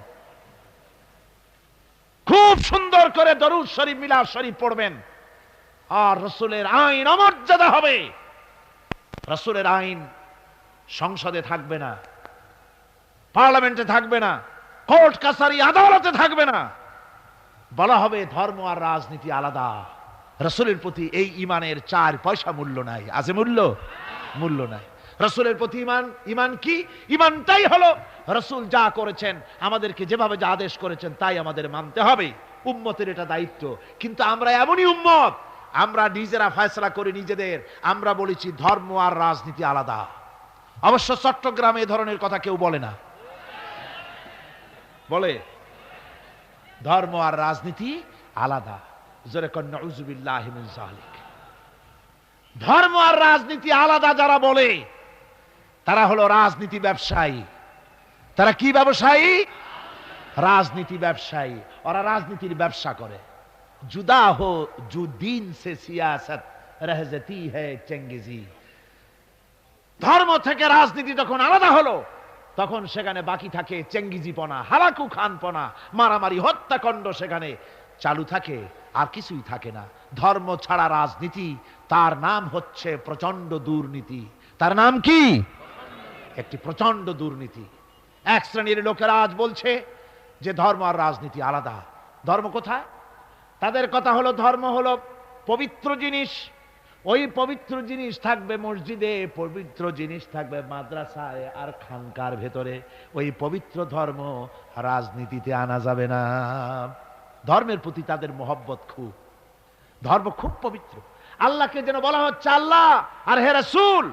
খুব সুন্দর করে দরুদ শরীফ, মিলাদ শরীফ পড়বেন, আর রাসূলের আইন অমর্যাদা হবে। রাসূলের আইন সংসদে থাকবে না, পার্লামেন্টে থাকবে না, কোর্ট কাছারি আদালতে থাকবে না। বলা হবে ধর্ম আর রাজনীতি আলাদা। রাসূলের প্রতি এই ঈমানের 4 পয়সা মূল্য নাই। আছে মূল্য? মূল্য নাই। রাসূলের প্রতি ঈমান কি? ঈমানটাই হলো রাসূল যা করেছেন, আমাদেরকে যেভাবে যা আদেশ করেছেন তাই আমাদের মানতে হবে। উম্মতের এটা দায়িত্ব। কিন্তু আমরা এমনই উম্মত, আমরা নিজেরা ফয়সালা করি নিজেদের, আমরা বলেছি ধর্ম আর রাজনীতি আলাদা। অবশ্য চট্টগ্রামে এই ধরনের কথা কেউ বলে না, বলে ধর্ম আর রাজনীতি আলাদা। জোরে কোন নাউযুবিল্লাহি মিন যালিক। ধর্ম আর রাজনীতি আলাদা যারা বলে তারা হলো রাজনীতি ব্যবসায়ী। তারা কি ব্যবসায়ী? রাজনীতি ব্যবসায়ী। ওরা রাজনীতির ব্যবসা করে। जुदा हो जो दीन से सियासत रह जाती है चंगेजी। ধর্ম থেকে রাজনীতি যখন আলাদা হলো তখন সেখানে বাকি থাকে চেঙ্গিজিপনা, হালাকু খানপনা, মারামারি, হত্যাকাণ্ড সেখানে চালু থাকে, আর কিছুই থাকে না। ধর্ম ছাড়া রাজনীতি, তার নাম হচ্ছে প্রচন্ড দুর্নীতি। তার নাম কি? একটি প্রচন্ড দুর্নীতি। এক শ্রেণীর লোকেরা আজ বলছে যে ধর্ম আর রাজনীতি আলাদা। ধর্ম কোথায়? তাদের কথা হলো ধর্ম হলো পবিত্র জিনিস, ওই পবিত্র জিনিস থাকবে মসজিদে, পবিত্র জিনিস থাকবে মাদ্রাসায় আর খানকার ভেতরে। ওই পবিত্র ধর্ম রাজনীতিতে আনা যাবে না। ধর্মের প্রতি তাদের মহব্বত খুব, ধর্ম খুব পবিত্র। আল্লাহকে যেন বলা হচ্ছে, আল্লাহ আর হে রাসূল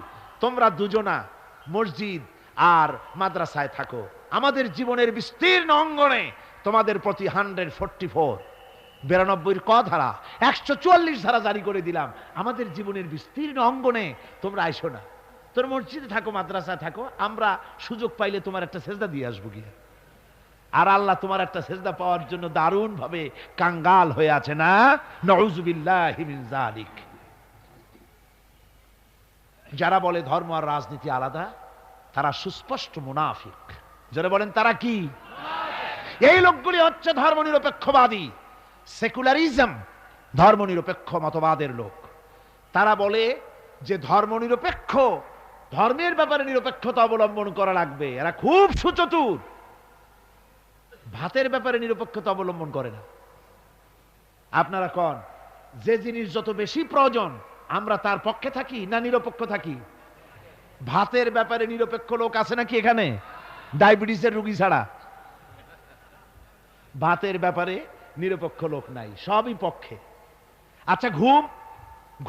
তোমরা দুজনা মসজিদ আর মাদ্রাসায় থাকো, আমাদের জীবনের বিস্তীর্ণ অঙ্গনে তোমাদের প্রতি 144 92 ক ধারা 144 ধারা জারি করে দিলাম। আমাদের জীবনের বিস্তীর্ণ অঙ্গনে তোমরা আইসো না, তোর মসজিদে থাকো মাদ্রাসায় থাকো, আমরা সুযোগ পাইলে তোমার একটা সেজদা দিয়ে আসবো গিয়া। আর আল্লাহ তোমার একটা সেজদা পাওয়ার জন্য দারুণ ভাবে কাঙ্গাল হয়ে আছে না? নাউযুবিল্লাহি মিন যালিক। যারা বলে ধর্ম আর রাজনীতি আলাদা, তারা সুস্পষ্ট মুনাফিক। যারা বলেন তারা কি? এই লোকগুলি হচ্ছে ধর্মনিরপেক্ষবাদী, সেকুলারিজম, ধর্মনিরপেক্ষ মতবাদের লোক। তারা বলে যে ধর্মনিরপেক্ষ, ধর্মের ব্যাপারে নিরপেক্ষতা অবলম্বন করা লাগবে। এরা খুব সুচতুর, ভাতের ব্যাপারে নিরপেক্ষতা অবলম্বন করে না। আপনারা কোন যে জিনিস যত বেশি প্রয়োজন আমরা তার পক্ষে থাকি না নিরপেক্ষ থাকি? ভাতের ব্যাপারে নিরপেক্ষ লোক আছে নাকি এখানে? ডায়াবেটিসের রোগী ছাড়া ভাতের ব্যাপারে নিরপেক্ষ লোক নাই, সবই পক্ষে। আচ্ছা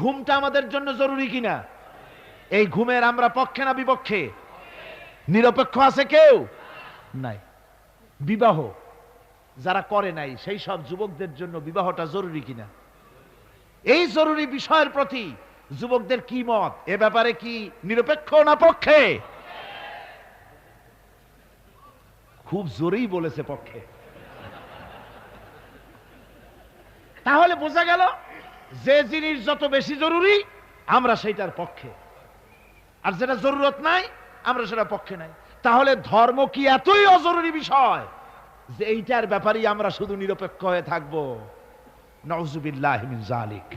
ঘুমটা আমাদের জন্য জরুরি কিনা? এই ঘুমের আমরা পক্ষে না বিপক্ষে? নিরপেক্ষ আছে কেউ নাই। বিবাহ যারা করে নাই সেই সব যুবকদের জন্য বিবাহটা জরুরি কিনা? এই জরুরি বিষয়ের প্রতি যুবকদের কি মত? এ ব্যাপারে কি নিরপেক্ষ না পক্ষে? খুব জোরেই বলেছে পক্ষে। তাহলে বোঝা গেল যে জিনিস যত বেশি জরুরি আমরা সেইটার পক্ষে, আর যেটা জরুরত নাই আমরা সেটা পক্ষে নাই। তাহলে ধর্ম কি এতই অজরুরি বিষয় যে এইটার ব্যাপারেই আমরা শুধু নিরপেক্ষ হয়ে থাকবো? নাউযুবিল্লাহি মিন যালিক।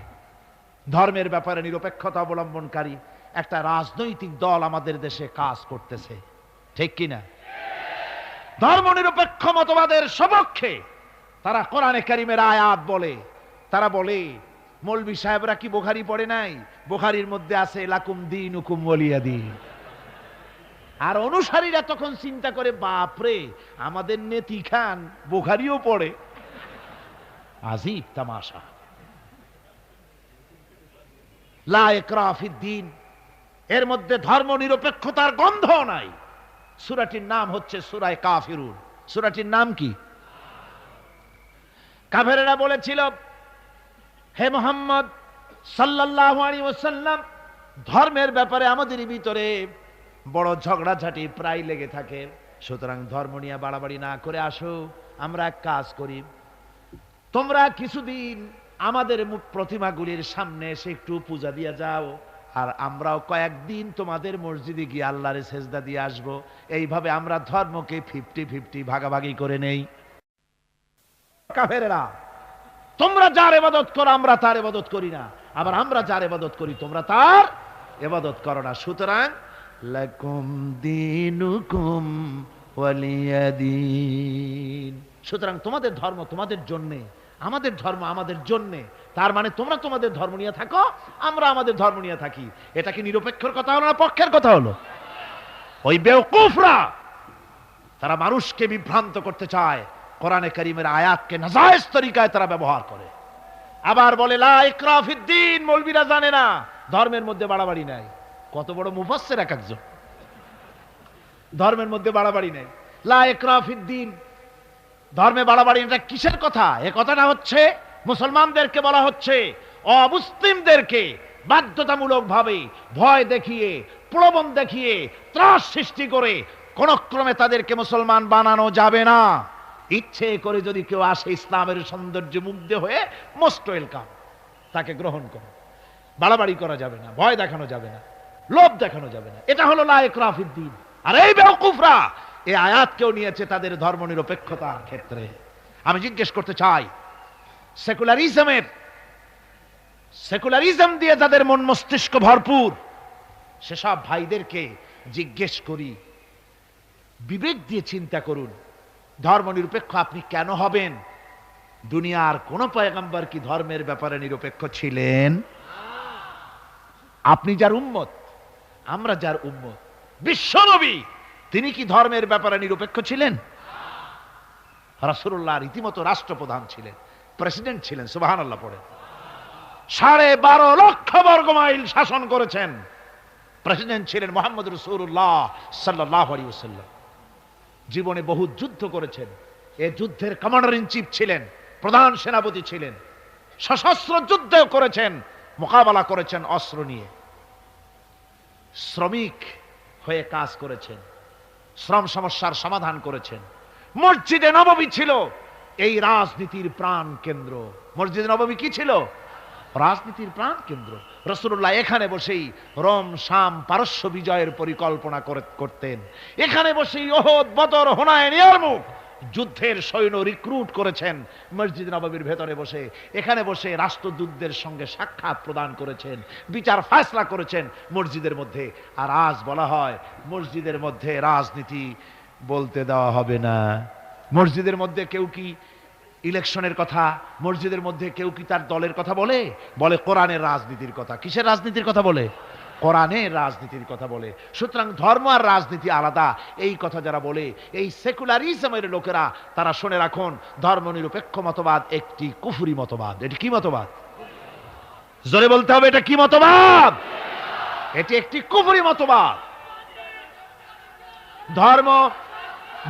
ধর্মের ব্যাপারে নিরপেক্ষতা অবলম্বনকারী একটা রাজনৈতিক দল আমাদের দেশে কাজ করতেছে, ঠিক কিনা? ধর্ম নিরপেক্ষ মতবাদের সপক্ষে তারা কোরআনে কারীমের আয়াত বলে। তারা বলে মৌলভী সাহেবরা কি বুখারী পড়ে নাই? বুখারীর মধ্যে আছে লাকুম দীনুকুম ওয়ালিয়া দীন। আর অনুসারীরা তখন চিন্তা করে, বাপরে আমাদের নেতি খান বুখারীও পড়ে, আজীব তামাশা। লা ইকরাহা ফিদ্দীন, এর মধ্যে ধর্ম নিরপেক্ষতার গন্ধ নাই। সূরাটির নাম হচ্ছে সূরা কাফিরুন। সূরাটির নাম কি? কাফেরেরা বলেছিল, হে মুহাম্মদ সাল্লাল্লাহু আলাইহি ওয়াসাল্লাম, ধর্মের ব্যাপারে আমাদের ভিতরে বড় ঝগড়াঝাটি প্রায় লেগে থাকে, সুতরাং ধর্ম নিয়ে বাড়াবাড়ি না করে আসো, আমরা এক কাজ করি, তোমরা কিছুদিন আমাদের প্রতিমাগুলির সামনে এসে একটু পূজা দিয়ে যাও, আর আমরাও কয়েকদিন তোমাদের মসজিদে গিয়ে আল্লাহর সেজদা দিয়ে আসবো। এইভাবে আমরা ধর্মকে 50-50 ভাগাভাগি করে নেই। কাফেরেরা, তোমরা যার ইবাদত করো আমরা তার ইবাদত করি না, আবার আমরা যার ইবাদত করি তোমরা তার ইবাদত করো না। সুতরাং লাকুম দীনুকুম ওয়ালিয়া দীন, সুতরাং তোমাদের ধর্ম তোমাদের জন্য, আমাদের ধর্ম আমাদের জন্য। তার মানে তোমরা তোমাদের ধর্ম নিয়ে থাকো, আমরা আমাদের ধর্ম নিয়ে থাকি। এটা কি নিরপেক্ষর কথা হলো না পক্ষের কথা হলো? ওই বেওকুফরা তারা মানুষকে বিভ্রান্ত করতে চায়, কোরআনে কারীমের আয়াতকে নাজায়েজ তরিকায় তারা ব্যবহার করে। আবার বলে লা ইকরাহা ফিদ্দীন, মৌলবীরা জানে না ধর্মের মধ্যে বাড়াবাড়ি নাই। কত বড় মুফাসসির এক একজন! ধর্মের মধ্যে বাড়াবাড়ি নাই, লা ইকরাহা ফিদ্দীন, ধর্মে বাড়াবাড়ি। এটা কিসের কথা? এ কথাটা হচ্ছে মুসলমানদেরকে বলা হচ্ছে, অমুসলিমদেরকে বাধ্যতামূলক ভাবে ভয় দেখিয়ে, প্রলোভন দেখিয়ে, ত্রাস সৃষ্টি করে কোন ক্রমে তাদেরকে মুসলমান বানানো যাবে না। ইচ্ছে করে যদি কেউ আসে ইসলামের সৌন্দর্যে মুগ্ধ হয়ে, মোস্ট ওয়েলকাম, তাকে গ্রহণ করো। বাড়াবাড়ি করা যাবে না, ভয় দেখানো যাবে না, লোভ দেখানো যাবে না। এটা হলো লা ইকরাহা ফিদ্দীন। আর এই বেওকুফরা এই আয়াতকেও নিয়েছে তাদের ধর্ম নিরপেক্ষতার ক্ষেত্রে। আমি জিজ্ঞেস করতে চাই, সেকুলারিজম দিয়ে যাদের মন মস্তিষ্ক ভরপুর, সেসব ভাইদেরকে জিজ্ঞেস করি, বিবেক দিয়ে চিন্তা করুন, ধর্মনিরপেক্ষ আপনি কেন হবেন? দুনিয়ার কোন পয়গম্বর কি ধর্মের ব্যাপারে নিরপেক্ষ ছিলেন? আপনি যার উম্মত, আমরা যার উম্মত, বিশ্বনবী তিনি কি ধর্মের ব্যাপারে নিরপেক্ষ ছিলেন? রাসূলুল্লাহ রীতিমতো রাষ্ট্রপ্রধান ছিলেন, প্রেসিডেন্ট ছিলেন। সুবহানাল্লাহ পড়ে। 12.5 লক্ষ বর্গ মাইল শাসন করেছেন। প্রেসিডেন্ট ছিলেন মুহাম্মদ রাসূলুল্লাহ সাল্লাল্লাহু আলাইহি ওয়াসাল্লাম। জীবনে বহু যুদ্ধ করেছেন। এই যুদ্ধের কমান্ডার ইন চিফ ছিলেন, প্রধান সেনাপতি ছিলেন। সশস্ত্র যুদ্ধ করেছেন, মোকাবেলা করেছেন অস্ত্র নিয়ে। শ্রমিক হয়ে কাজ করেছেন, শ্রম সমস্যার সমাধান করেছেন। মসজিদে নববী ছিল এই রাজনীতির প্রাণ কেন্দ্র। মসজিদে নববী কি ছিল? রাজনীতির প্রাণ কেন্দ্র। রাসূলুল্লাহ এখানে বসেই রোম শাম পারস্য বিজয়ের পরিকল্পনা করতেন। এখানে বসেই উহুদ বদর হুনাইন ইয়ারমুক যুদ্ধের সৈন্য রিক্রুট করেছেন মসজিদ নববীর ভেতরে বসে। এখানে বসে রাষ্ট্রদূতদের সঙ্গে সাক্ষাৎ প্রদান করেছেন, বিচার ফয়সালা করেছেন মসজিদের মধ্যে। আর আজ বলা হয় মসজিদের মধ্যে রাজনীতি বলতে দেওয়া হবে না। মসজিদের মধ্যে কেউ কি ইলেকশনের কথা, মসজিদের মধ্যে কেউ কি তার দলের কথা বলে? বলে কোরআনের রাজনীতির কথা। কিসের রাজনীতির কথা বলে? কোরআনের রাজনীতির কথা বলে। সুতরাং ধর্ম আর রাজনীতি আলাদা, এই কথা যারা বলে, এই সেকুলারিজমের লোকেরা, তারা শুনে রাখুন, ধর্মনিরপেক্ষ মতবাদ একটি কুফরি মতবাদ। এটি কি মতবাদ? জোরে বলতে হবে, এটা কি মতবাদ? এটি একটি কুফরি মতবাদ।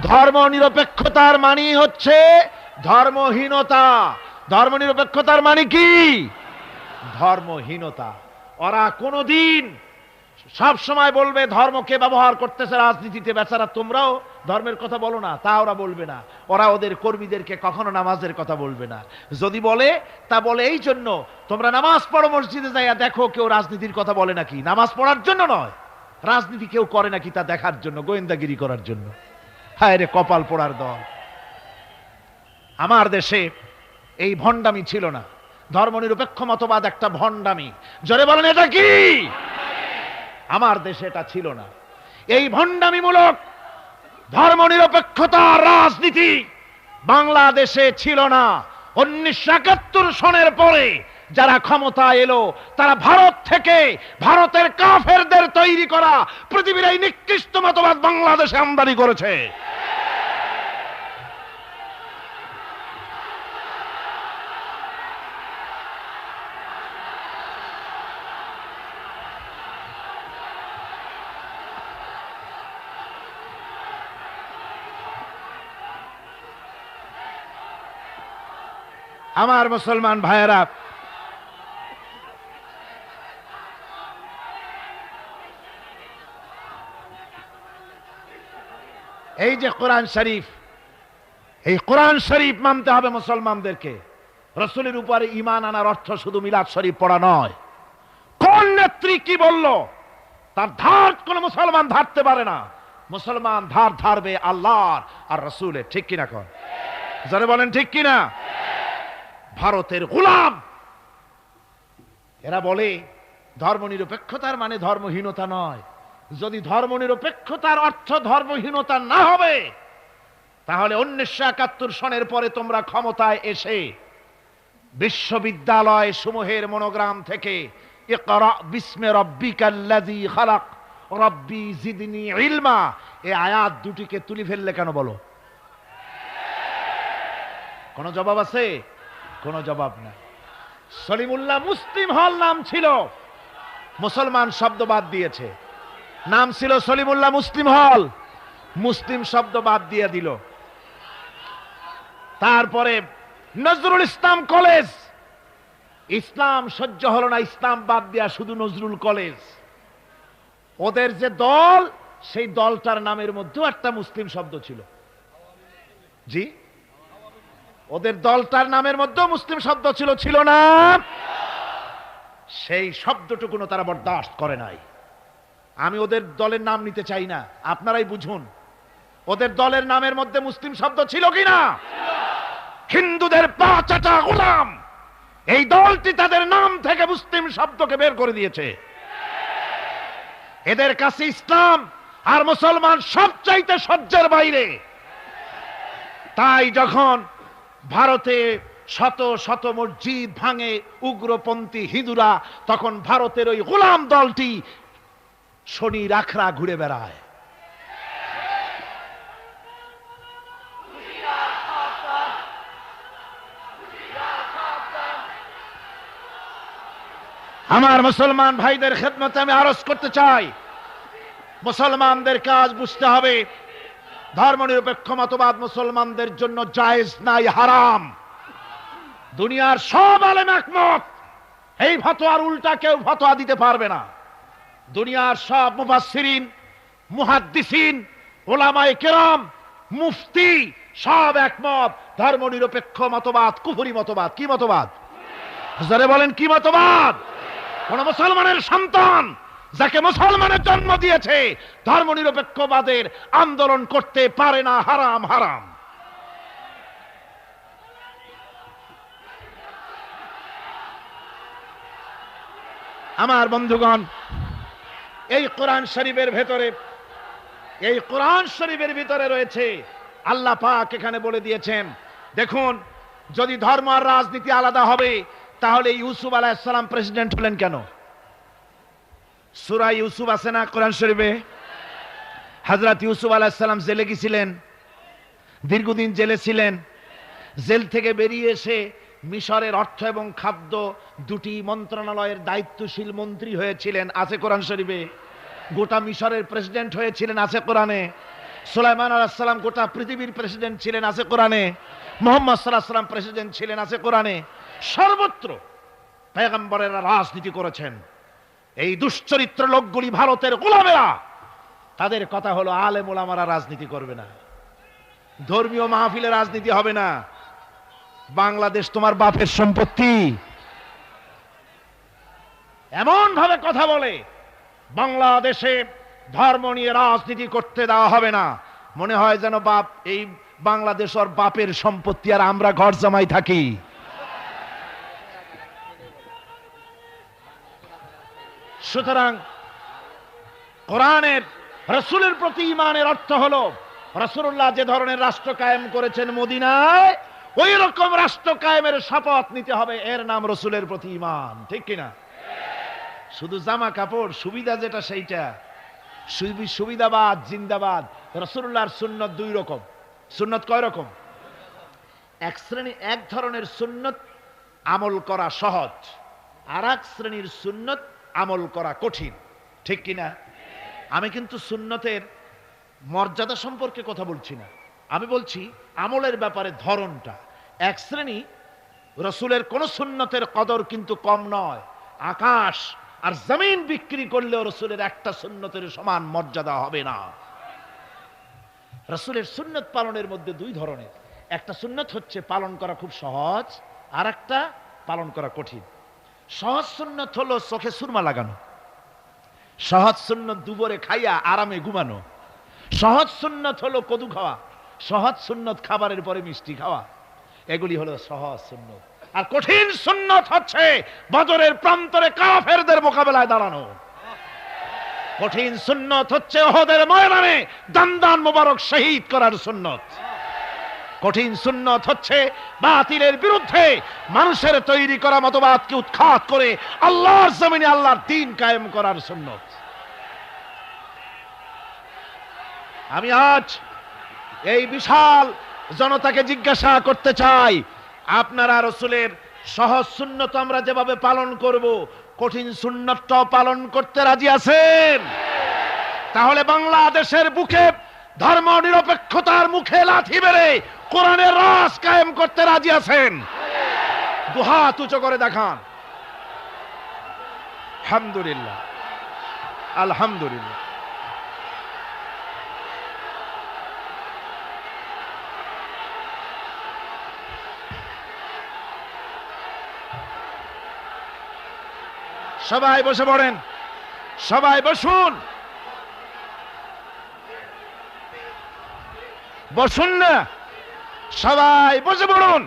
ধর্ম নিরপেক্ষতার মানে হচ্ছে ধর্মহীনতা। ধর্মনিরপেক্ষতার মানে কি? ধর্মহীনতা। ওরা কোনদিন সব সময় বলবে ধর্মকে ব্যবহার করতেছে রাজনীতিতে। বেচারা তোমরাও ধর্মের কথা বলো না, তা ওরা বলবে না। ওরা ওদের কর্মীদেরকে কখনো নামাজের কথা বলবে না। যদি বলে, তা বলে এই জন্য, তোমরা নামাজ পড়ো মসজিদে যাইয়া দেখো কেউ রাজনীতির কথা বলে নাকি। নামাজ পড়ার জন্য নয়, রাজনীতি কেউ করে নাকি তা দেখার জন্য, গোয়েন্দাগিরি করার জন্য। হায় রে কপাল পোড়ার দল। আমার দেশে এই ভণ্ডামি ছিল না। ধর্মনিরপেক্ষ মতবাদ একটা ভণ্ডামি। জোরে বলেন, এটা কি? আমার দেশে এটা ছিল না। এই ভণ্ডামিমূলক ধর্মনিরপেক্ষতার রাজনীতি বাংলাদেশে ছিল না। 1971 সনের পরে যারা ক্ষমতা এলো, তারা ভারত থেকে, ভারতের কাফেরদের তৈরি করা পৃথিবীর এই নিকৃষ্ট মতবাদ বাংলাদেশে আমদানি করেছে। আমার মুসলমান ভাইয়েরা, এই যে কোরআন শরীফ, এই কোরআন শরীফ মানতে হবে মুসলমানদেরকে। রাসূলের উপরে ঈমান আনার অর্থ শুধু মিলাদ শরীফ পড়া নয়। কোন নেত্রী কি বলল তার ধার কোন মুসলমান ধারতে পারে না। মুসলমান ধার ধারবে আল্লাহর আর রাসূলের। ঠিক কিনা? কোন যারা বলেন ঠিক কিনা? ভারতের গোলাম এরা বলে ধর্মনিরপেক্ষতার মানে ধর্মহীনতা নয়। যদি ধর্মনিরপেক্ষতার অর্থ ধর্মহীনতা না হবে, তাহলে 1971 সনের পরে তোমরা ক্ষমতায় এসে বিশ্ববিদ্যালয় সমূহের মনোগ্রাম থেকে ইকরা বিস্মি রাব্বিকাল্লাযী খালাক রাব্বি জিদনি ইলমা এই আয়াত দুটিকে তুলে ফেললে কেন বলো? কোন জবাব আছে? কোন জবাব নাই। সলিমুল্লাহ মুসলিম হল নাম ছিল, মুসলমান শব্দ বাদ দিয়েছে। নাম ছিল সলিমুল্লাহ মুসলিম হল, মুসলিম শব্দ বাদ দিয়ে দিল। তারপরে নজরুল ইসলাম কলেজ, ইসলাম সহ্য হলো না, ইসলাম বাদ দিয়া শুধু নজরুল কলেজ। ওদের যে দল, সেই দলটার নামের মধ্যেও একটা মুসলিম শব্দ ছিল। জি, ওদের দলটার নামের মধ্যেও মুসলিম শব্দ ছিল, ছিল না? সেই শব্দটুকুনো তারা বরদাস্ত করে নাই। আমি ওদের দলের নাম নিতে চাই না, আপনারাই বুঝুন ওদের দলের নামের মধ্যে মুসলিম শব্দ ছিল কিনা। হিন্দুদের পা চাটা গোলাম এই দলটি তাদের নাম থেকে মুসলিম শব্দকে বের করে দিয়েছে। এদের কাছে ইসলাম আর মুসলমান সবচাইতে সহ্যের বাইরে। তাই যখন ভারতে শত শত মসজিদ ভাঙে উগ্রপন্থী হিন্দুরা, তখন ভারতের ওই গোলাম দলটি শনি রাখরা ঘুরে বেড়ায়। আমার মুসলমান ভাইদের খেদমতে আমি আরজ করতে চাই, মুসলমানদের কাজ বুঝতে হবে, ধর্মনিরপেক্ষ মতবাদ মুসলমানদের জন্য জায়েজ নাই, হারাম। দুনিয়ার সব আলেম একমত, এই ফতোয়ার উল্টা কেউ ফতোয়া দিতে পারবে না। দুনিয়ার সব মুফাসসিরিন, মুহাদ্দিসিন, উলামায়ে কেরাম, মুফতি সব একমত, ধর্মনিরপেক্ষ মতবাদ কুফরি মতবাদ। কি মতবাদ? জোরে বলেন, কি মতবাদ? কোন মুসলমানের সন্তান যাকে মুসলমানের জন্ম দিয়েছে ধর্মনিরপেক্ষবাদের আন্দোলন করতে পারে না, হারাম, হারাম। আমার বন্ধুগণ, এই কোরআন শরীফের ভেতরে, এই কোরআন শরীফের ভিতরে রয়েছে, আল্লাহ পাক এখানে বলে দিয়েছেন, দেখুন, যদি ধর্ম আর রাজনীতি আলাদা হবে তাহলে ইউসুফ আলাইহিস সালাম প্রেসিডেন্ট হলেন কেন? সূরা ইউসুফ আছে না কোরআন শরীফে? হযরত ইউসুফ আলাইহিস সালাম জেলে গিয়েছিলেন, দীর্ঘদিন জেলে ছিলেন। জেল থেকে বেরিয়ে এসে মিশরের অর্থ এবং খাদ্য দুটি মন্ত্রণালয়ের দায়িত্বশীল মন্ত্রী হয়েছিলেন, আছে কোরআন শরীফে। গোটা মিশরের প্রেসিডেন্ট হয়েছিলেন, আছে কোরআনে। সুলাইমান আলাইহিস সালাম গোটা পৃথিবীর প্রেসিডেন্ট ছিলেন, আছে কোরআনে। মুহাম্মদ সাল্লাল্লাহু আলাইহি ওয়াসাল্লাম প্রেসিডেন্ট ছিলেন, আছে কোরআনে। সর্বত্র পয়গম্বরেরা রাজনীতি করেছেন। এই দুশ্চরিত্র লোকগুলি ভারতের গোলামেরা, তাদের কথা হলো আলেম ওলামারা রাজনীতি করবে না, ধর্মীয় মাহফিলে রাজনীতি হবে না। বাংলাদেশ তোমার বাপের সম্পত্তি, এমন ভাবে কথা বলে, বাংলাদেশে ধর্ম নিয়ে রাজনীতি করতে দেওয়া হবে না। মনে হয় যেন বাপ, এই বাংলাদেশ ওর বাপের সম্পত্তি আর আমরা ঘর জামাই থাকি। সুতরাং কোরআনের, রাসূলের প্রতি ঈমানের অর্থ হলো, রাসূলুল্লাহ যে ধরনের রাষ্ট্র কায়েম করেছেন মদিনায়, ওই রকম রাষ্ট্র কায়েমের শপথ নিতে হবে, এর নাম রাসূলের প্রতি ঈমান। ঠিক কিনা? শুধু জামা কাপড় সুবিধা যেটা সেইটা, সুবিধাবাদ জিন্দাবাদ। রাসূলুল্লাহর সুন্নত দুই রকম। সুন্নত কয় রকম? এক ধরনের সুন্নত আমল করা সহজ, আর এক শ্রেণীর সুন্নত আমল করা কঠিন। ঠিক কিনা? আমি কিন্তু সুন্নতের মর্যাদা সম্পর্কে কথা বলছি না, আমি বলছি আমলের ব্যাপারে ধরনটা। এক শ্রেণী রাসূলের কোন সুন্নতের কদর কিন্তু কম নয়, আকাশ আর জমিন বিক্রি করলেও রাসূলের একটা সুন্নতের সমান মর্যাদা হবে না। রাসূলের সুন্নত পালনের মধ্যে দুই ধরনের, একটা সুন্নত হচ্ছে পালন করা খুব সহজ, আর একটা পালন করা কঠিন। সহজ সুন্নত হলো চোখে সুরমা লাগানো, সহজ সুন্নত দুপুরে খাইয়া আরামে ঘুমানো, সহজ সুন্নত হলো কদু খাওয়া, সহজ সুন্নত খাবারের পরে মিষ্টি খাওয়া, এগুলি হলো সহজ সুন্নত। আর কঠিন সুন্নত হচ্ছে বদরের প্রান্তরে কাফেরদের মোকাবেলায় দাঁড়ানো। কঠিন সুন্নত হচ্ছে উহুদের ময়দানে দান্দান মোবারক শহীদ করার সুন্নত। কঠিন সুন্নত হচ্ছে বাতিলের বিরুদ্ধে মানুষের তৈরি করা মতবাদকে উৎখাত করে আল্লাহর জমিনে আল্লাহর দ্বীন কায়েম করার সুন্নত। আমি আজ এই বিশাল জনতাকে জিজ্ঞাসা করতে চাই, আপনারা রাসূলের সহজ সুন্নত আমরা যেভাবে পালন করব, কঠিন সুন্নতটাও পালন করতে রাজি আছেন? তাহলে বাংলাদেশের বুকে ধর্ম নিরপেক্ষতার মুখে লাথি মেরে কোরআনের রাজ কায়েম করতে রাজি আছেন? দুহাত উঁচু করে দেখান। আলহামদুলিল্লাহ, আলহামদুলিল্লাহ। সবাই বসে পড়েন, সবাই বসুন, বসুন না, সবাই বসে পড়ুন।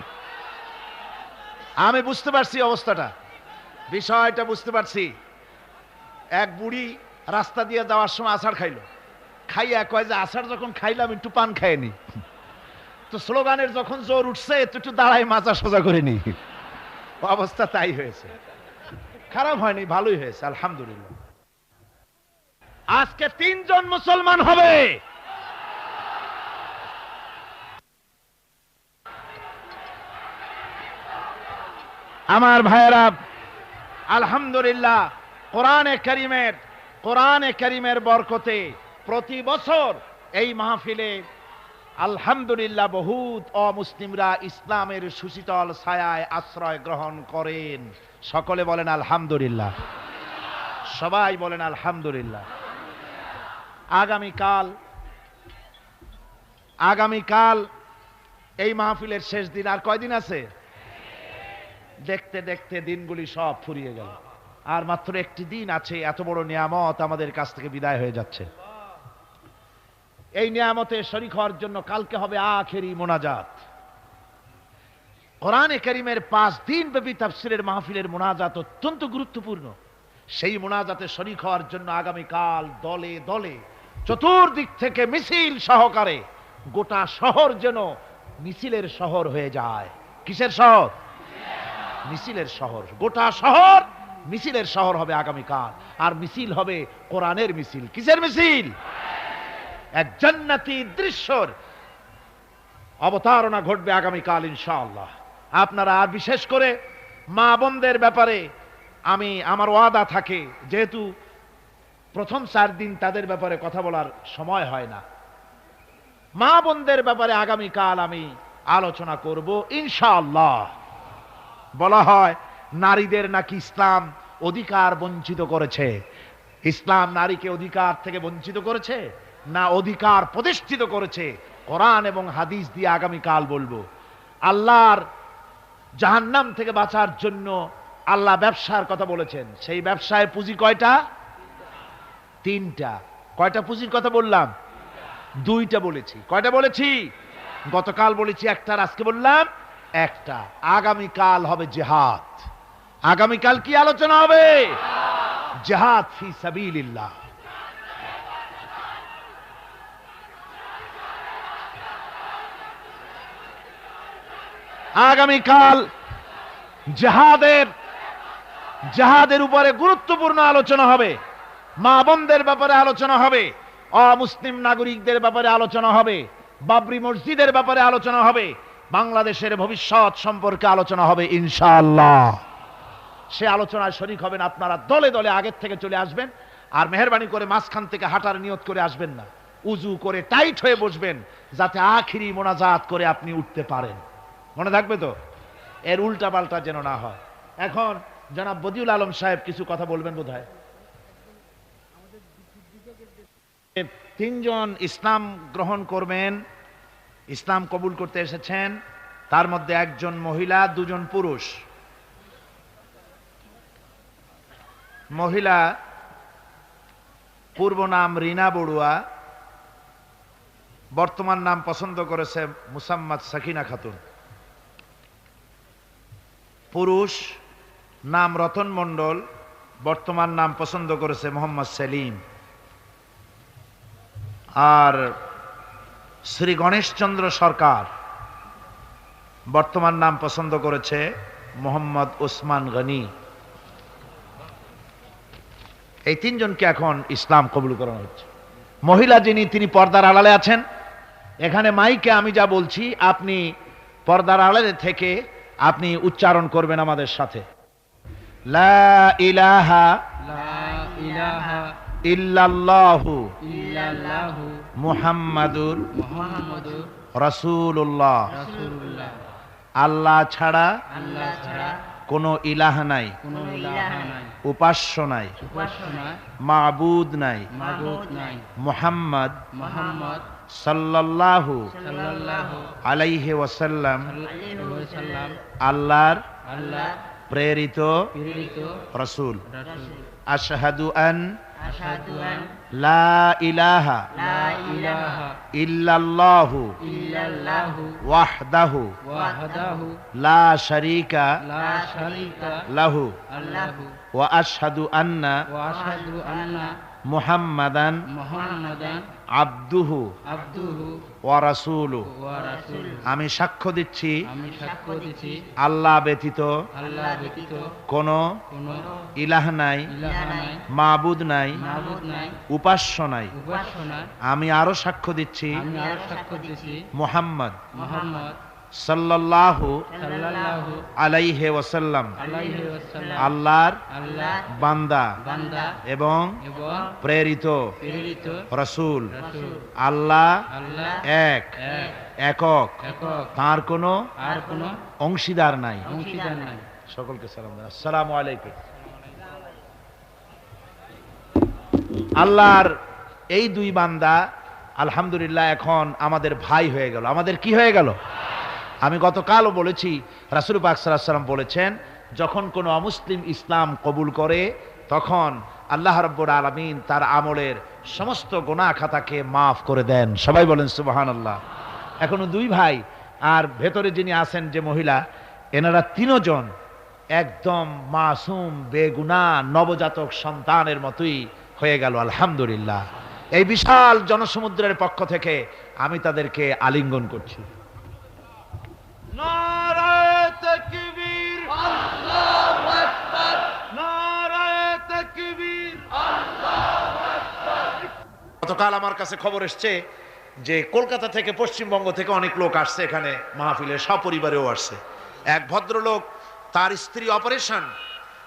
আমি বুঝতে পারছি অবস্থাটা, বিষয়টা বুঝতে পারছি। এক বুড়ি রাস্তা দিয়ে যাওয়ার সময় আছাড় খাইলো, খাইয়া কয় যে আছাড় যখন খাইলাম একটু পান খাইনি। তো স্লোগানের যখন জোর উঠছে একটু দাঁড়ায় মাথা সোজা করে নি, অবস্থা তাই হয়েছে। খারাপ হয়নি, ভালোই হয়েছে, আলহামদুলিল্লাহ। আজকে 3 জন মুসলমান হবে। আমার ভাইয়েরা, আলহামদুলিল্লাহ, কোরআনে কারীমের বরকতে প্রতি বছর এই মাহফিলে আলহামদুলিল্লাহ বহুত অমুসলিমরা ইসলামের সুশীতল ছায়ায় আশ্রয় গ্রহণ করেন। সকলে বলেন আলহামদুলিল্লাহ, সবাই বলেন আলহামদুলিল্লাহ। আগামীকাল এই মাহফিলের শেষ দিন। আর কয়দিন আছে? দেখতে দেখতে দিনগুলি সব ফুরিয়ে গেল। আর মাত্র একটি দিন আছে, এত বড় নিয়ামত আমাদের কাছ থেকে বিদায় হয়ে যাচ্ছে। এই নিয়ামতে শরীক হওয়ার জন্য কালকে হবে আখেরি মোনাজাত। কোরআনে কারীমের 5 দিন ব্যাপী তাফসীরের মাহফিলের মোনাজাত অত্যন্ত গুরুত্বপূর্ণ। সেই মোনাজাতে শরীক হওয়ার জন্য আগামীকাল দলে দলে চতুর্দিক থেকে মিছিল সহকারে গোটা শহর যেন মিছিলের শহর হয়ে যায়। কিসের শহর? মিছিলের শহর। গোটা শহর মিছিলের শহর হবে আগামীকাল। আর মিছিল হবে কোরআনের মিছিল। কিসের মিছিল? এক জান্নাতি দৃশ্যর অবতারণা ঘটবে আগামীকাল ইনশাআল্লাহ। আপনারা, আর বিশেষ করে মা বোনদের ব্যাপারে আমার ওয়াদা থাকে, যেহেতু প্রথম 4 দিন তাদের ব্যাপারে কথা বলার সময় হয় না, মা বোনদের ব্যাপারে আগামীকাল আমি আলোচনা করব ইনশাআল্লাহ। বলা হয় নারীদের নাকি ইসলাম অধিকার বঞ্চিত করেছে। ইসলাম নারীকে অধিকার থেকে বঞ্চিত করেছে না অধিকার প্রতিষ্ঠিত করেছে? কোরআন এবং হাদিস দিয়ে আগামীকাল বলবো। আল্লাহর জাহান্নাম থেকে বাঁচার জন্য আল্লাহ ব্যবসার কথা বলেছেন। সেই ব্যবসায় পুঁজি কয়টা? 3টা। কয়টা পুঁজির কথা বললাম? 2টা বলেছি। কয়টা বলেছি? গতকাল বলেছি 1টার, আজকে বললাম 1টা। আগামীকাল হবে জিহাদ। আগামীকাল কি আলোচনা হবে? জিহাদ ফি সাবিলিল্লাহ। আগামীকাল জিহাদের উপরে গুরুত্বপূর্ণ আলোচনা হবে। মা বোনদের ব্যাপারে আলোচনা হবে, অমুসলিম নাগরিকদের ব্যাপারে আলোচনা হবে, বাবরি মসজিদের ব্যাপারে আলোচনা হবে, বাংলাদেশের ভবিষ্যৎ সম্পর্কে আলোচনা হবে ইনশাআল্লাহ। সে আলোচনায় শরীক হবেন আপনারা। দলে দলে আগের থেকে চলে আসবেন। আর মেহেরবানি করে মাঝখান থেকে হাঁটার নিয়ত করে আসবেন না। উজু করে টাইট হয়ে বসবেন, যাতে আখিরি মোনাজাত করে আপনি উঠতে পারেন। মনে থাকবে তো? এর উল্টা পাল্টা যেন না হয়। এখন জনাব বদিউল আলম সাহেব কিছু কথা বলবেন বোধহয়। 3 জন ইসলাম গ্রহণ করবেন, ইসলাম কবুল করতে এসেছেন। তার মধ্যে 1 জন মহিলা, 2 জন পুরুষ। মহিলা পূর্ব নাম রিনা বড়ুয়া, বর্তমান নাম পছন্দ করেছে মুসাম্মাদ সাকিনা খাতুন। পুরুষ নাম রতন মণ্ডল, বর্তমান নাম পছন্দ করেছে মোহাম্মদ সেলিম। আর শ্রী গণেশচন্দ্র সরকার, বর্তমান নাম পছন্দ করেছে মোহাম্মদ ওসমান গনি। এই 3 জনকে এখন ইসলাম কবুল করানো হচ্ছে। মহিলা যিনি, তিনি পর্দার আড়ালে আছেন। এখানে মাইকে আমি যা বলছি আপনি পর্দার আড়ালে থেকে আপনি উচ্চারণ করবেন আমাদের সাথে। লা ইলাহা ইল্লাল্লাহু মুহাম্মাদুর রাসূলুল্লাহ। আল্লাহ ছাড়া কোনো ইলাহ নাই, উপাস্য নাই, মাবুদ নাই। মুহাম্মদ সাল্লাল্লাহু আলাইহি ওয়াসাল্লাম আল্লাহর প্রেরিত রাসূল। আশহাদু আন লা ইলাহা ইল্লাল্লাহু ওয়াহদাহু লা শারীকা লাহু ওয়া আশহাদু আন্না মুহাম্মাদান মুহাম্মাদান আবদুহু আবদুহু ওয়া রাসূলুহু ওয়া রাসূলুহু। আমি সাক্ষ্য দিচ্ছি আমি সাক্ষ্য দিচ্ছি আল্লাহ ব্যতীত আল্লাহ ব্যতীত কোনো কোনো ইলাহ নাই, ইলাহ নাই, মাবুদ নাই, মাবুদ নাই, উপাস্য নাই। উপাস্য নাই। আমি আরো সাক্ষ্য দিচ্ছি আমি আরো সাক্ষ্য দিচ্ছি মুহাম্মদ মুহাম্মদ সাল্লাল্লাহু সাল্লাল্লাহু আলাইহি ওয়াসাল্লাম আলাইহি ওয়াসাল্লাম আল্লাহর আল্লাহ বান্দা বান্দা এবং এবং প্রেরিত প্রেরিত রাসূল। রাসূল। আল্লাহ আল্লাহ এক, এক, একক, একক, তার কোনো আর কোনো অংশীদার নাই। অংশীদার নাই। সকলকে সালাম দেন। আসসালামু আলাইকুম। আল্লাহর এই দুই বান্দা আলহামদুলিল্লাহ এখন আমাদের ভাই হয়ে গেল। আমাদের কি হয়ে গেল? আমি গতকালও বলেছি, রাসূল পাক সাল্লাল্লাহু আলাইহি ওয়াসাল্লাম বলেছেন, যখন কোনো অমুসলিম ইসলাম কবুল করে তখন আল্লাহ রাব্বুল আলামিন তার আমলের সমস্ত গুনাহ খাতাকে মাফ করে দেন। সবাই বলেন সুবহানাল্লাহ। এখনো দুই ভাই, আর ভেতরে যিনি আছেন যে মহিলা, এনারা তিনজন একদম মাসুম বেগুনাহ নবজাতক সন্তানের মতোই হয়ে গেল আলহামদুলিল্লাহ। এই বিশাল জনসমুদ্রের পক্ষ থেকে আমি তাদেরকে আলিঙ্গন করছি। নারায়ে তাকবীর, আল্লাহু আকবার, নারায়ে তাকবীর, আল্লাহু আকবার। গতকাল আমার কাছে খবর এসেছে যে কলকাতা থেকে, পশ্চিমবঙ্গ থেকে অনেক লোক আসছে এখানে মাহফিলে, সপরিবারেও আসছে। এক ভদ্রলোক, তার স্ত্রী অপারেশন,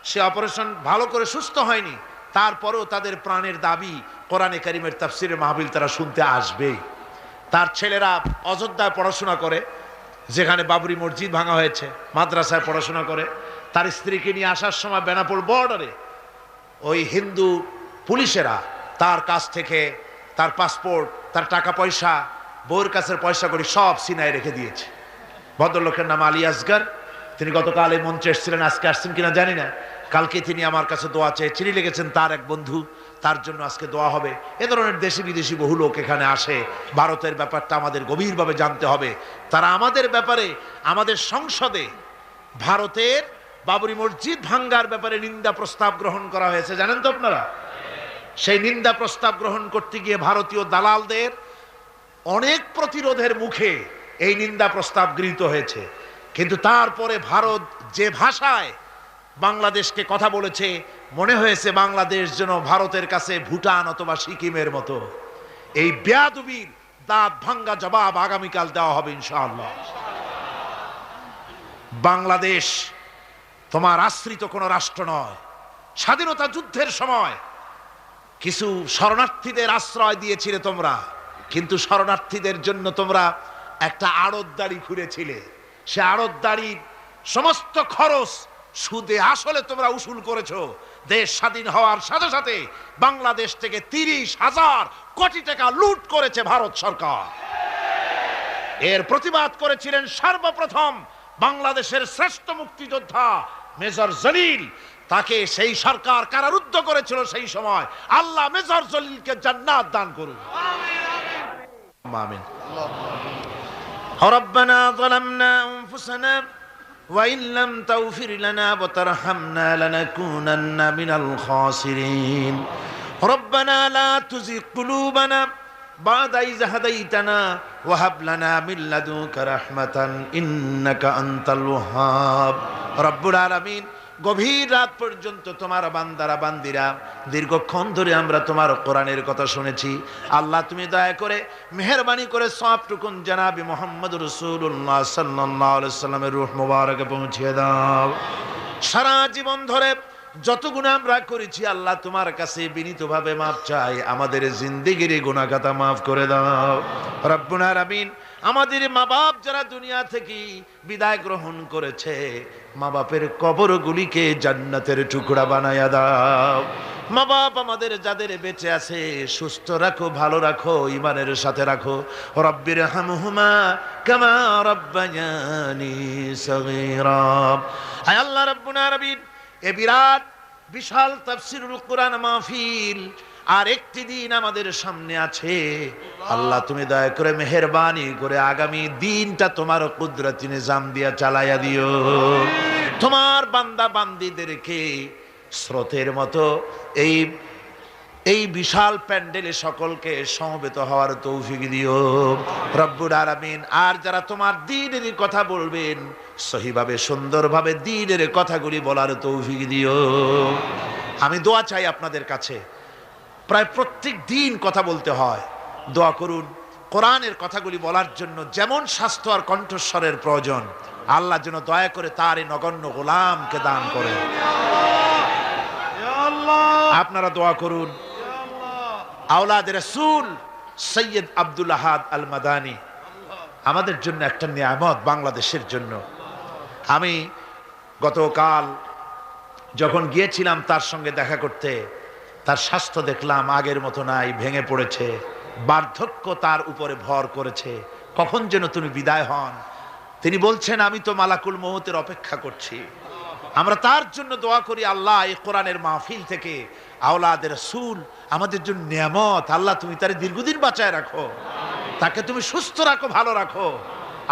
সে অপারেশন ভালো করে সুস্থ হয়নি, তারপরেও তাদের প্রাণের দাবি কোরআনে কারিমের তাফসিরের মাহফিল তারা শুনতে আসবেই। তার ছেলেরা অযোধ্যায় পড়াশোনা করে, যেখানে বাবরি মসজিদ ভাঙা হয়েছে, মাদ্রাসায় পড়াশোনা করে। তার স্ত্রীকে নিয়ে আসার সময় বেনাপোল বর্ডারে ওই হিন্দু পুলিশেরা তার কাছ থেকে তার পাসপোর্ট, তার টাকা পয়সা, বউয়ের কাছের পয়সা করি সব সিনায় রেখে দিয়েছে। ভদ্রলোকের নাম আলী আসগর। তিনি গতকাল এই মঞ্চে এসেছিলেন, আজকে আসছেন কিনা জানি না। কালকে তিনি আমার কাছে দোয়া চেয়ে চিঠি লিখেছেন, তার এক বন্ধু, তার জন্য আজকে দোয়া হবে। এ ধরনের দেশি বিদেশি বহু লোক এখানে আসে। ভারতের ব্যাপারটা আমাদের গভীরভাবে জানতে হবে। তারা আমাদের ব্যাপারে, আমাদের সংসদে ভারতের বাবরি মসজিদ ভাঙ্গার ব্যাপারে নিন্দা প্রস্তাব গ্রহণ করা হয়েছে, জানেন তো আপনারা? সেই নিন্দা প্রস্তাব গ্রহণ করতে গিয়ে ভারতীয় দালালদের অনেক প্রতিরোধের মুখে এই নিন্দা প্রস্তাব গৃহীত হয়েছে। কিন্তু তারপরে ভারত যে ভাষায় বাংলাদেশকে কথা বলেছে, মনে হয়েছে বাংলাদেশ যেন ভারতের কাছে ভুটান অথবা সিকিমের মতো। এই বেয়াদবির দাঁত ভাঙ্গা জবাব আগামীকাল দেওয়া হবে ইনশাআল্লাহ। বাংলাদেশ তোমার আশ্রিত কোনো রাষ্ট্র নয়। স্বাধীনতা যুদ্ধের সময় কিছু শরণার্থীদের আশ্রয় দিয়েছিলে তোমরা, কিন্তু শরণার্থীদের জন্য তোমরা একটা আড়তদারি খুলেছিলে। সে আড়তদারির সমস্ত খরচ সুদে আসলে তোমরা উসুল করেছো। দেশ স্বাধীন হওয়ার সাথে সাথে বাংলাদেশ থেকে 30,000 কোটি টাকা লুট করেছে ভারত সরকার। এর প্রতিবাদ করেছিলেন সর্বপ্রথম বাংলাদেশের শ্রেষ্ঠ মুক্তিযোদ্ধা মেজর জলিল। তাকে সেই সরকার কারারুদ্ধ করেছিল সেই সময়। আল্লাহ মেজর জলিলকে জান্নাত দান করুন। আমিন। রব্বানা যালামনা আনফুসানা وإن لم تغفر لنا وترحمنا لنكونن من الخاسرين ربنا لا تزغ قلوبنا بعد إذ هديتنا وهب لنا من لدنك رحمة إنك أنت الوهاب رب العالمين। গভীর রাত পর্যন্ত তোমার বান্দারা বান্দিরা দীর্ঘক্ষণ ধরে আমরা তোমার কোরআনের কথা শুনেছি। আল্লাহ তুমি দয়া করে মেহেরবানি করে সওয়াবটুকুন জনাবে মুহাম্মদ রাসূলুল্লাহ সাল্লাল্লাহু আলাইহি ওয়াসাল্লামের রূহ মুবারকে পৌঁছে দাও। সারা জীবন ধরে যত গুনাহ আমরা করেছি আল্লাহ তোমার কাছে বিনীতভাবে মাফ চাই। আমাদের জিন্দেগির গুনাহ খাতা মাফ করে দাও রব্বুল আলামিন। আমাদের মা বাপ যারা দুনিয়া থেকে বিদায় গ্রহণ করেছে, মা বাপের কবরগুলিকে জান্নাতের টুকরা বানায়া দাও। মা বাপ আমাদের যাদের বেঁচে আছে সুস্থ রাখো, ভালো রাখো, ঈমানের সাথে রাখো। রব্বির হামহুমা কামা রব্বায়ানি সগীরা। আয় আল্লাহ রাব্বুল আলামিন, এ বিরাট বিশাল তাফসীরুল কোরআন মাহফিল আর একটি দিন আমাদের সামনে আছে। আল্লাহ তুমি দয়া করে মেহেরবানি করে আগামী দিনটা তোমার কুদরতি নিজাম দিয়া চালাইয়া দিও। তোমার বান্দা বান্দীদেরকে স্রোতের মতো এই বিশাল প্যান্ডেলে সকলকে সমবেত হওয়ার তৌফিক দিও রব্বুল আলামিন। আর যারা তোমার দ্বীনের কথা বলবেন সহিভাবে সুন্দরভাবে দ্বীনের কথাগুলি বলার তৌফিক দিও। আমি দোয়া চাই আপনাদের কাছে, প্রায় প্রত্যেক দিন কথা বলতে হয়, দোয়া করুন কোরআনের কথাগুলি বলার জন্য যেমন স্বাস্থ্য আর কণ্ঠস্বরের প্রয়োজন, আল্লাহ যেন দয়া করে তার এই নগণ্য গোলামকে দান করে। আপনারা দোয়া করুন আওলাদ রাসূল সৈয়দ আব্দুল আহাদ আল মাদানী আমাদের জন্য একটা নিয়ামত, বাংলাদেশের জন্য। আমি গতকাল যখন গিয়েছিলাম তার সঙ্গে দেখা করতে, তার স্বাস্থ্য দেখলাম আগের মতো নাই, ভেঙে পড়েছে, বার্ধক্য তার উপরে ভর করেছে, কখন যেন তুমি বিদায় হন। তিনি বলছেন আমি তো মালাকুল মউতের অপেক্ষা করছি। আমরা তার জন্য দোয়া করি আল্লাহ এই কোরআনের মাহফিল থেকে আওলাদের রাসূল আমাদের জন্য নিয়ামত, আল্লাহ তুমি তারে দীর্ঘদিন বাঁচায় রাখো, তাকে তুমি সুস্থ রাখো, ভালো রাখো,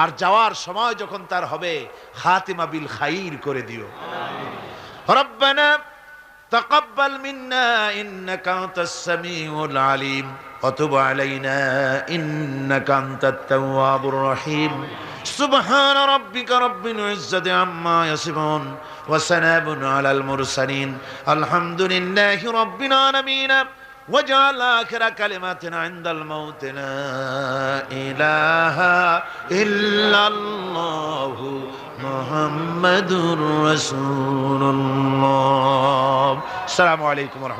আর যাওয়ার সময় যখন তার হবে খাতিমা বিল খাইর করে দিও। রব্বানা তাকাব্বাল মিন্না ইন্নাকা আনতাস সামিউল আলিম ওয়া তুব আলাইনা ইন্নাকা আনতাত তাওয়াবুর রহিম। সুবহান রাব্বিকা রাব্বিল ইজ্জাতি আম্মা ইয়াসিফুন ওয়া সালামুন আলাল মুরসালিন আলহামদুলিল্লাহি রাব্বিল আলামিন। واجعل آخر كلماتنا عند الموت لا إله إلا الله محمد رسول الله. السلام عليكم ورحمة الله.